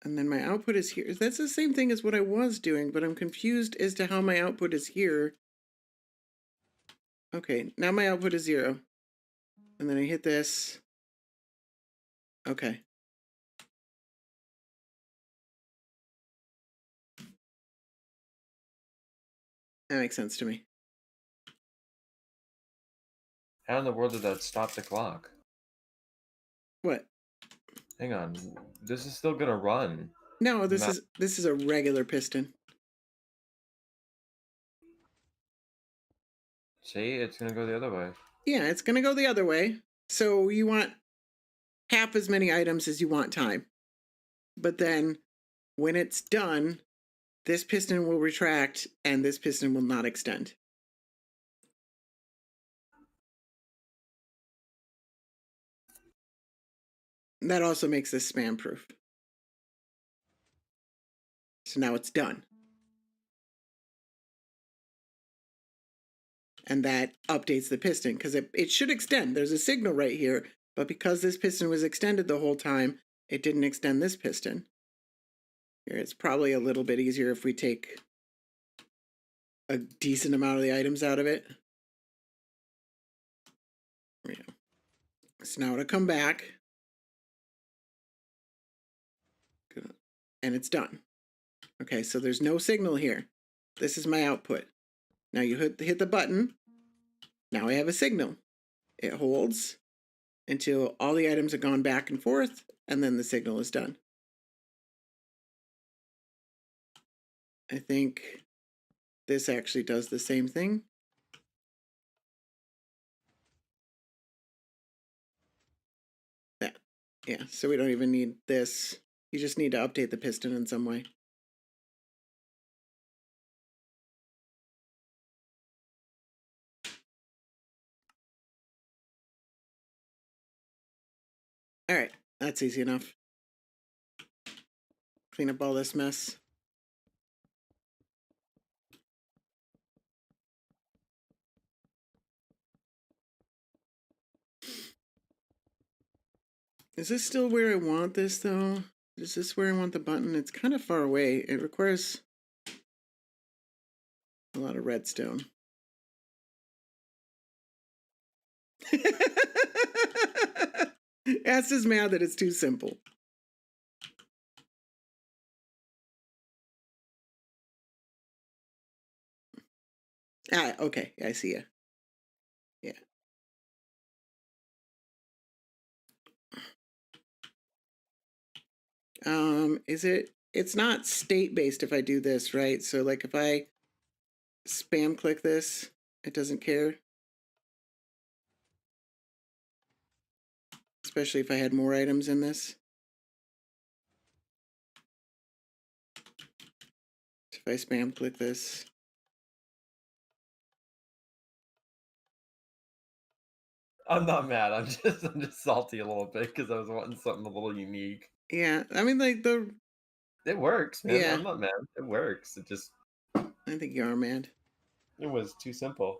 and then my output is here. That's the same thing as what I was doing, but I'm confused as to how my output is here. Okay, now my output is 0. And then I hit this. Okay. That makes sense to me. How in the world did that stop the clock? What? Hang on. This is still gonna run. No, this is a regular piston. See, it's gonna go the other way. Yeah, it's going to go the other way. So you want half as many items as you want time. But then when it's done, this piston will retract and this piston will not extend. That also makes this spam proof. So now it's done. And that updates the piston because it should extend. There's a signal right here, but because this piston was extended the whole time, it didn't extend this piston. Here, it's probably a little bit easier if we take a decent amount of the items out of it. There we go. So now it'll come back. And it's done. Okay, so there's no signal here. This is my output. Now you hit the button. Now I have a signal. It holds until all the items have gone back and forth, and then the signal is done. I think this actually does the same thing. Yeah, so we don't even need this. You just need to update the piston in some way. All right, that's easy enough. Clean up all this mess. Is this still where I want this, though? Is this where I want the button? It's kind of far away. It requires a lot of redstone. Ass is mad that it's too simple. Ah, okay. I see you. Yeah. Is it? It's not state based if I do this, right? So like if I spam click this, it doesn't care. Especially if I had more items in this. If I spam click this. I'm not mad. I'm just salty a little bit because I was wanting something a little unique. Yeah, I mean like It works, man. Yeah. I'm not mad. It works. It just I think you are mad. it was too simple.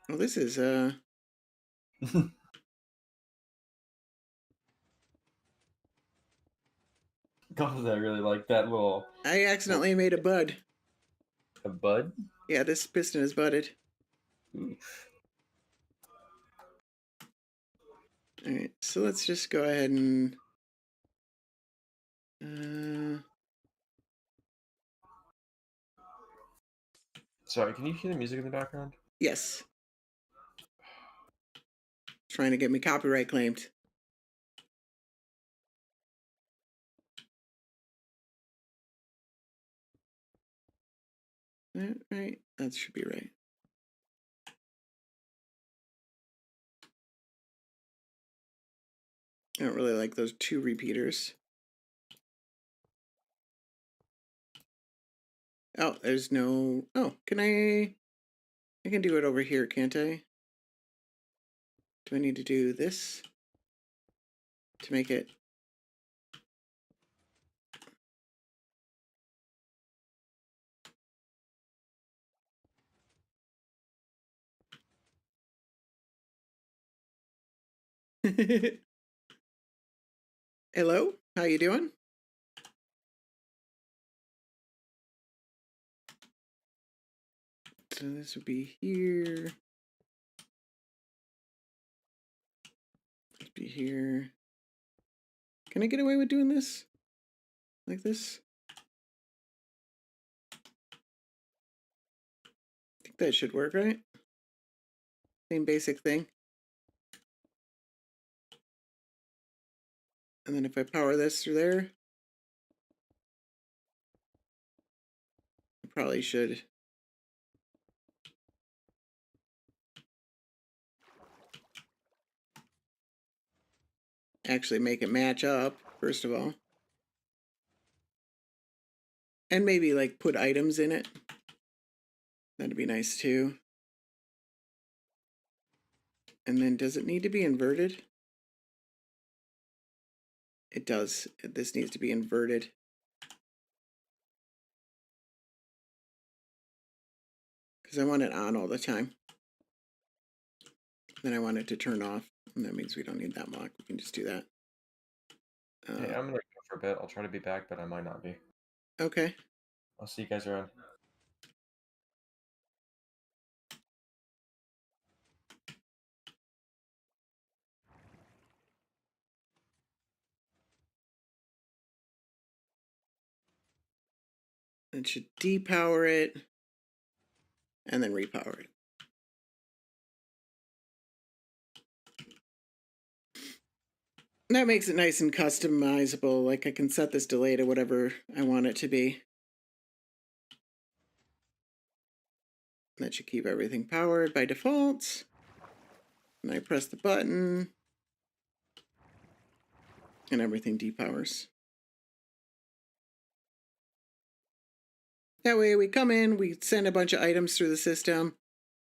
Well, this is God, I really like that little I accidentally made a bud. a bud. Yeah, this piston is budded. Oof. All right, so let's just go ahead and uh, Sorry, can you hear the music in the background? yes. Trying to get me copyright claimed. Right, that should be right. I don't really like those two repeaters. Oh, there's no. Oh, can I? I can do it over here, can't I? Do I need to do this to make it? Hello, how you doing? So this would be here. This would be here. Can I get away with doing this? Like this? I think that should work, right? Same basic thing. And then if I power this through there, I probably should. Actually make it match up, first of all. And maybe like put items in it. That'd be nice too. And then does it need to be inverted? It does. This needs to be inverted. Because I want it on all the time. Then I want it to turn off. And that means we don't need that block. We can just do that. Hey, I'm gonna go for a bit. I'll try to be back, but I might not be. Okay. I'll see you guys around. It should depower it. And then repower it. That makes it nice and customizable. Like I can set this delay to whatever I want it to be. That should keep everything powered by default. And I press the button. And everything depowers. That way we come in, we send a bunch of items through the system.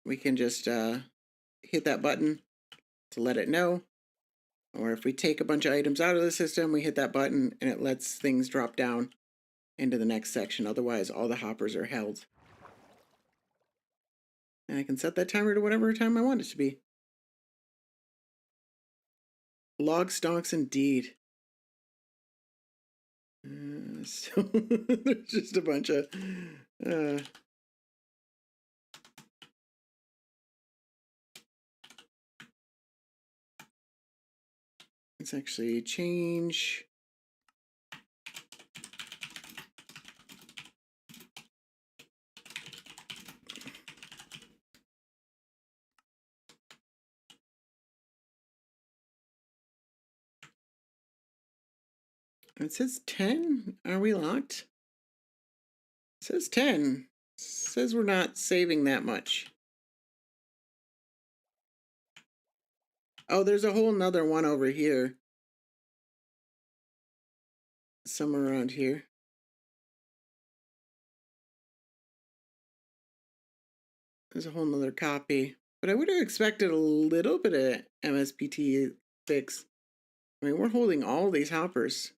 We can just hit that button to let it know. Or if we take a bunch of items out of the system, we hit that button and it lets things drop down into the next section. Otherwise, all the hoppers are held. And I can set that timer to whatever time I want it to be. Log stonks indeed. So there's just a bunch of... let's actually change... It says 10. Are we locked? It says 10. It says we're not saving that much. Oh, there's a whole nother one over here. Somewhere around here. There's a whole nother copy. But I would have expected a little bit of MSPT fix. I mean, we're holding all these hoppers.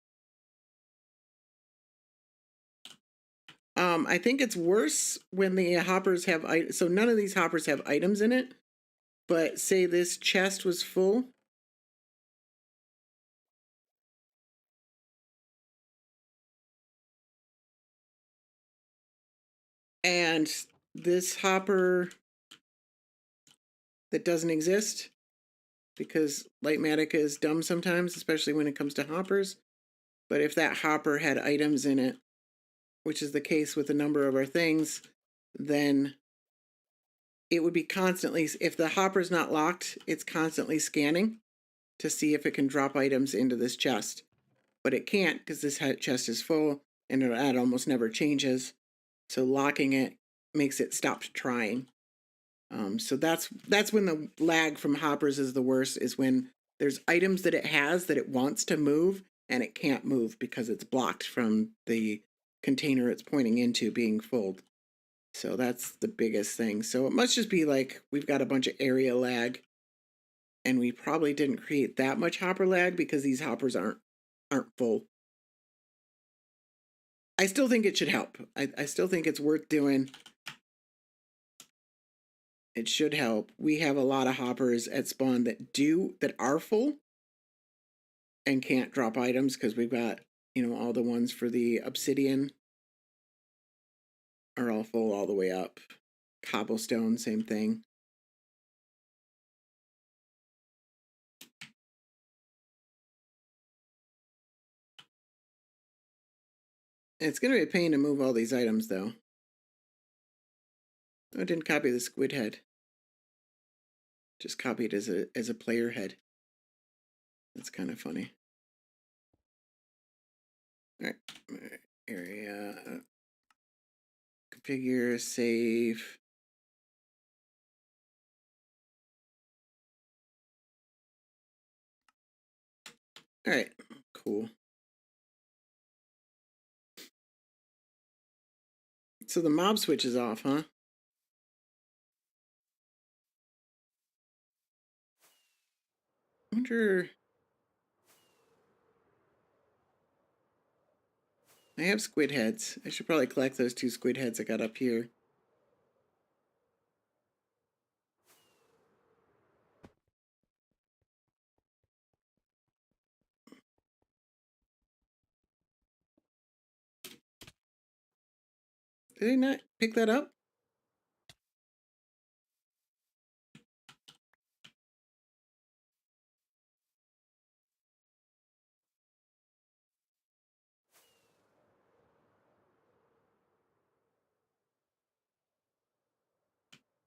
I think it's worse when the hoppers have, so none of these hoppers have items in it, but say this chest was full. And this hopper that doesn't exist, because Lightmatica is dumb sometimes, especially when it comes to hoppers. But if that hopper had items in it, which is the case with a number of our things, then it would be constantly, if the hopper's not locked, it's constantly scanning to see if it can drop items into this chest. But it can't because this chest is full and it almost never changes. So locking it makes it stop trying. So that's when the lag from hoppers is the worst, is when there's items that it has that it wants to move and it can't move because it's blocked from the container it's pointing into being full. So that's the biggest thing. So it must just be like we've got a bunch of area lag, and we probably didn't create that much hopper lag because these hoppers aren't full. I still think it should help. I still think it's worth doing. It should help. We have a lot of hoppers at spawn that are full and can't drop items because we've got, all the ones for the obsidian are all full all the way up. Cobblestone, same thing. It's going to be a pain to move all these items, though. I didn't copy the squid head. Just copied as a player head. That's kind of funny. All right, area, configure, save. All right, cool. So the mob switch is off, huh? I wonder. I have squid heads. I should probably collect those 2 squid heads I got up here. Did I not pick that up?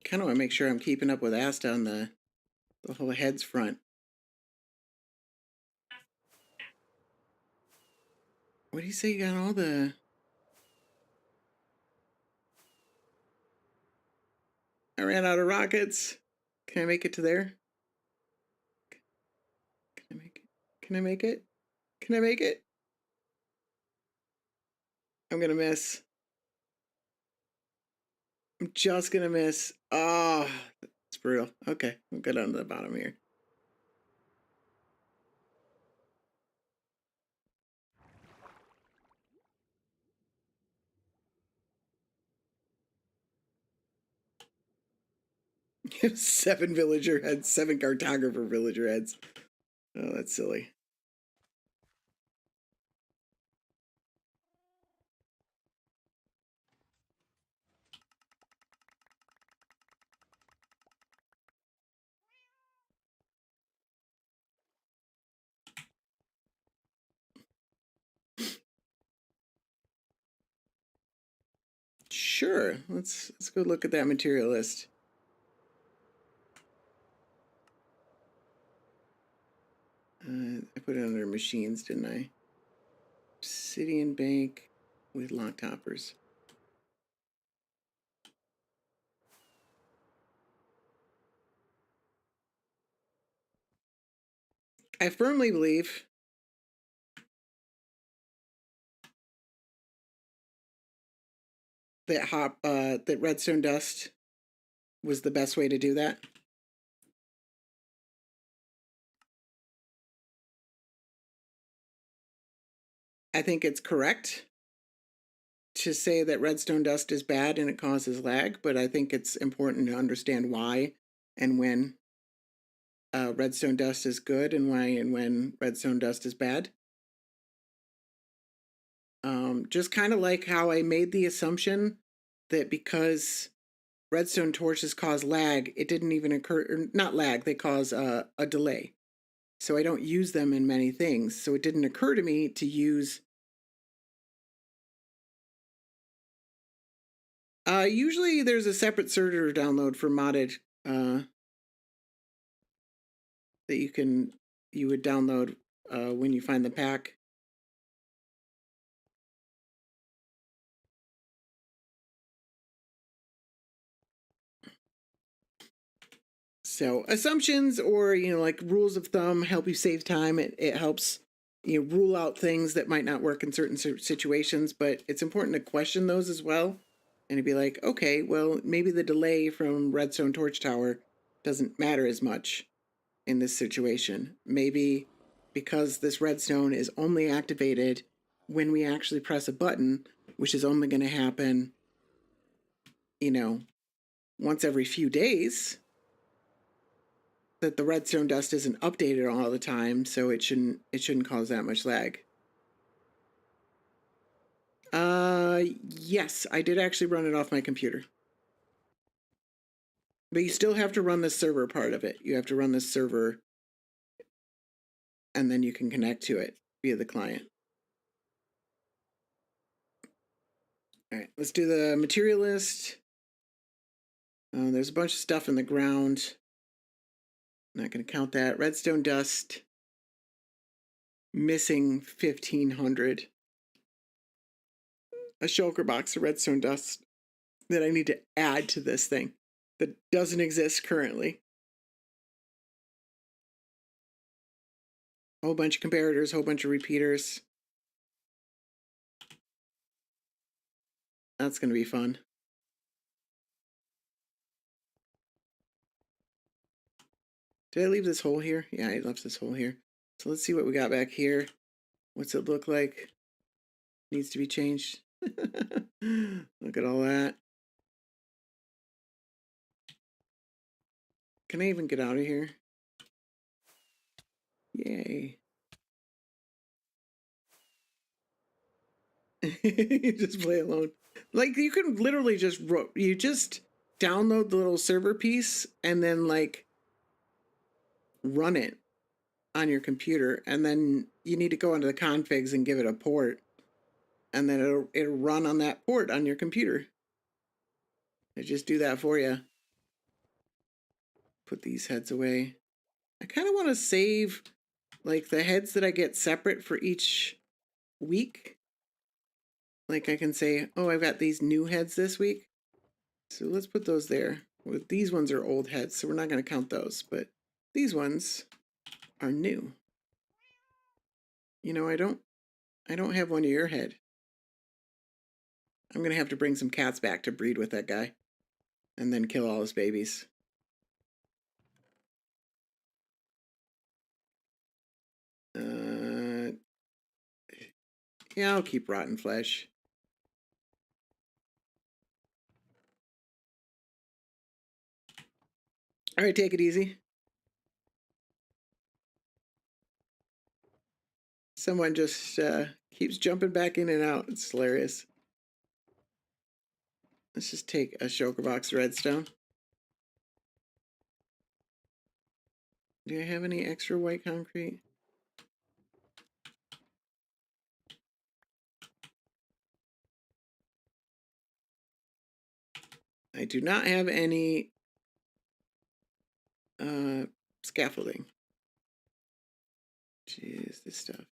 Kind of want to make sure I'm keeping up with Asta on the whole heads front. What do you say? You got all the... I ran out of rockets. Can I make it to there? Can I make it? Can I make it? Can I make it? I'm gonna miss. I'm just gonna miss. Oh, it's brutal. Okay, we'll go down to the bottom here. Seven villager heads, 7 cartographer villager heads. Oh, that's silly. Sure, let's go look at that material list. I put it under machines, didn't I? Obsidian bank with lock toppers. I firmly believe that that redstone dust was the best way to do that. I think it's correct to say that redstone dust is bad and it causes lag, but I think it's important to understand why and when redstone dust is good and why and when redstone dust is bad. Just kind of like how I made the assumption that because redstone torches cause lag, it didn't even occur, or not lag, they cause a delay. So I don't use them in many things. So it didn't occur to me to use. Usually there's a separate server download for modded that you would download when you find the pack. So assumptions or, like rules of thumb help you save time. It helps rule out things that might not work in certain situations, but it's important to question those as well. And to be like, okay, well, maybe the delay from redstone torch tower doesn't matter as much in this situation. Maybe because this redstone is only activated when we actually press a button, which is only going to happen, once every few days, that the redstone dust isn't updated all the time, so it shouldn't cause that much lag. Yes, I did actually run it off my computer. But you still have to run the server part of it. You have to run the server and then you can connect to it via the client. All right, let's do the material list. There's a bunch of stuff in the ground. Not going to count that. Redstone dust. Missing 1,500. A shulker box of redstone dust that I need to add to this thing that doesn't exist currently. A whole bunch of comparators, a whole bunch of repeaters. That's going to be fun. Did I leave this hole here? Yeah, I left this hole here. So let's see what we got back here. What's it look like? Needs to be changed. Look at all that. Can I even get out of here? Yay. You just play alone. Like you can literally just download the little server piece and then like run it on your computer, and then you need to go into the configs and give it a port, and then it'll run on that port on your computer. I just do that for you. Put these heads away. I kind of want to save like the heads that I get separate for each week. Like I can say, oh, I've got these new heads this week. So let's put those there. Well, these ones are old heads, so we're not going to count those, but these ones are new. I don't have one of your head. I'm going to have to bring some cats back to breed with that guy and then kill all his babies. Yeah, I'll keep rotten flesh. All right, take it easy. Someone just keeps jumping back in and out. It's hilarious. Let's just take a shulker box of redstone. Do I have any extra white concrete? I do not have any scaffolding. Jeez, this stuff.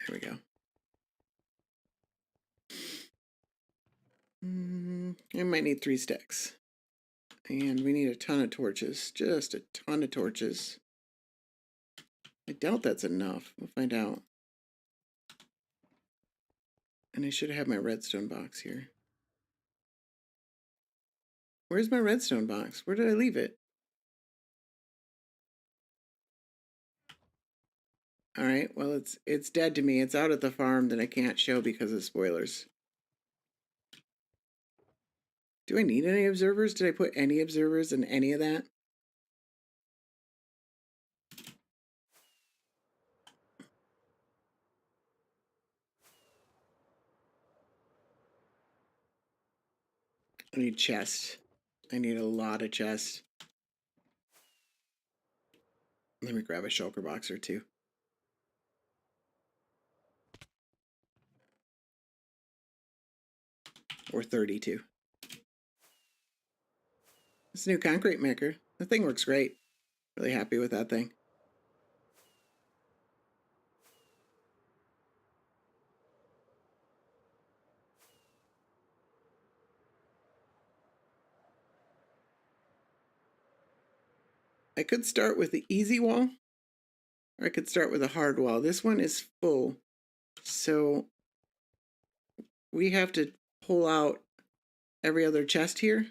There we go. I might need 3 sticks. And we need a ton of torches. Just a ton of torches. I doubt that's enough. We'll find out. And I should have my redstone box here. Where's my redstone box? Where did I leave it? Alright, well it's dead to me. It's out at the farm that I can't show because of spoilers. Do I need any observers? Did I put any observers in any of that? I need chests. I need a lot of chests. Let me grab a shulker box or two. Or 32. This new concrete maker. The thing works great. Really happy with that thing. I could start with the easy wall, or I could start with a hard wall. This one is full, so we have to pull out every other chest here.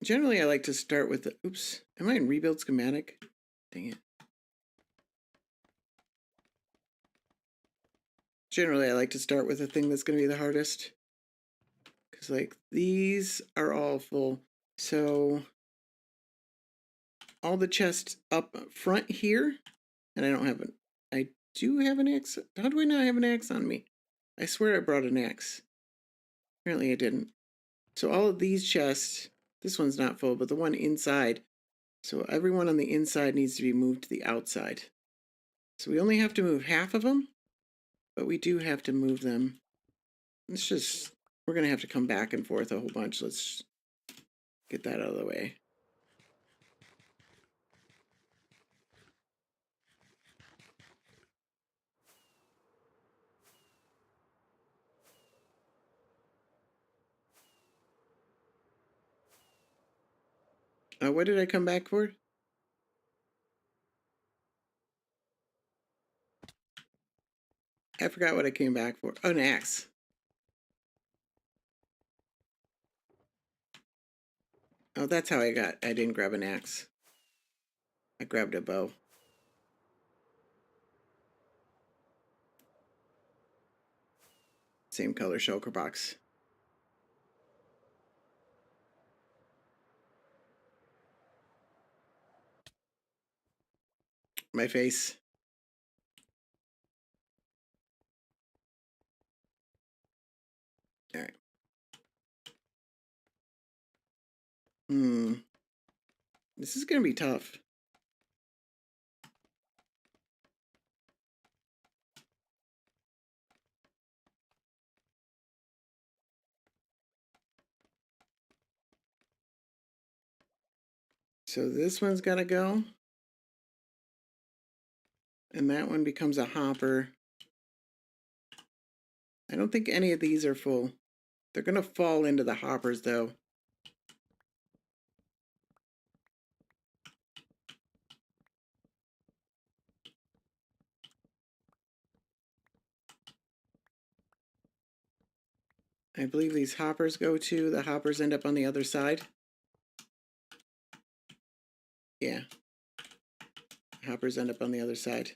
Generally, I like to start with the, oops, am I in rebuild schematic? Dang it. Generally, I like to start with the thing that's going to be the hardest. Because, like, these are all full. So, all the chests up front here, and I don't have an, I do have an axe. How do I not have an axe on me? I swear I brought an axe. Apparently I didn't. So all of these chests, this one's not full, but the one inside, so everyone on the inside needs to be moved to the outside. So we only have to move half of them, but we do have to move them. Let's just, we're going to have to come back and forth a whole bunch. Let's get that out of the way. What did I come back for? I forgot what I came back for. Oh, an axe. Oh, that's how I didn't grab an axe. I grabbed a bow. Same color shulker box. My face. All right. This is going to be tough. So this one's got to go. And that one becomes a hopper. I don't think any of these are full. They're going to fall into the hoppers, though. I believe these hoppers go to, the hoppers end up on the other side. Yeah. Hoppers end up on the other side.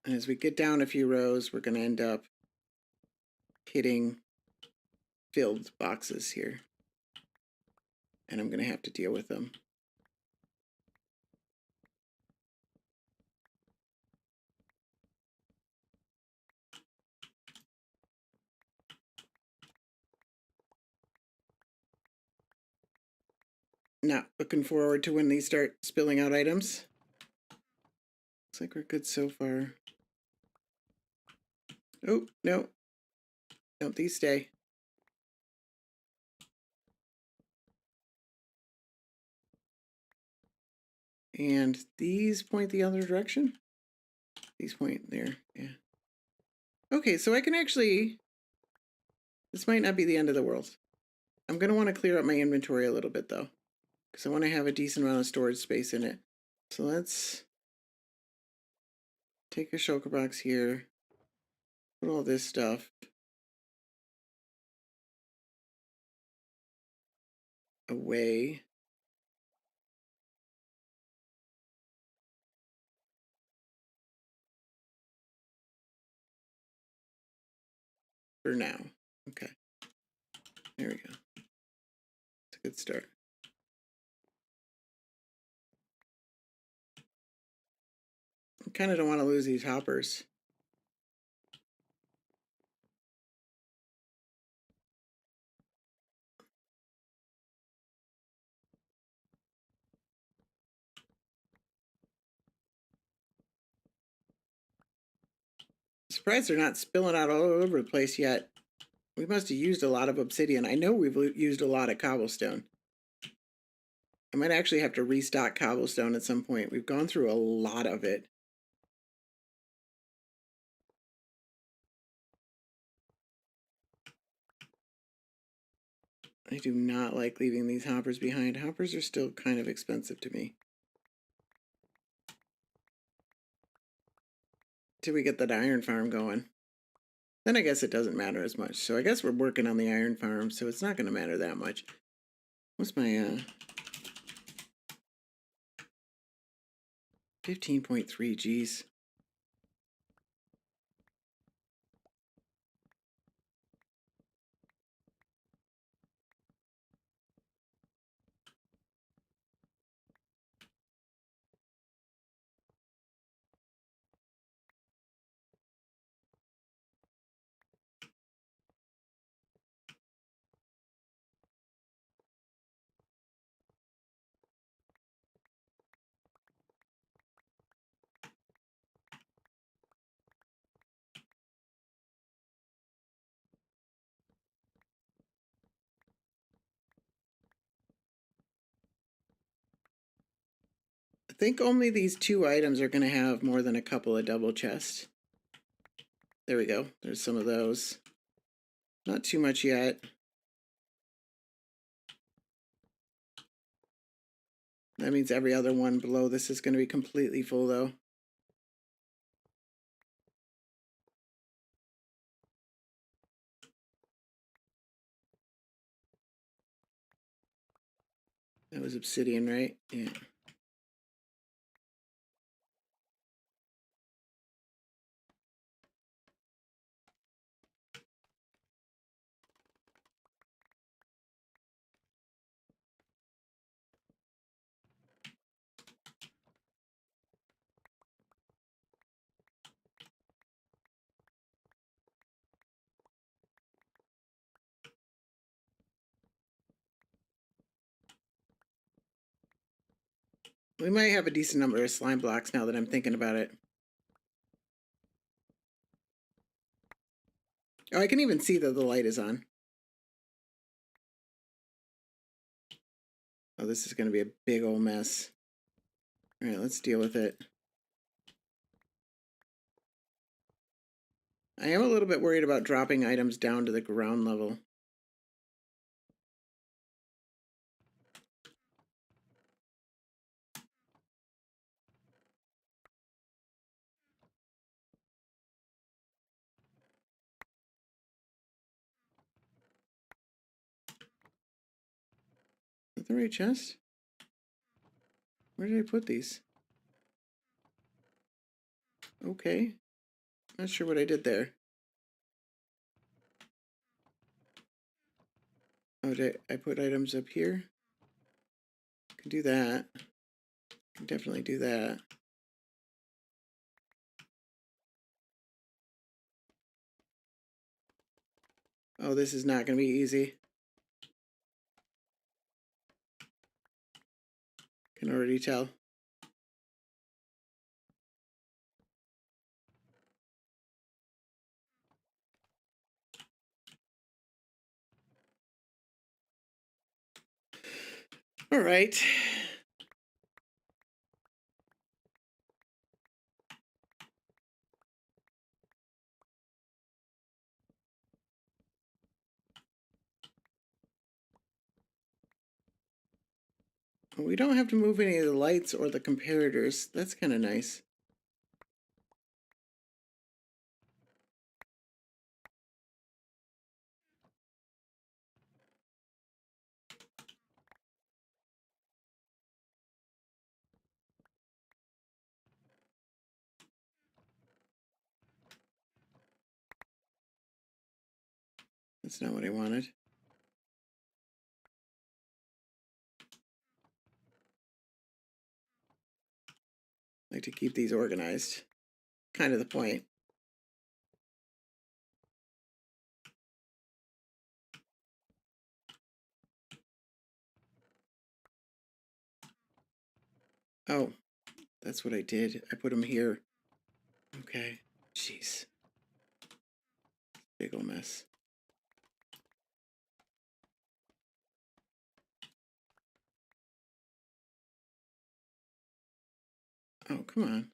And as we get down a few rows, we're going to end up hitting filled boxes here. And I'm going to have to deal with them. Not looking forward to when these start spilling out items. Looks like we're good so far. Oh, no. No, these stay. And these point the other direction? These point there, yeah. Okay, so I can actually... This might not be the end of the world. I'm going to want to clear up my inventory a little bit, though. Because I want to have a decent amount of storage space in it. So let's take a shulker box here. Put all this stuff away. For now. Okay. There we go. It's a good start. I kind of don't want to lose these hoppers. Surprised they're not spilling out all over the place yet. We must have used a lot of obsidian. I know we've used a lot of cobblestone. I might actually have to restock cobblestone at some point. We've gone through a lot of it. I do not like leaving these hoppers behind. Hoppers are still kind of expensive to me. Till we get that iron farm going. Then I guess it doesn't matter as much. So I guess we're working on the iron farm, so it's not going to matter that much. What's my 15.3, geez. I think only these two items are going to have more than a couple of double chests. There we go. There's some of those. Not too much yet. That means every other one below this is going to be completely full, though. That was obsidian, right? Yeah. We might have a decent number of slime blocks now that I'm thinking about it. Oh, I can even see that the light is on. Oh, this is going to be a big old mess. All right, let's deal with it. I am a little bit worried about dropping items down to the ground level. Is that the right chest? Where did I put these? Okay. Not sure what I did there. Oh, did I put items up here? Can do that. Can definitely do that. Oh, this is not going to be easy. Can already tell. All right. We don't have to move any of the lights or the comparators. That's kind of nice. That's not what I wanted. I like to keep these organized. Kind of the point. Oh, that's what I did. I put them here. Okay. Jeez. Big ol' mess. Oh, come on.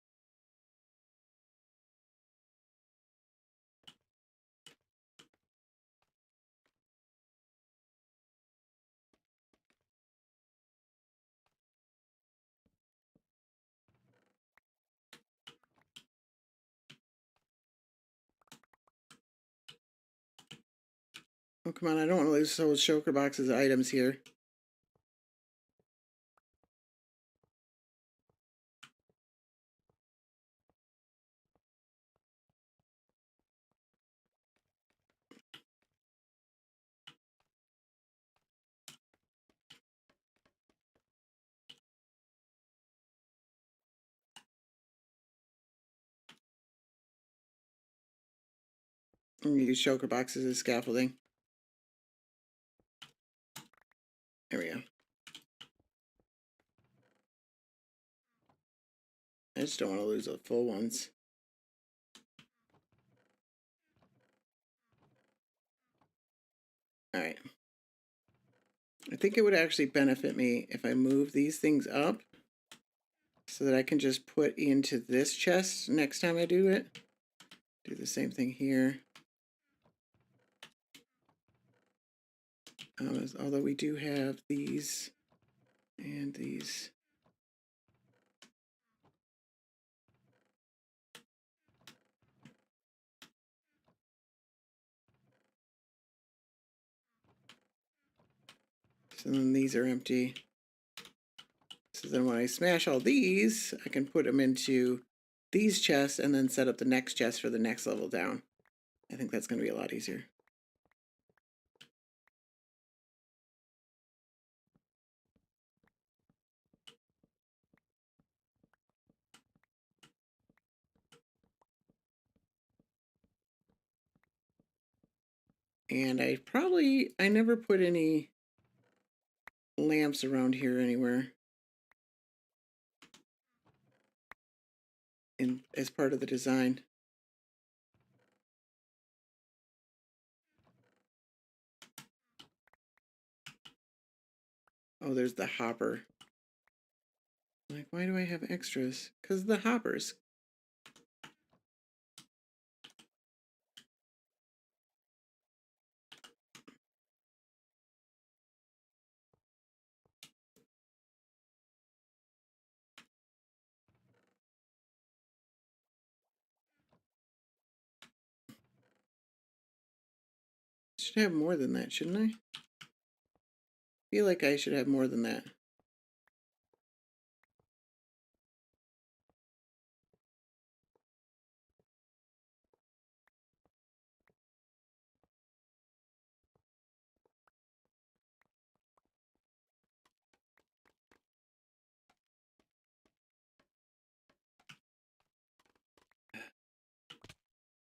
Oh, come on. I don't want to lose those shulker boxes items here. I'm going to use shulker boxes as scaffolding. There we go. I just don't want to lose the full ones. All right. I think it would actually benefit me if I move these things up so that I can just put into this chest next time I do it. Do the same thing here. Although we do have these and these. So then these are empty. So then when I smash all these, I can put them into these chests and then set up the next chest for the next level down. I think that's going to be a lot easier. And I never put any lamps around here anywhere as part of the design. Oh, there's the hopper. Like, why do I have extras? Because the hoppers. Should have more than that, shouldn't I? Feel like I should have more than that.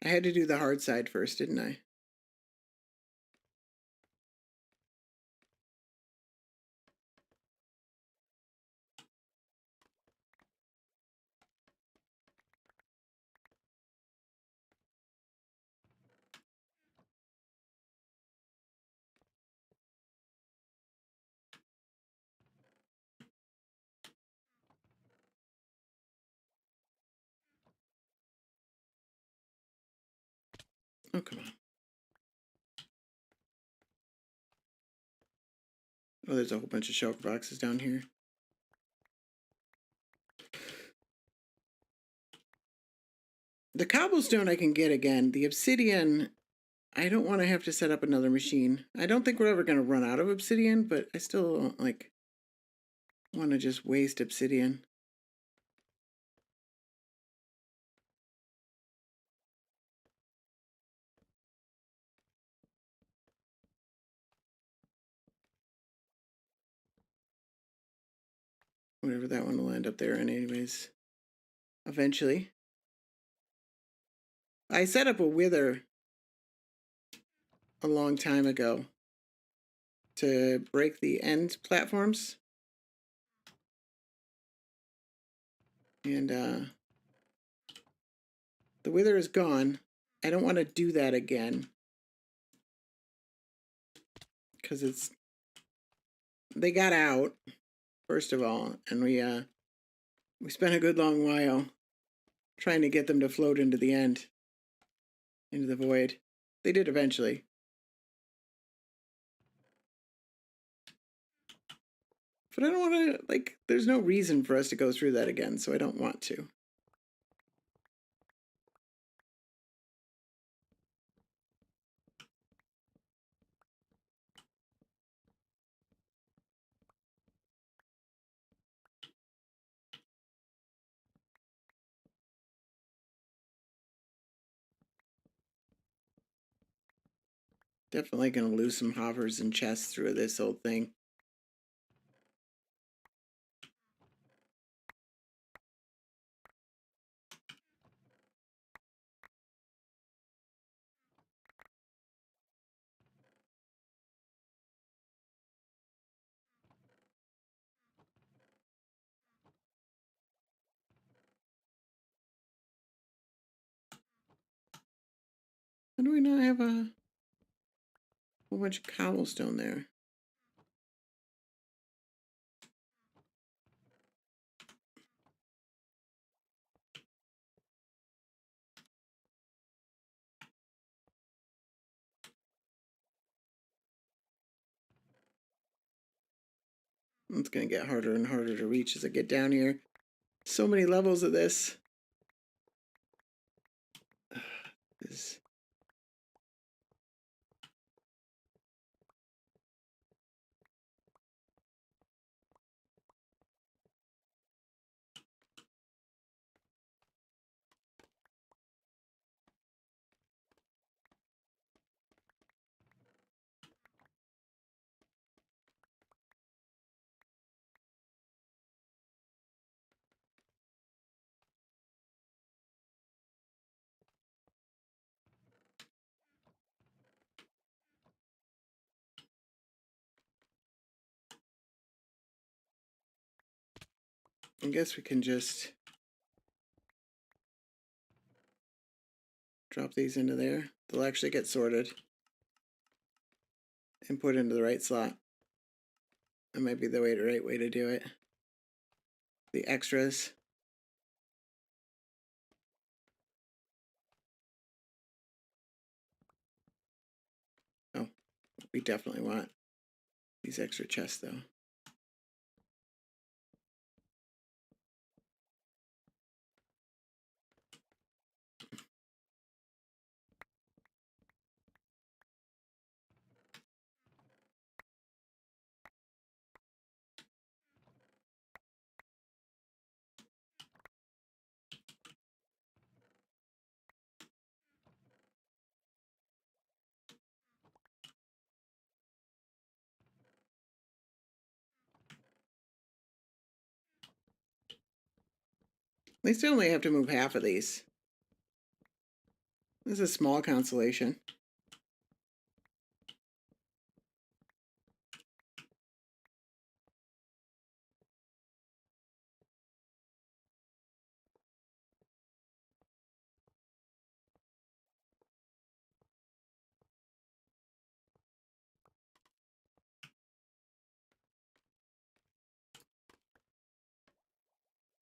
I had to do the hard side first, didn't I? Oh, come on. Oh, there's a whole bunch of shulker boxes down here. The cobblestone I can get again. The obsidian, I don't want to have to set up another machine. I don't think we're ever going to run out of obsidian, but I still, like, want to just waste obsidian. Whatever, that one will end up there anyways. Eventually. I set up a wither a long time ago to break the end platforms. And the wither is gone. I don't want to do that again. Because they got out, first of all, and we spent a good long while trying to get them to float into the end, into the void. They did eventually. But I don't want to, like, there's no reason for us to go through that again, so I don't want to. Definitely going to lose some hovers and chests through this whole thing. How do we not have a whole bunch of cobblestone there? It's going to get harder and harder to reach as I get down here. So many levels of this. This. I guess we can just drop these into there. They'll actually get sorted and put into the right slot. That might be the right way to do it. The extras. Oh, we definitely want these extra chests though. At least I only have to move half of these. This is a small consolation.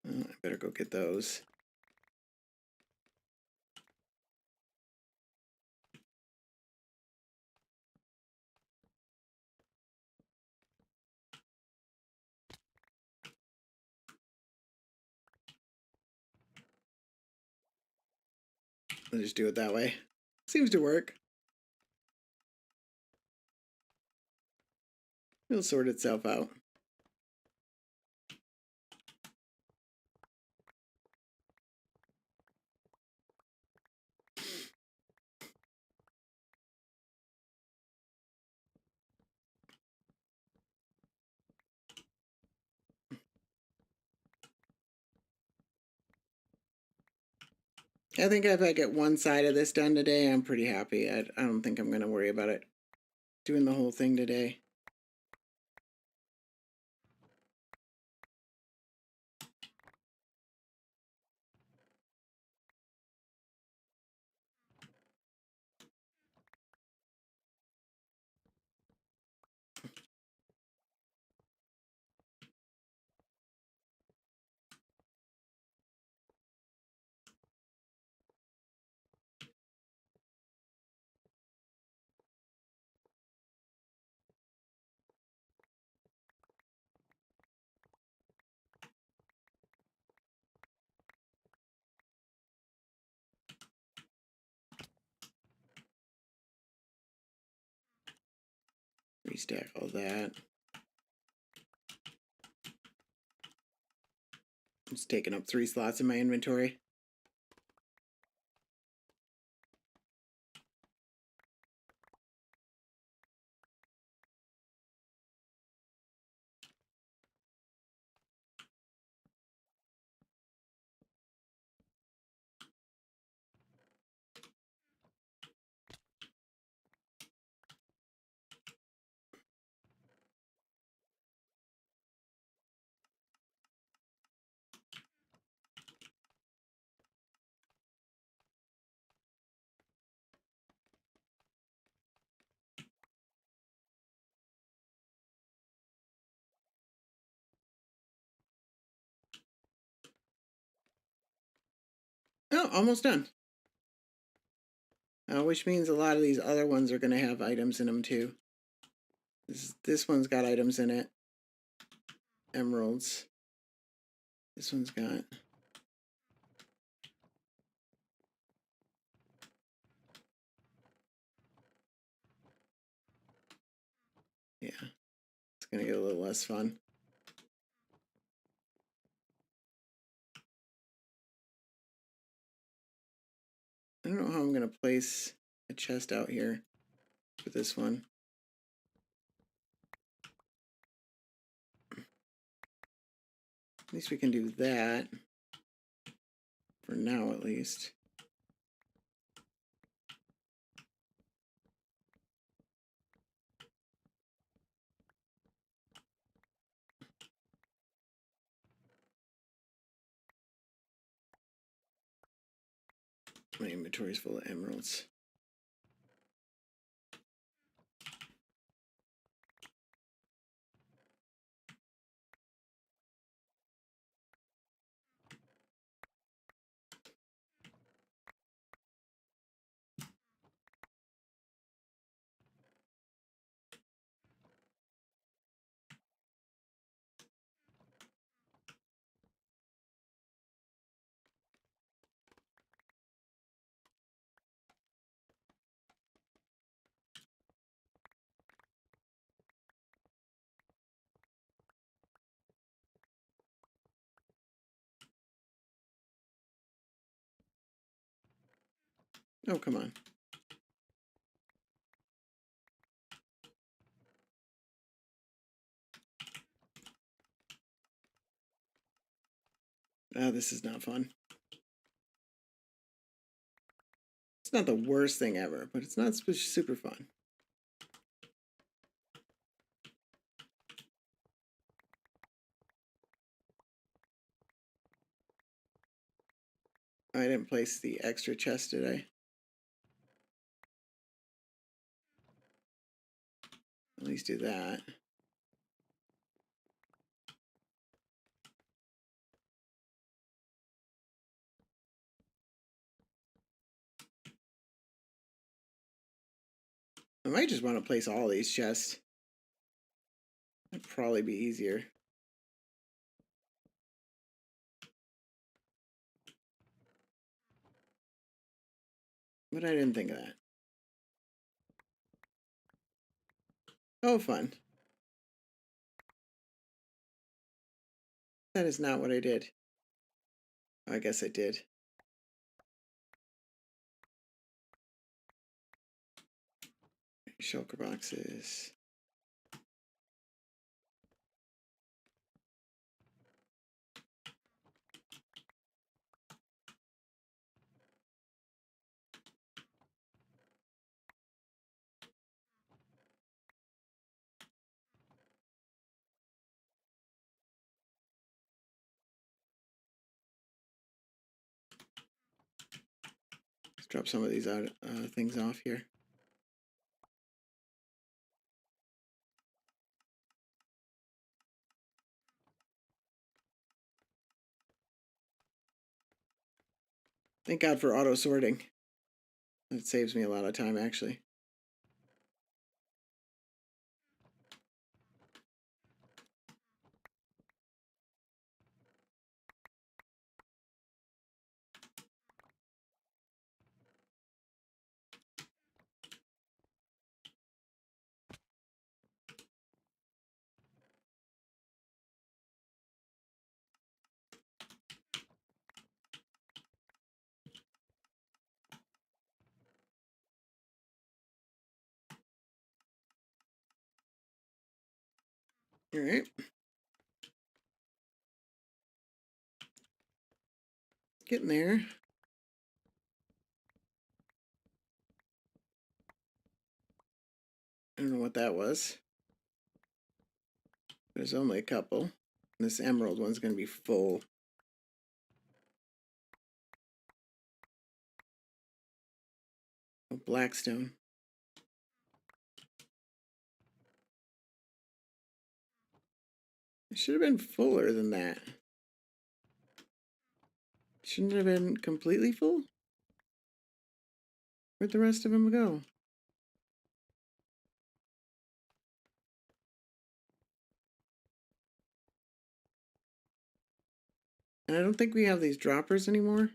I better go get those. I'll just do it that way. Seems to work. It'll sort itself out. I think if I get one side of this done today, I'm pretty happy. I don't think I'm going to worry about it doing the whole thing today. Restack all that. It's taking up 3 slots in my inventory. Oh, almost done. Which means a lot of these other ones are going to have items in them too. This one's got items in it. Emeralds. This one's got... Yeah, it's going to get a little less fun. I don't know how I'm going to place a chest out here for this one. At least we can do that. For now, at least. My inventory's full of emeralds. Oh, come on. Oh, this is not fun. It's not the worst thing ever, but it's not super fun. I didn't place the extra chest, did I? At least do that. I might just want to place all these chests. That'd probably be easier. But I didn't think of that. Oh, fun. That is not what I did. I guess I did. Shulker boxes. Let's drop some of these out, things off here. Thank God for auto sorting. It saves me a lot of time, actually. All right. Getting there. I don't know what that was. There's only a couple. This emerald one's going to be full. Oh, blackstone. It should have been fuller than that. Shouldn't it have been completely full? Where'd the rest of them go? And I don't think we have these droppers anymore.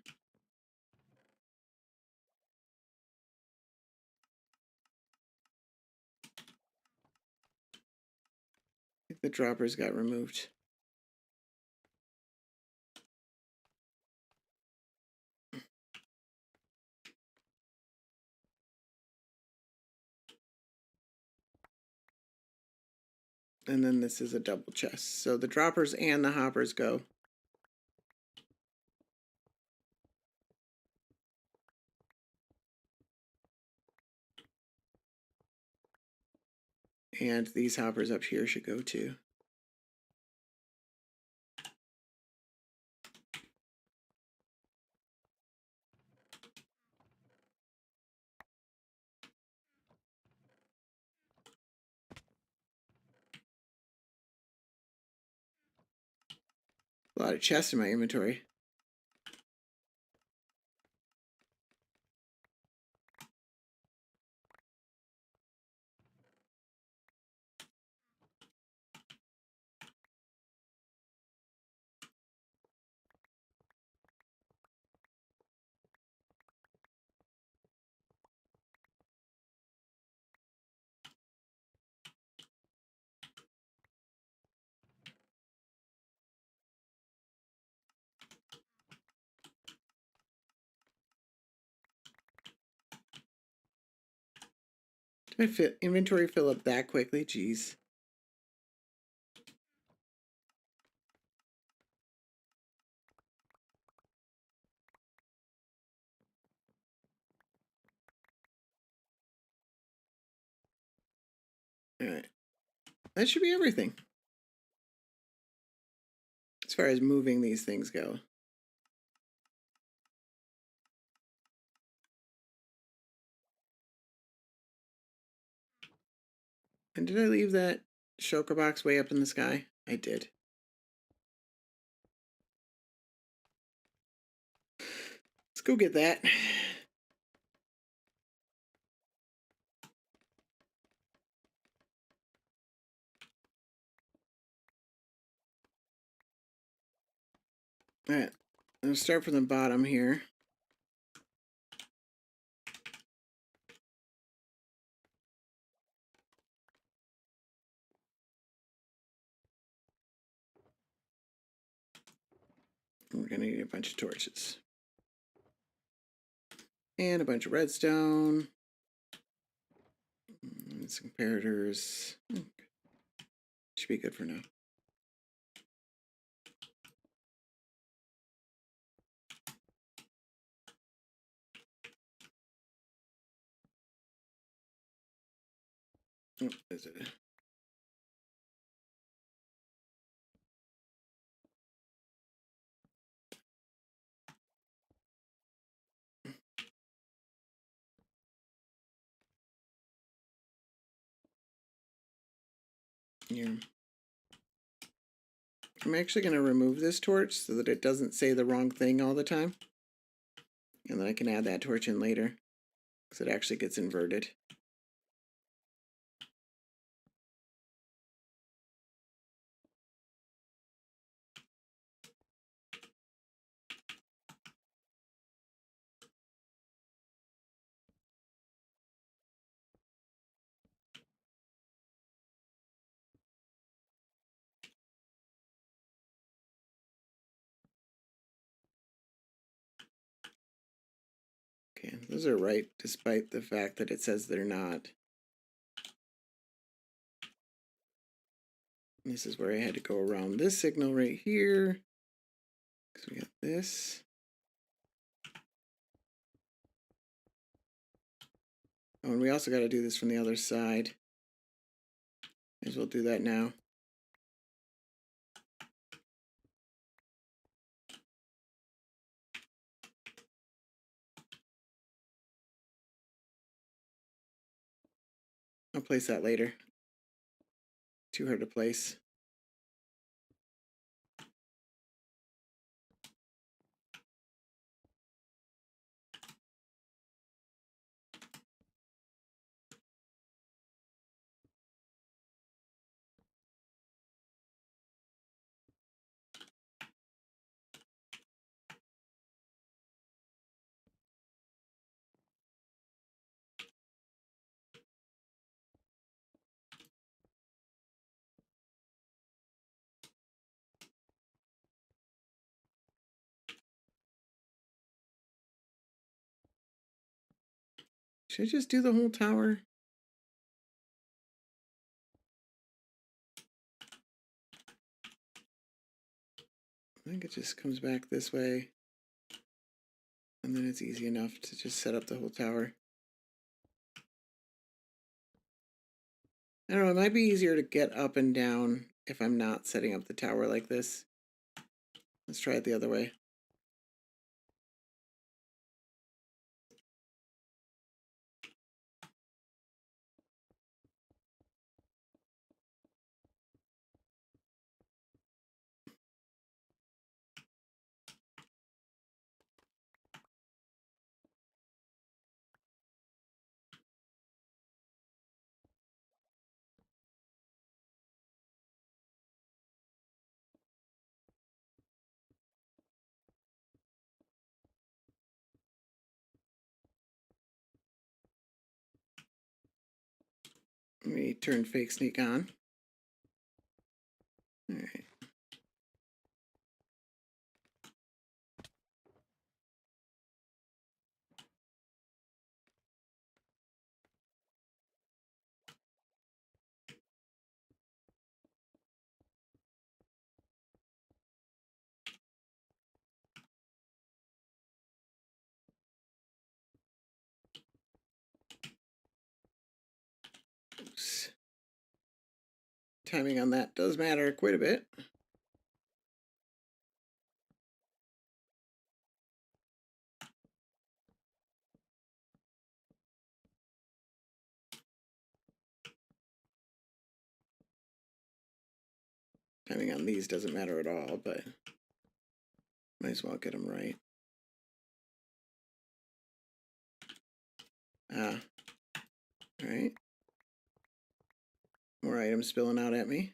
I think the droppers got removed. And then this is a double chest. So the droppers and the hoppers go. And these hoppers up here should go too. A lot of chests in my inventory. Did my inventory fill up that quickly? Jeez. Alright. That should be everything. As far as moving these things go. And did I leave that shulker box way up in the sky? I did. Let's go get that. Alright. I'll start from the bottom here. We're gonna need a bunch of torches. And a bunch of redstone. And some comparators. Should be good for now. Oh, is it? Here. I'm actually going to remove this torch so that it doesn't say the wrong thing all the time. And then I can add that torch in later because it actually gets inverted. Okay, those are right despite the fact that it says they're not. This is where I had to go around this signal right here. Because we got this. Oh, and we also got to do this from the other side. May as well do that now. I'll place that later. Too hard to place. Should I just do the whole tower? I think it just comes back this way. And then it's easy enough to just set up the whole tower. I don't know, it might be easier to get up and down if I'm not setting up the tower like this. Let's try it the other way. Let me turn fake sneak on. Alright. Oops. Timing on that does matter quite a bit. Timing on these doesn't matter at all, but might as well get them right. Ah. Alright. More items spilling out at me.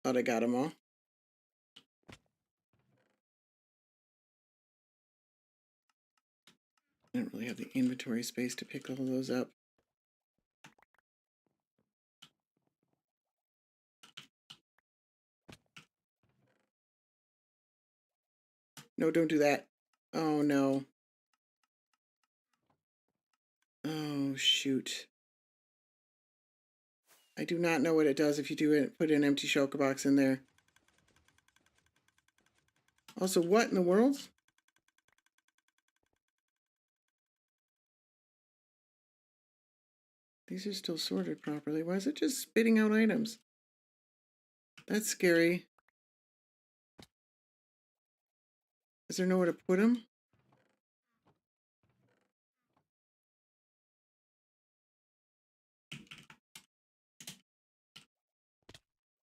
Thought I got them all. I don't really have the inventory space to pick all those up. No, don't do that. Oh, no. Oh, shoot. I do not know what it does if you do it, put an empty shulker box in there. Also, what in the world? These are still sorted properly. Why is it just spitting out items? That's scary. Is there nowhere to put them?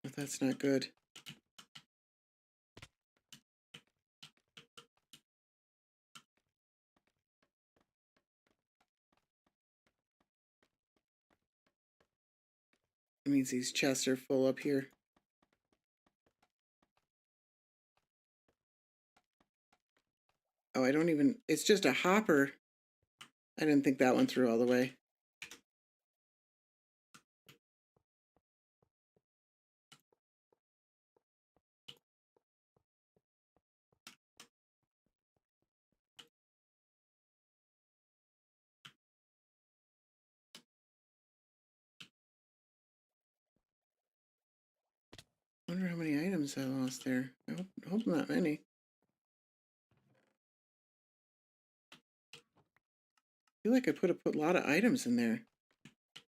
But that's not good. It means these chests are full up here. Oh, I don't even... It's just a hopper. I didn't think that one through all the way. I wonder how many items I lost there. I hope not many. I feel like I put a lot of items in there.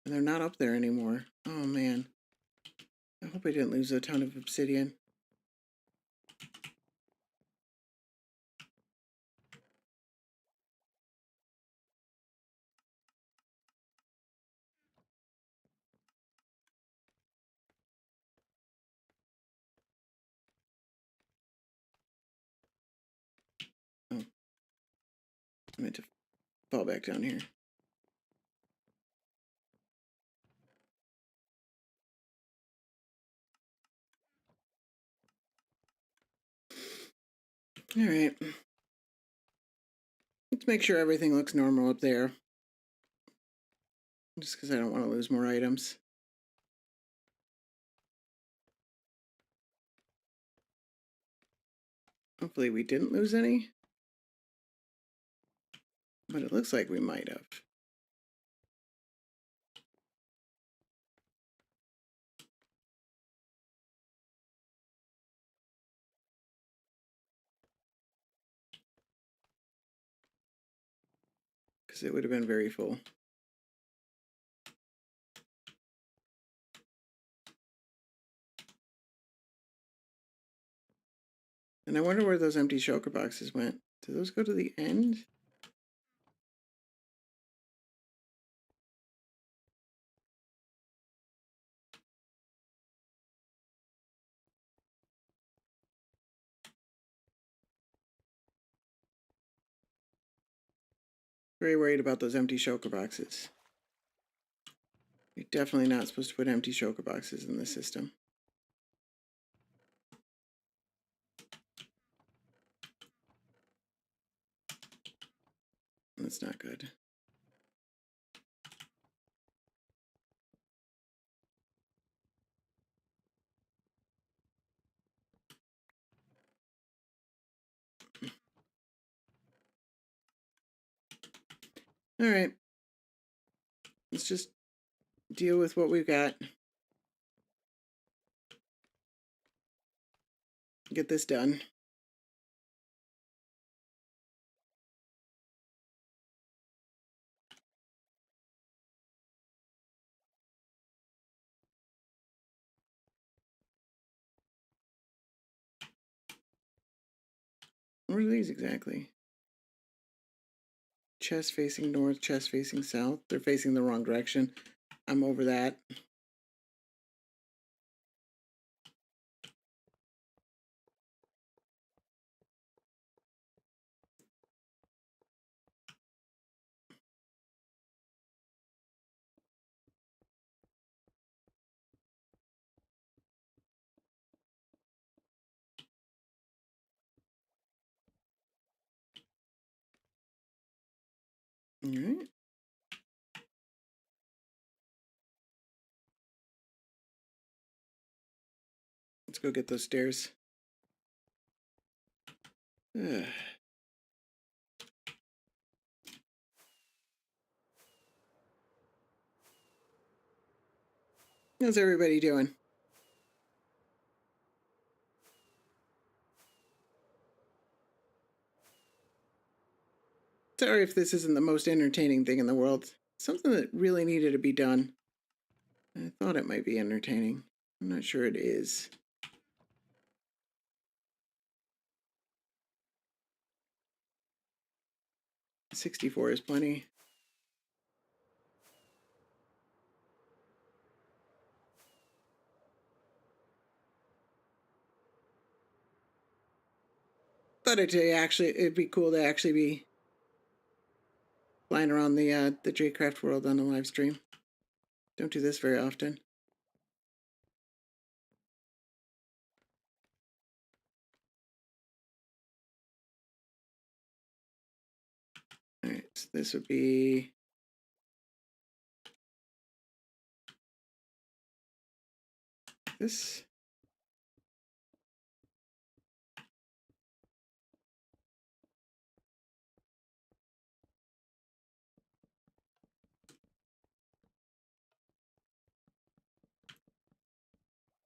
And they're not up there anymore. Oh, man. I hope I didn't lose a ton of obsidian. Oh. I meant to fall back down here. All right. Let's make sure everything looks normal up there. Just because I don't want to lose more items. Hopefully we didn't lose any. But it looks like we might have. Because it would have been very full. And I wonder where those empty shulker boxes went. Did those go to the end? Very worried about those empty shulker boxes. You're definitely not supposed to put empty shulker boxes in the system. That's not good. All right. Let's just deal with what we've got. Get this done. What are these exactly? Chest facing north, chest facing south. They're facing the wrong direction. I'm over that. All right. Let's go get those stairs. Ugh. How's everybody doing? Sorry if this isn't the most entertaining thing in the world. Something that really needed to be done. I thought it might be entertaining. I'm not sure it is. $64 is plenty. Thought it'd be cool to actually be flying around the J-Craft world on a live stream. Don't do this very often. All right, so this would be this.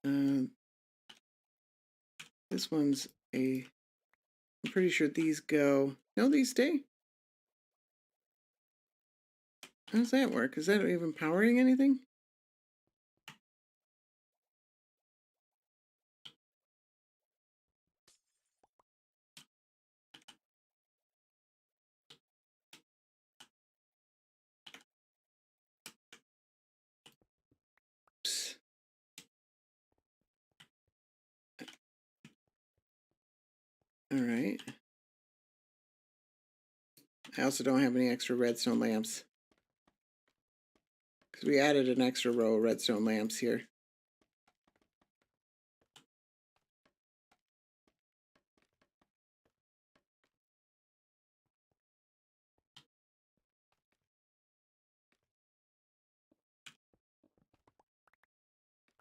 Um, this one's a. I'm pretty sure these go. No, these stay. How does that work? Is that even powering anything? Oops. All right. I also don't have any extra redstone lamps. Because we added an extra row of redstone lamps here.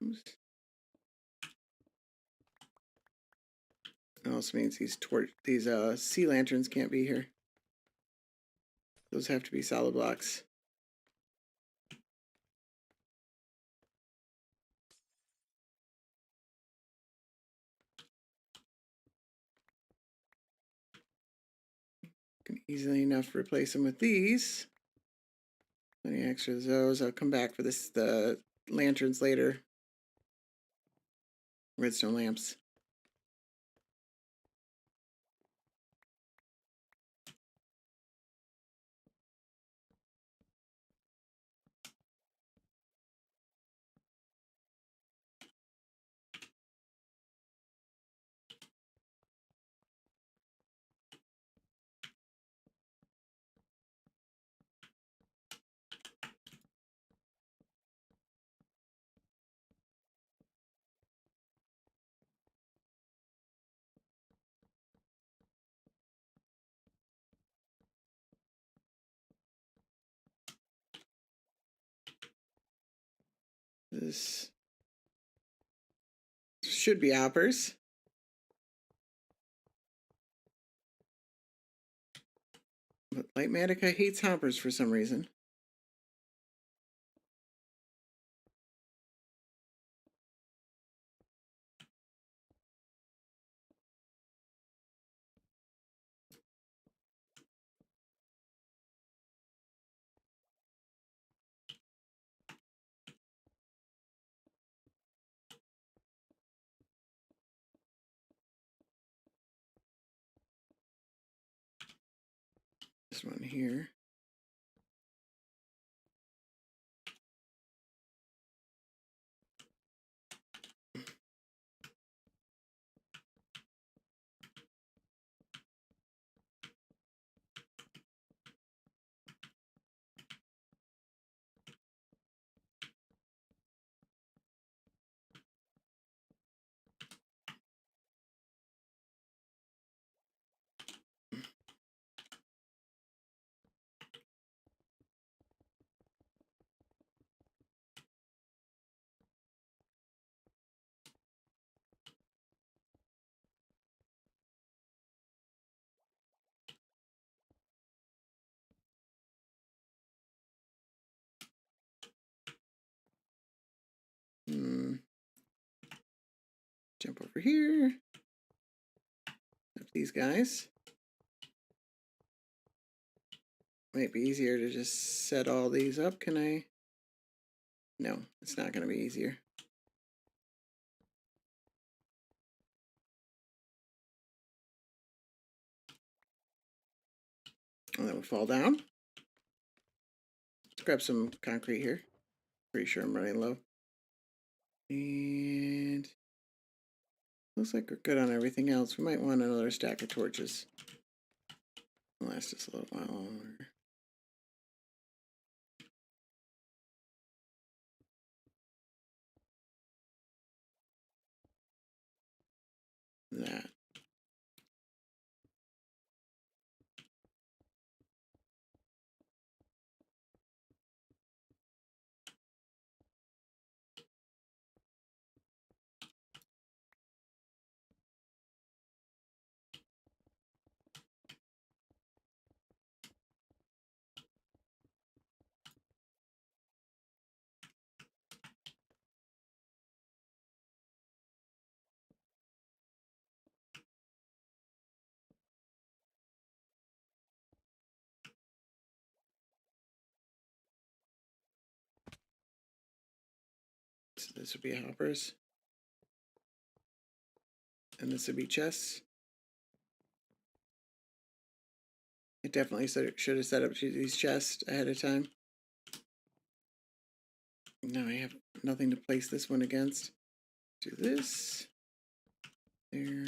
Oops. It also means these sea lanterns can't be here. Those have to be solid blocks. Can easily enough replace them with these. Plenty extra of those. I'll come back for the lanterns later. Redstone lamps. This should be hoppers. But Lightmatica hates hoppers for some reason. This one here. Jump over here. Up these guys. Might be easier to just set all these up. Can I? No, it's not going to be easier. And that will fall down. Let's grab some concrete here. Pretty sure I'm running low. And looks like we're good on everything else. We might want another stack of torches. It'll last us a little while longer. That. So this would be hoppers. And this would be chests. I definitely should have set up these chests ahead of time. Now I have nothing to place this one against. Do this. There.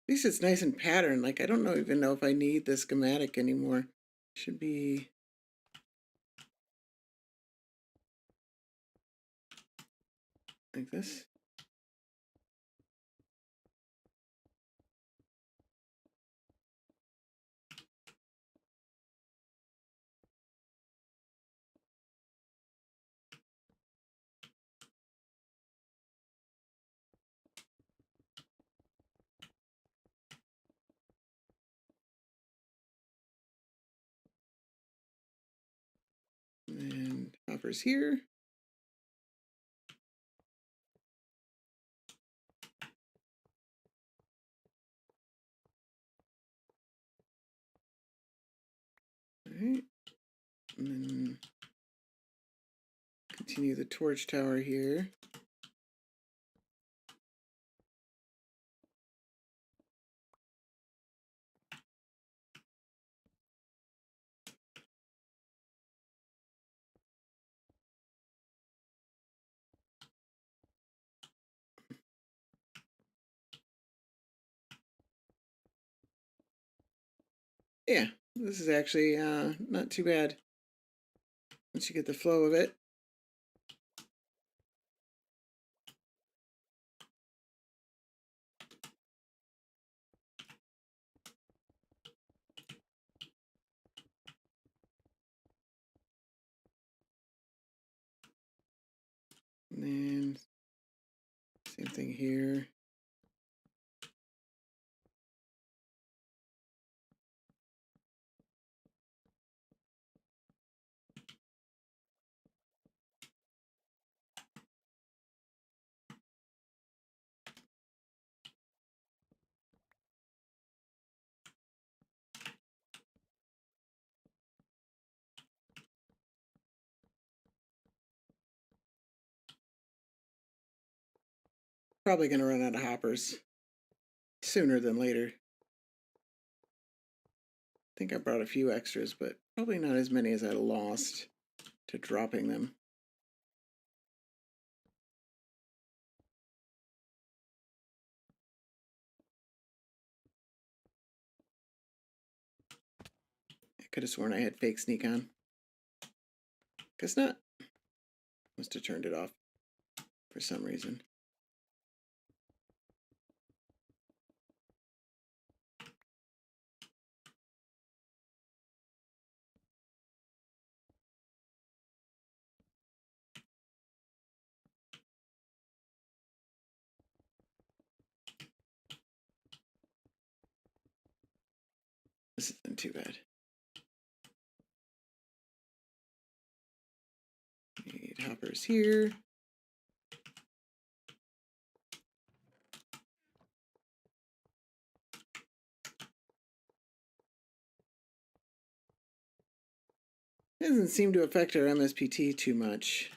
At least it's nice and patterned. Like, I don't even know if I need the schematic anymore. Should be... like this. And hoppers here. All right. And then continue the torch tower here. Yeah, this is actually not too bad. Once you get the flow of it. And then same thing here. Probably going to run out of hoppers sooner than later. I think I brought a few extras, but probably not as many as I lost to dropping them. I could have sworn I had fake sneak on. Guess not. Must have turned it off for some reason. Nothing too bad. Need hoppers here. Doesn't seem to affect our MSPT too much.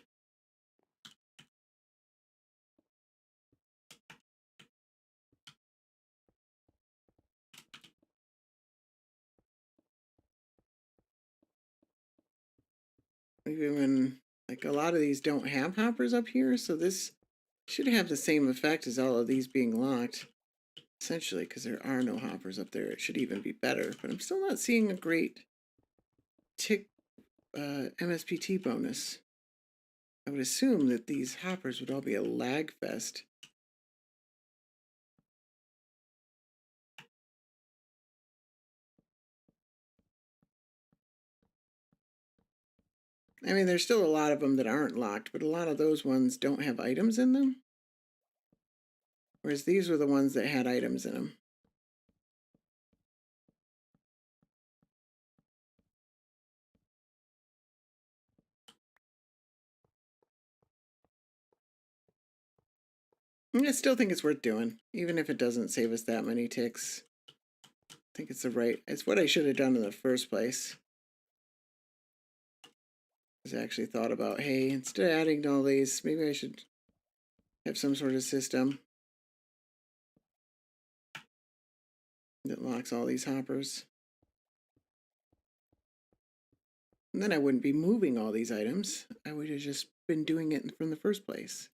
Even when, like, a lot of these don't have hoppers up here, so this should have the same effect as all of these being locked. Essentially, because there are no hoppers up there, it should even be better. But I'm still not seeing a great tick MSPT bonus. I would assume that these hoppers would all be a lag fest. I mean, there's still a lot of them that aren't locked, but a lot of those ones don't have items in them. Whereas these were the ones that had items in them. I still think it's worth doing, even if it doesn't save us that many ticks. I think it's it's what I should have done in the first place. I actually thought about, hey, instead of adding all these, maybe I should have some sort of system that locks all these hoppers. And then I wouldn't be moving all these items. I would have just been doing it from the first place.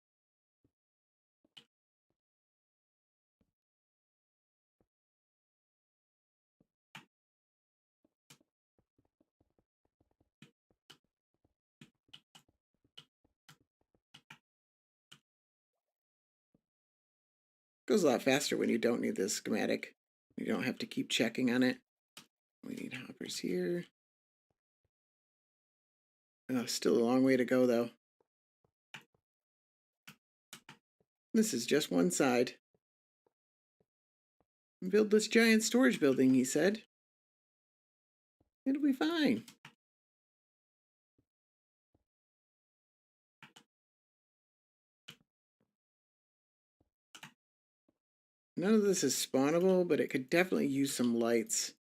Goes a lot faster when you don't need this schematic. You don't have to keep checking on it. We need hoppers here. Oh, still a long way to go, though. This is just one side. Build this giant storage building, he said. It'll be fine. None of this is spawnable, but it could definitely use some lights.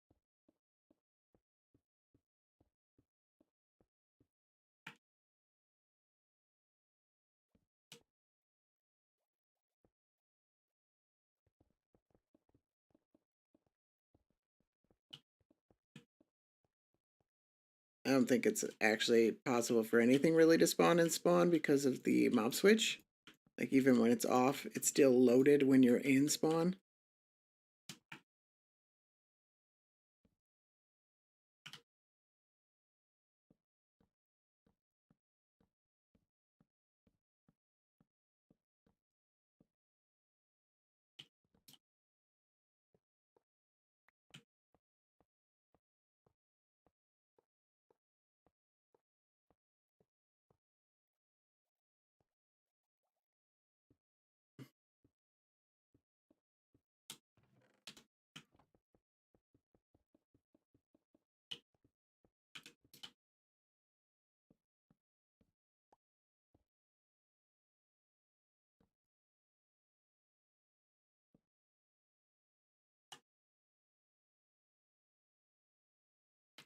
I don't think it's actually possible for anything really to spawn and spawn because of the mob switch. Like, even when it's off, it's still loaded when you're in spawn.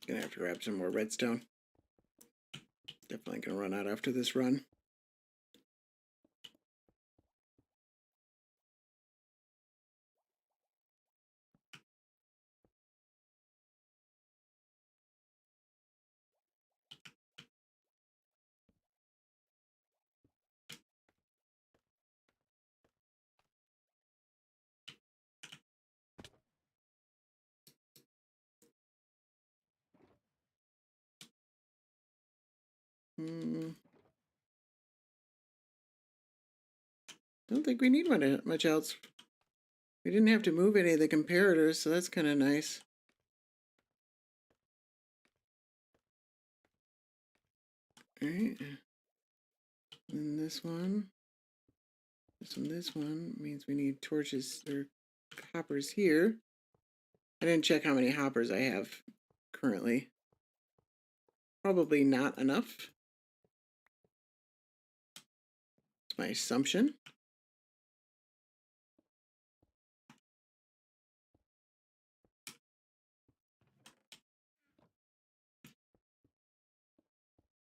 Gonna have to grab some more redstone. Definitely gonna run out after this run. Don't think we need much else. We didn't have to move any of the comparators, so that's kind of nice. Alright. And this one means we need torches or hoppers here. I didn't check how many hoppers I have currently. Probably not enough. That's my assumption.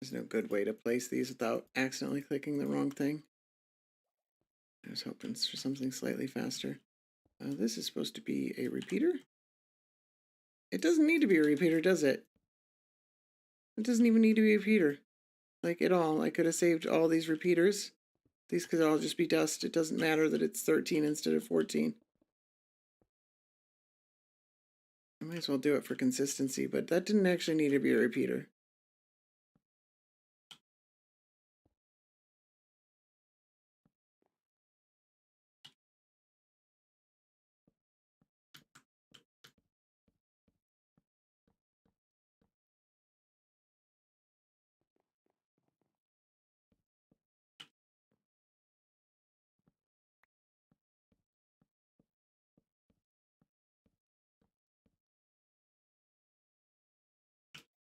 There's no good way to place these without accidentally clicking the wrong thing. I was hoping for something slightly faster. This is supposed to be a repeater? It doesn't need to be a repeater, does it? It doesn't even need to be a repeater. Like, at all. I could have saved all these repeaters. These could all just be dust. It doesn't matter that it's 13 instead of 14. I might as well do it for consistency, but that didn't actually need to be a repeater.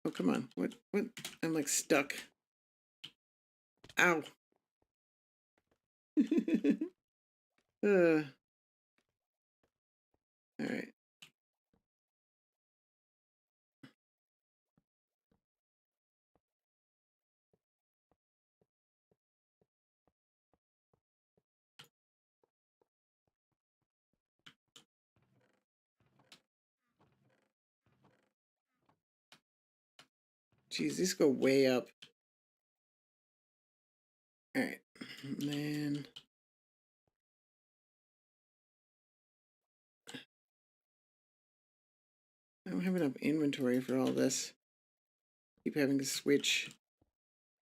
Oh, come on. What? I'm like stuck. Ow. All right. Jeez, these go way up. All right. And then I don't have enough inventory for all this. Keep having to switch.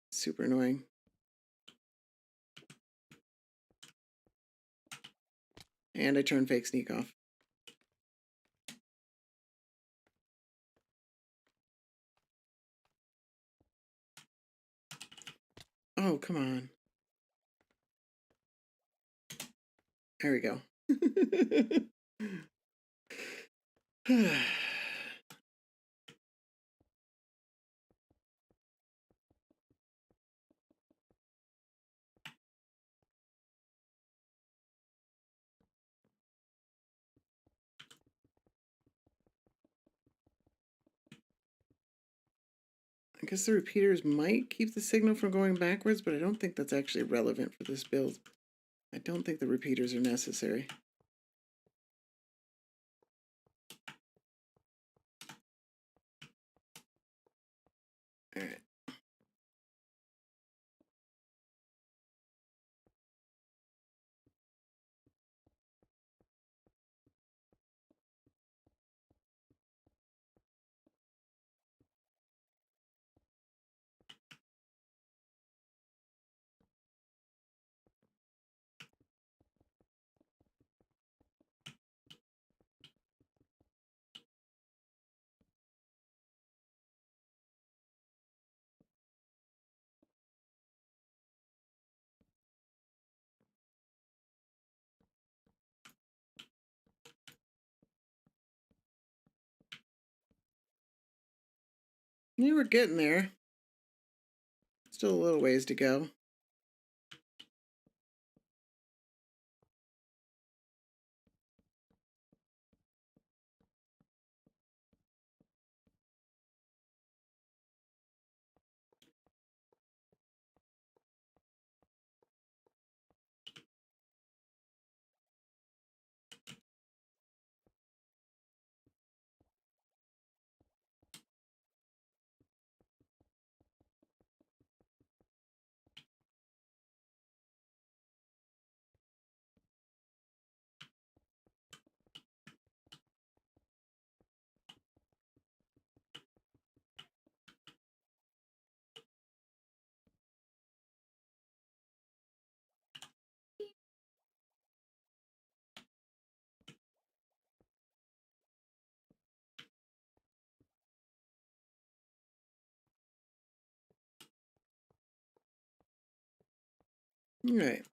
Super annoying. And I turn fake sneak off. Oh, come on. There we go. I guess the repeaters might keep the signal from going backwards, but I don't think that's actually relevant for this build. I don't think the repeaters are necessary. All right. Yeah, we're getting there. Still a little ways to go. All right.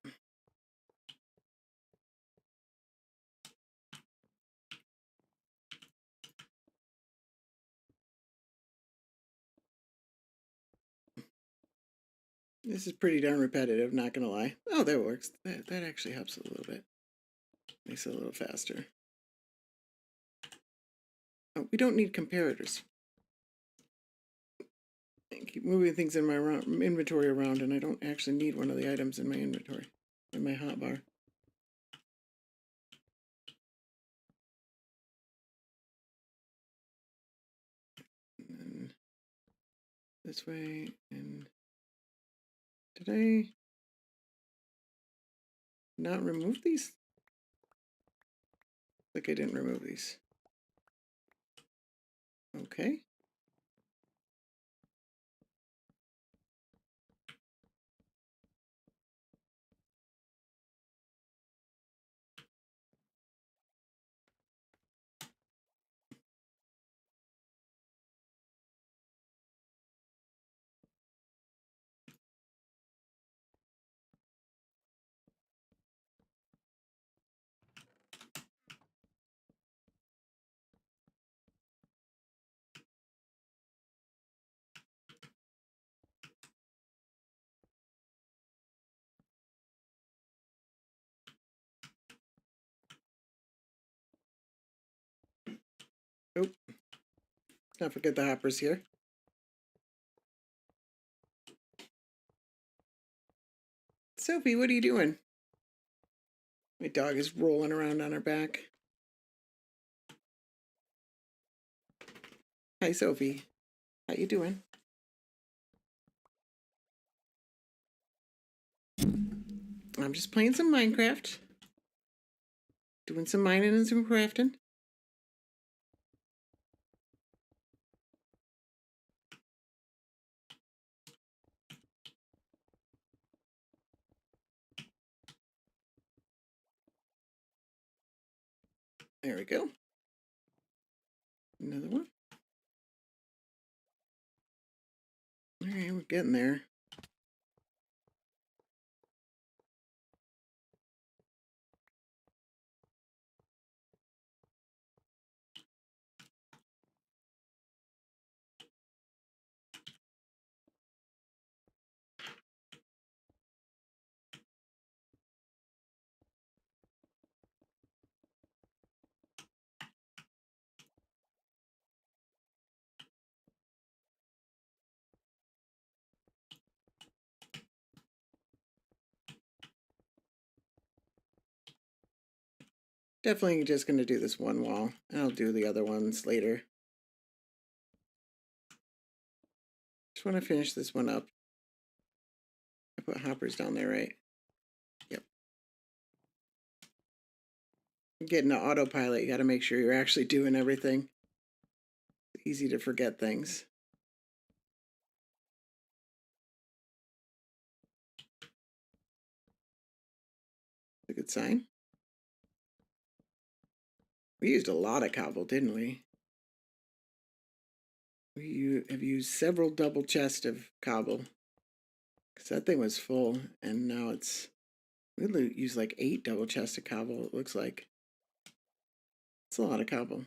This is pretty darn repetitive, not gonna lie. Oh, that works. That actually helps a little bit. Makes it a little faster. Oh, we don't need comparators. I keep moving things in my inventory around, and I don't actually need one of the items in my inventory, in my hotbar. And then this way, and did I not remove these? Like I didn't remove these. Okay. Oh, let's not forget the hoppers here. Sophie, what are you doing? My dog is rolling around on her back. Hi, Sophie. How you doing? I'm just playing some Minecraft. Doing some mining and some crafting. There we go. Another one. All right, we're getting there. Definitely just going to do this one wall, and I'll do the other ones later. Just want to finish this one up. I put hoppers down there, right? Yep. Getting an autopilot, you got to make sure you're actually doing everything. It's easy to forget things. A good sign. We used a lot of cobble, didn't we? We have used several double chests of cobble. Because that thing was full, and now it's... We used like 8 double chests of cobble, it looks like. It's a lot of cobble.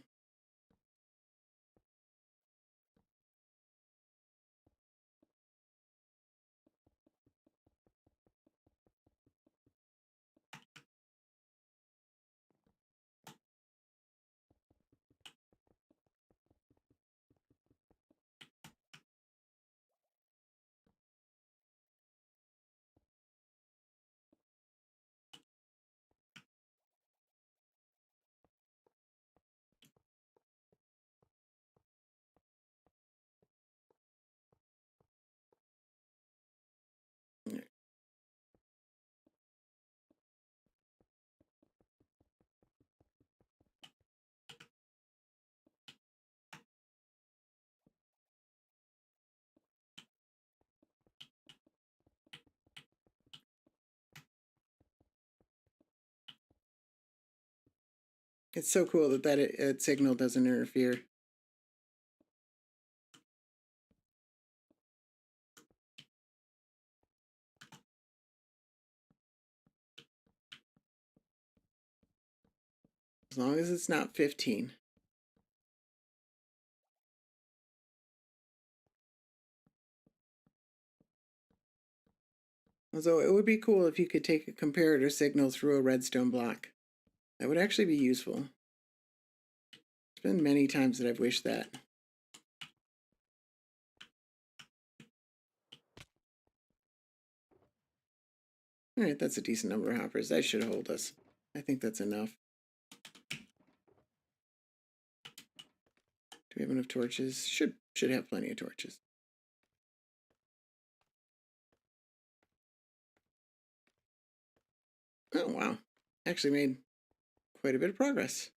It's so cool that signal doesn't interfere. As long as it's not 15. Although it would be cool if you could take a comparator signal through a redstone block. That would actually be useful. There's been many times that I've wished that. Alright, that's a decent number of hoppers. That should hold us. I think that's enough. Do we have enough torches? Should have plenty of torches. Oh, wow. Actually made quite a bit of progress.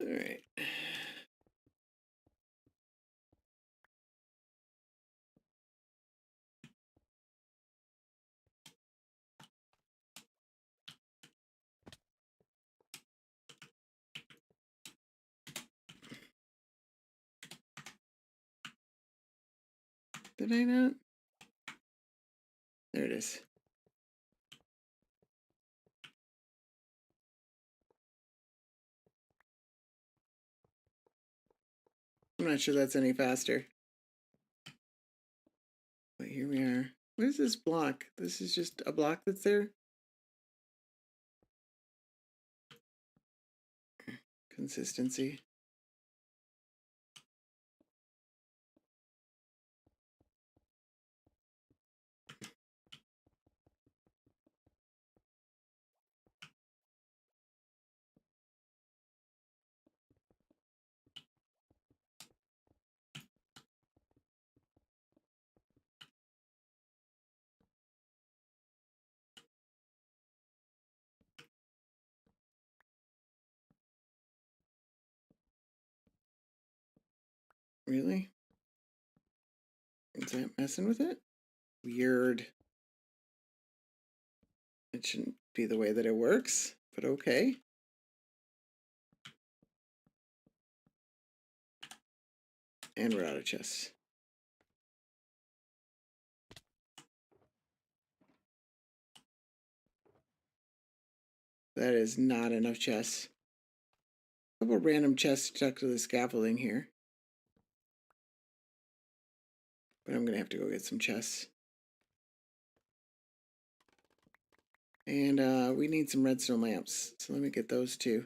Alright. Did I not? There it is. I'm not sure that's any faster. But here we are. What is this block? This is just a block that's there? Consistency. Really? Is that messing with it? Weird. It shouldn't be the way that it works, but okay. And we're out of chests. That is not enough chests. A couple random chests stuck to the scaffolding here. But I'm going to have to go get some chests. And we need some redstone lamps. So let me get those too.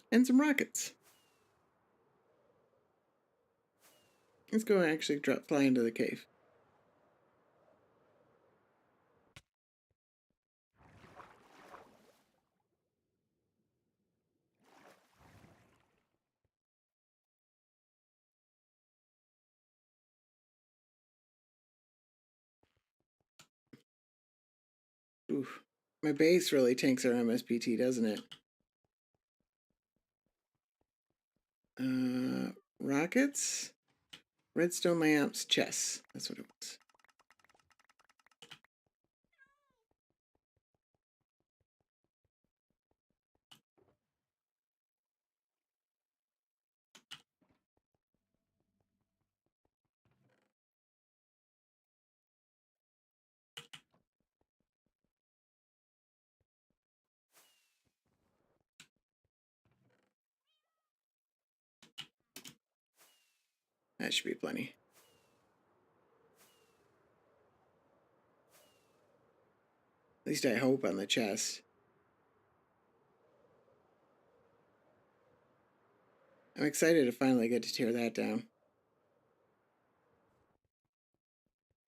And some rockets. Let's go actually fly into the cave. Oof. My base really tanks our MSPT, doesn't it? Rockets, redstone lamps, chests. That's what it was. That should be plenty. At least I hope on the chest. I'm excited to finally get to tear that down.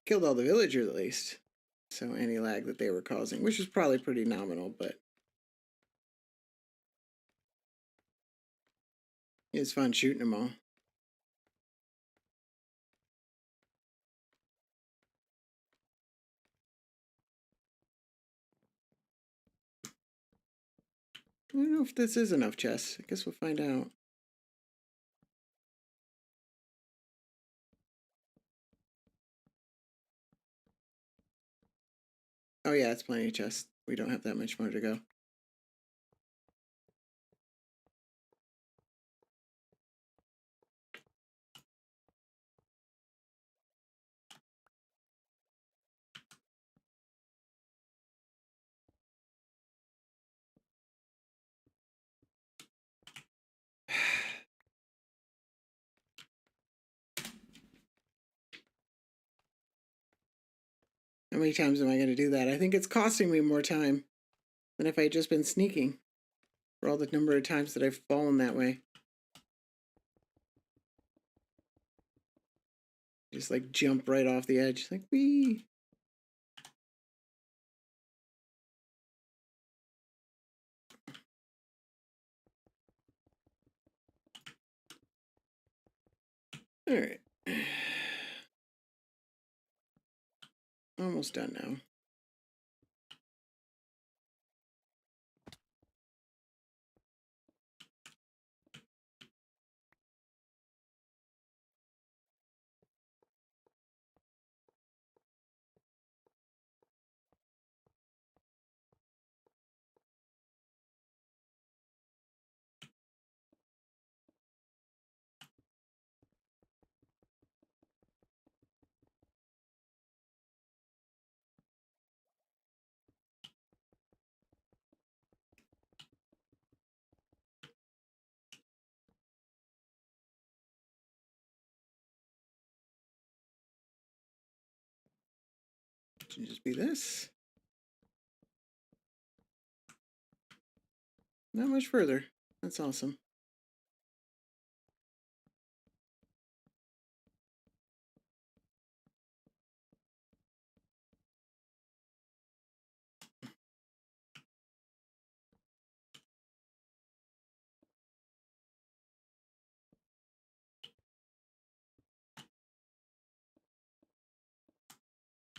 Killed all the villagers at least. So any lag that they were causing, which is probably pretty nominal, but it's fun shooting them all. I don't know if this is enough chests. I guess we'll find out. Oh yeah, it's plenty of chests. We don't have that much more to go. How many times am I going to do that? I think it's costing me more time than if I had just been sneaking for all the number of times that I've fallen that way. Just like jump right off the edge. Like, wee. All right. Almost done now. Should just be this. Not much further. That's awesome.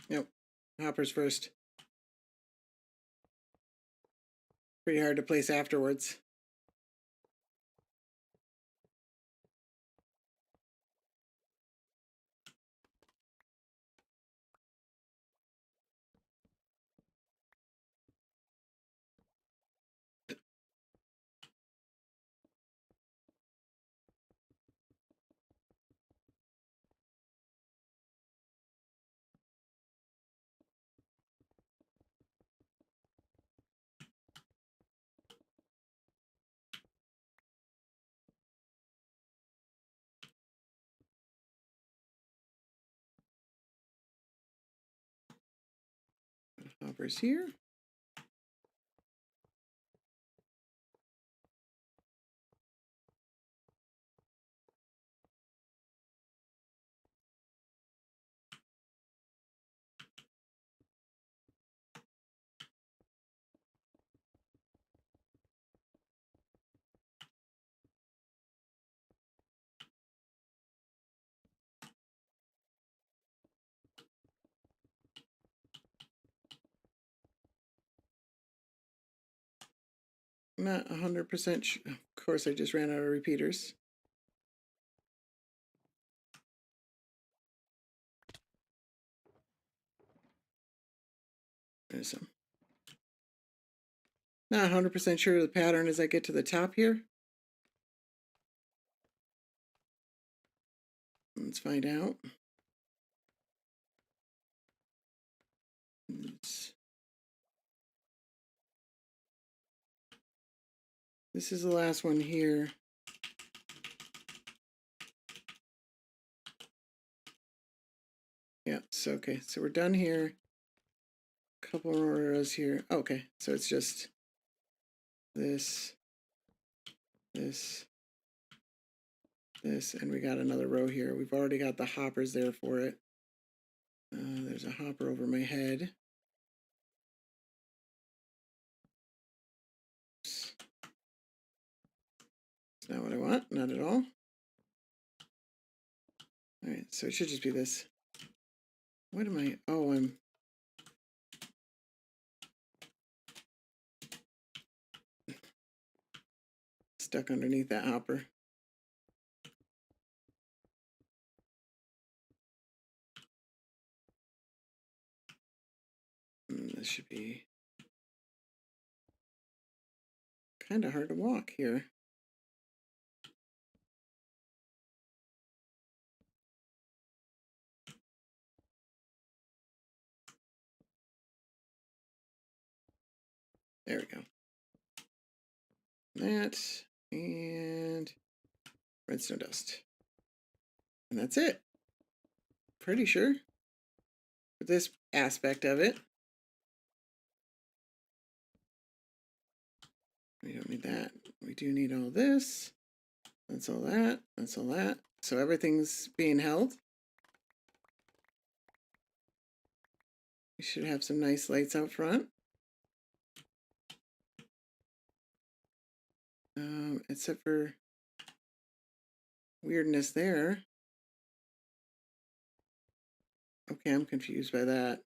Yep. Hoppers first. Pretty hard to place afterwards. Hoppers here. Not 100% sure. Of course, I just ran out of repeaters. There's some. Not 100% sure of the pattern as I get to the top here. Let's find out. This is the last one here. Yeah, so okay, so we're done here. Couple more rows here. Okay, so it's just this, this, this, and we got another row here. We've already got the hoppers there for it. There's a hopper over my head. It's not what I want, not at all. All right, so it should just be this. What am I? Oh, I'm. stuck underneath that hopper. This should be kind of hard to walk here. There we go. That and redstone dust. And that's it. Pretty sure. For this aspect of it. We don't need that. We do need all this. That's all that. That's all that. So everything's being held. We should have some nice lights out front. Except for weirdness there. Okay, I'm confused by that.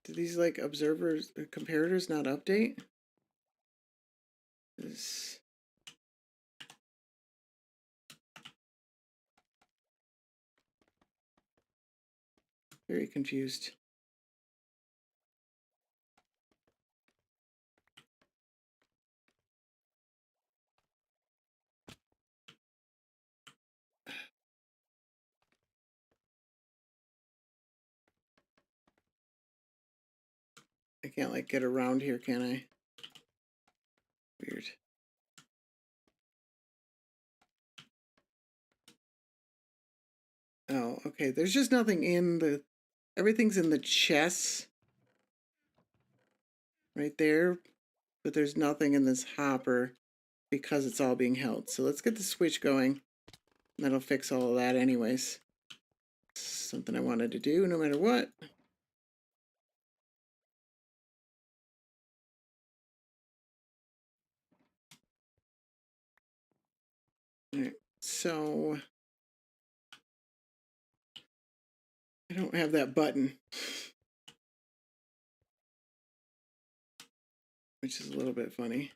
Do these like observers, comparators not update? This... Very confused. I can't like get around here, can I? Weird. Oh, okay. There's just nothing in the... Everything's in the chests. Right there. But there's nothing in this hopper because it's all being held. So let's get the switch going. That'll fix all of that anyways. Something I wanted to do no matter what. Alright, so... I don't have that button. Which is a little bit funny.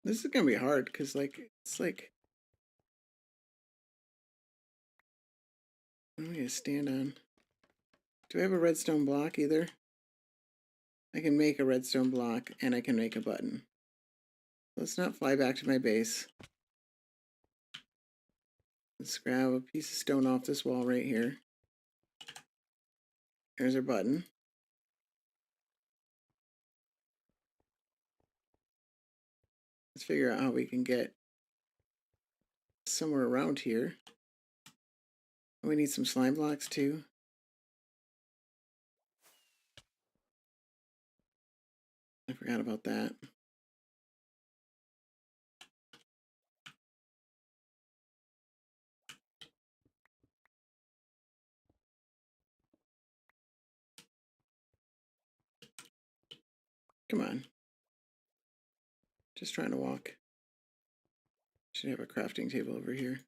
This is gonna be hard because like it's like what am I gonna stand on? Do I have a redstone block either? I can make a redstone block and I can make a button. Let's not fly back to my base. Let's grab a piece of stone off this wall right here. Here's our button. Let's figure out how we can get somewhere around here. We need some slime blocks too. I forgot about that. Come on. Just trying to walk. Should have a crafting table over here.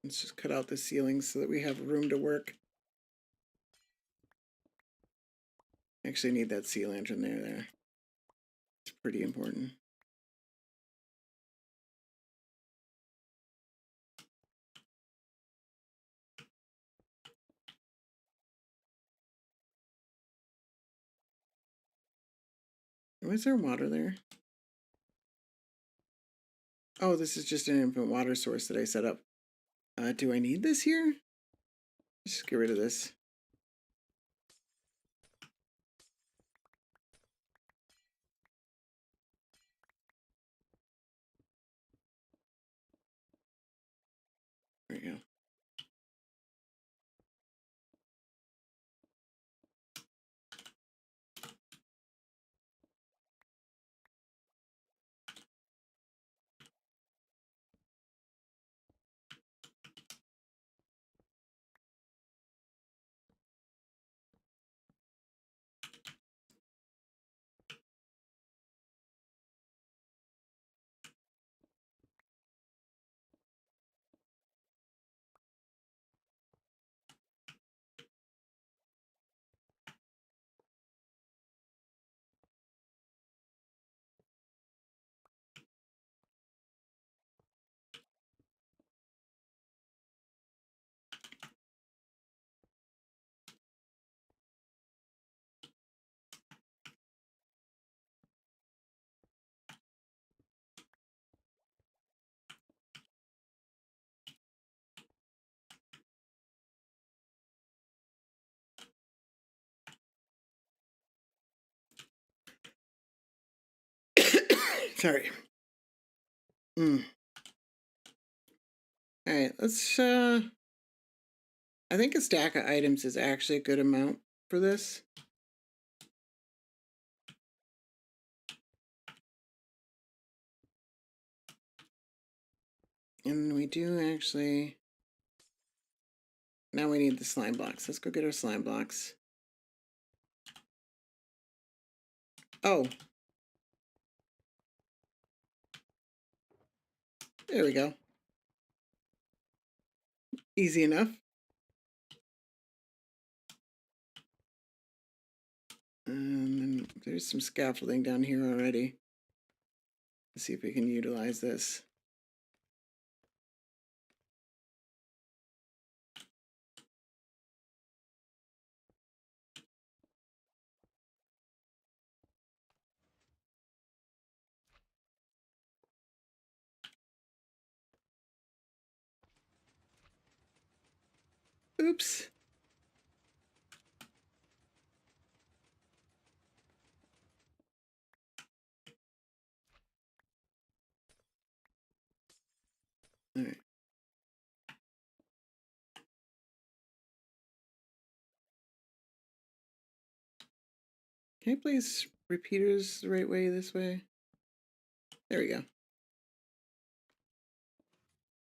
Let's just cut out the ceilings so that we have room to work. Actually need that sea lantern there. It's pretty important. Was there water there? Oh, this is just an infant water source that I set up. Do I need this here? Just get rid of this. There we go. Sorry. Alright, let's I think a stack of items is actually a good amount for this. And we do actually... Now we need the slime blocks. Let's go get our slime blocks. Oh. There we go. Easy enough. And then there's some scaffolding down here already. Let's see if we can utilize this. Oops. All right. Can I place repeaters the right way this way? There we go.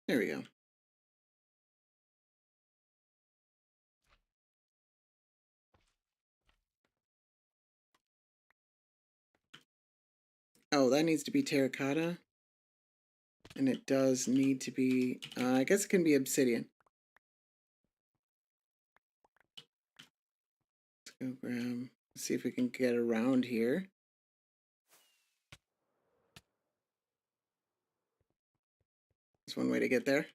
There we go. Oh, that needs to be terracotta. And it does need to be, I guess it can be obsidian. Let's go grab, see if we can get around here. There's one way to get there.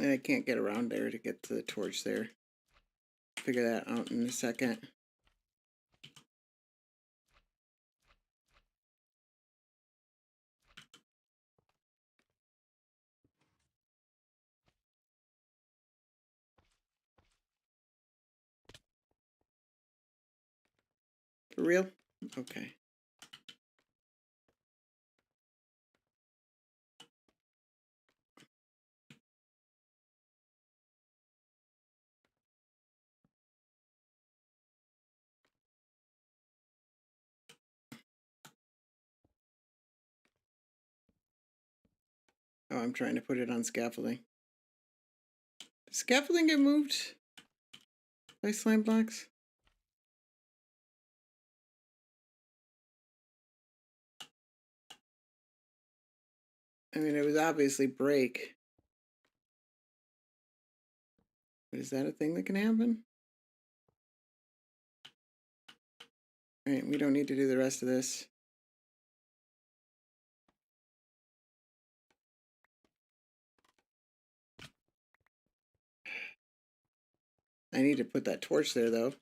I can't get around there to get to the torch there. Figure that out in a second. For real? Okay. Oh, I'm trying to put it on scaffolding. Does scaffolding get moved by slime blocks? I mean, it was obviously break. But is that a thing that can happen? Alright, we don't need to do the rest of this. I need to put that torch there, though.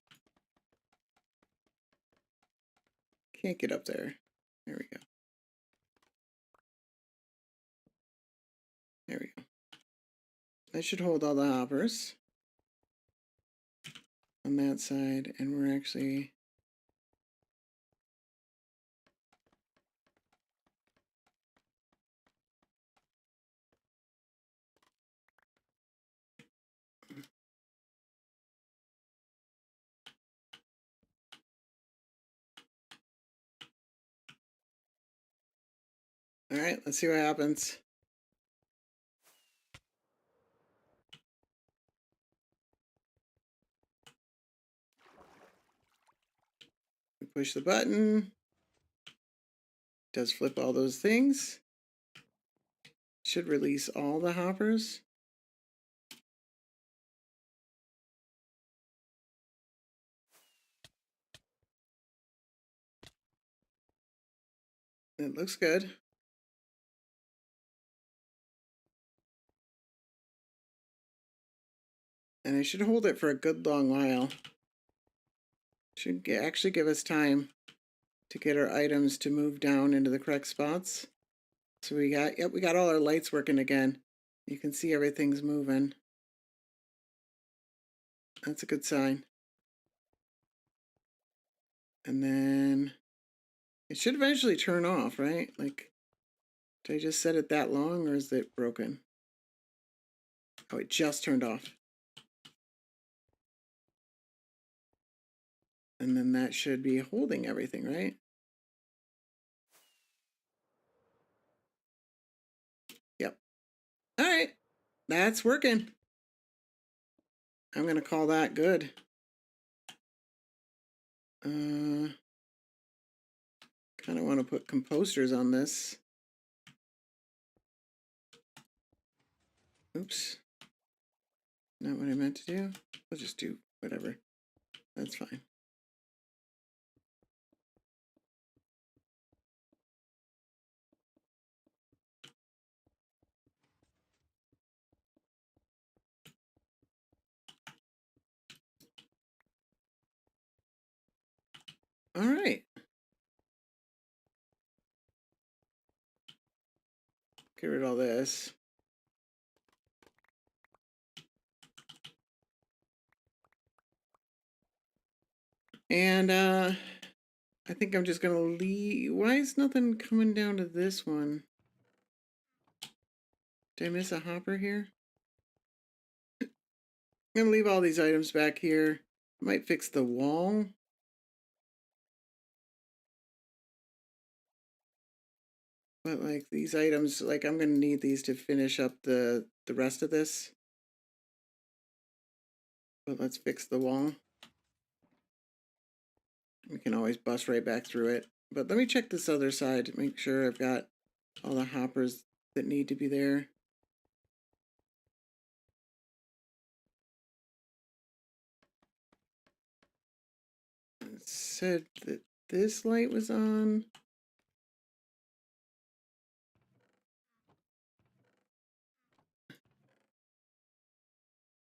Can't get up there. There we go. There we go. That should hold all the hoppers on that side, and we're actually... Alright, let's see what happens. We push the button. Does flip all those things. Should release all the hoppers. It looks good. And I should hold it for a good long while. Should actually give us time to get our items to move down into the correct spots. So we got all our lights working again. You can see everything's moving. That's a good sign. And then it should eventually turn off, right? Like, did I just set it that long or is it broken? Oh, it just turned off. And then that should be holding everything, right? Yep. All right. That's working. I'm going to call that good. Kind of want to put composters on this. Oops. Not what I meant to do. I'll just do whatever. That's fine. All right. Get rid of all this. And I think I'm just gonna leave. Why is nothing coming down to this one? Did I miss a hopper here? I'm gonna leave all these items back here. I might fix the wall. But like these items, like I'm gonna need these to finish up the rest of this. But let's fix the wall. We can always bust right back through it. But let me check this other side to make sure I've got all the hoppers that need to be there. It said that this light was on.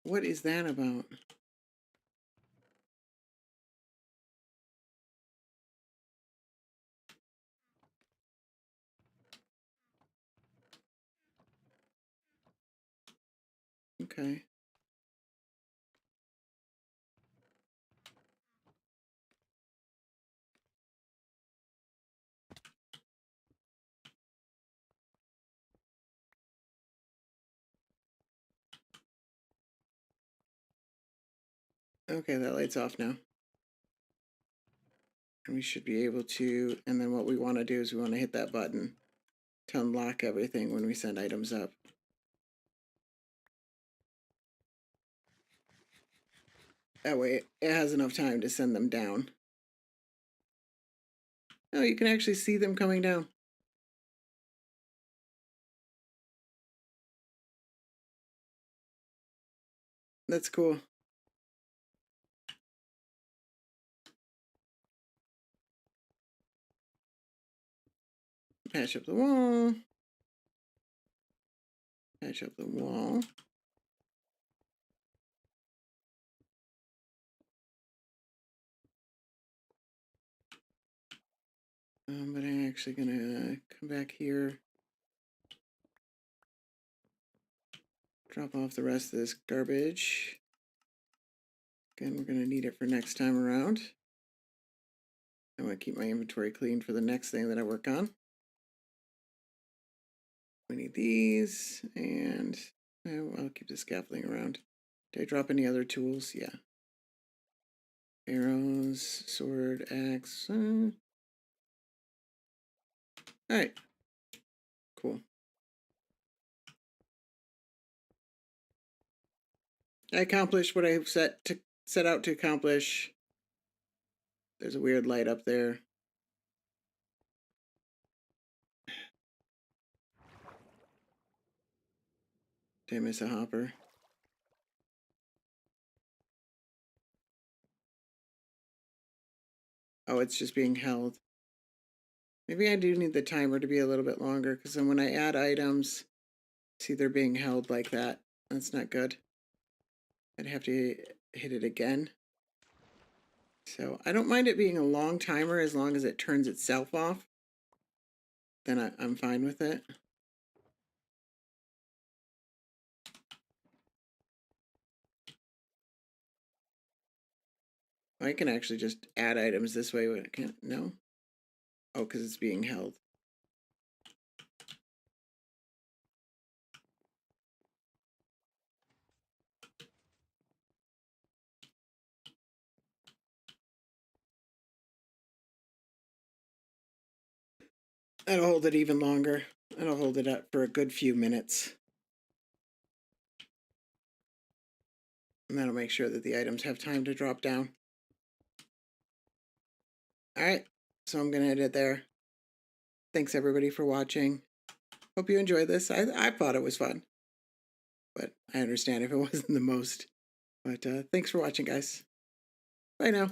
What is that about? Okay. Okay, that light's off now. And we should be able to, and then what we want to do is we want to hit that button. to unlock everything when we send items up. That way it has enough time to send them down. Oh, you can actually see them coming down. That's cool. Patch up the wall. Patch up the wall. But I'm actually gonna come back here. Drop off the rest of this garbage. Again, we're gonna need it for next time around. I want to keep my inventory clean for the next thing that I work on. We need these, and I'll keep the scaffolding around. Did I drop any other tools? Yeah. Arrows, sword, axe. Alright. Cool. I accomplished what I set out to accomplish. There's a weird light up there. Did I miss a hopper? Oh, it's just being held. Maybe I do need the timer to be a little bit longer, because then when I add items, see they're being held like that. That's not good. I'd have to hit it again. So I don't mind it being a long timer as long as it turns itself off. Then I'm fine with it. I can actually just add items this way when it can't. No? Oh, because it's being held. That'll hold it even longer. That'll hold it up for a good few minutes. And that'll make sure that the items have time to drop down. Alright, so I'm going to end it there. Thanks everybody for watching. Hope you enjoyed this. I thought it was fun. But I understand if it wasn't the most. But thanks for watching, guys. Bye now.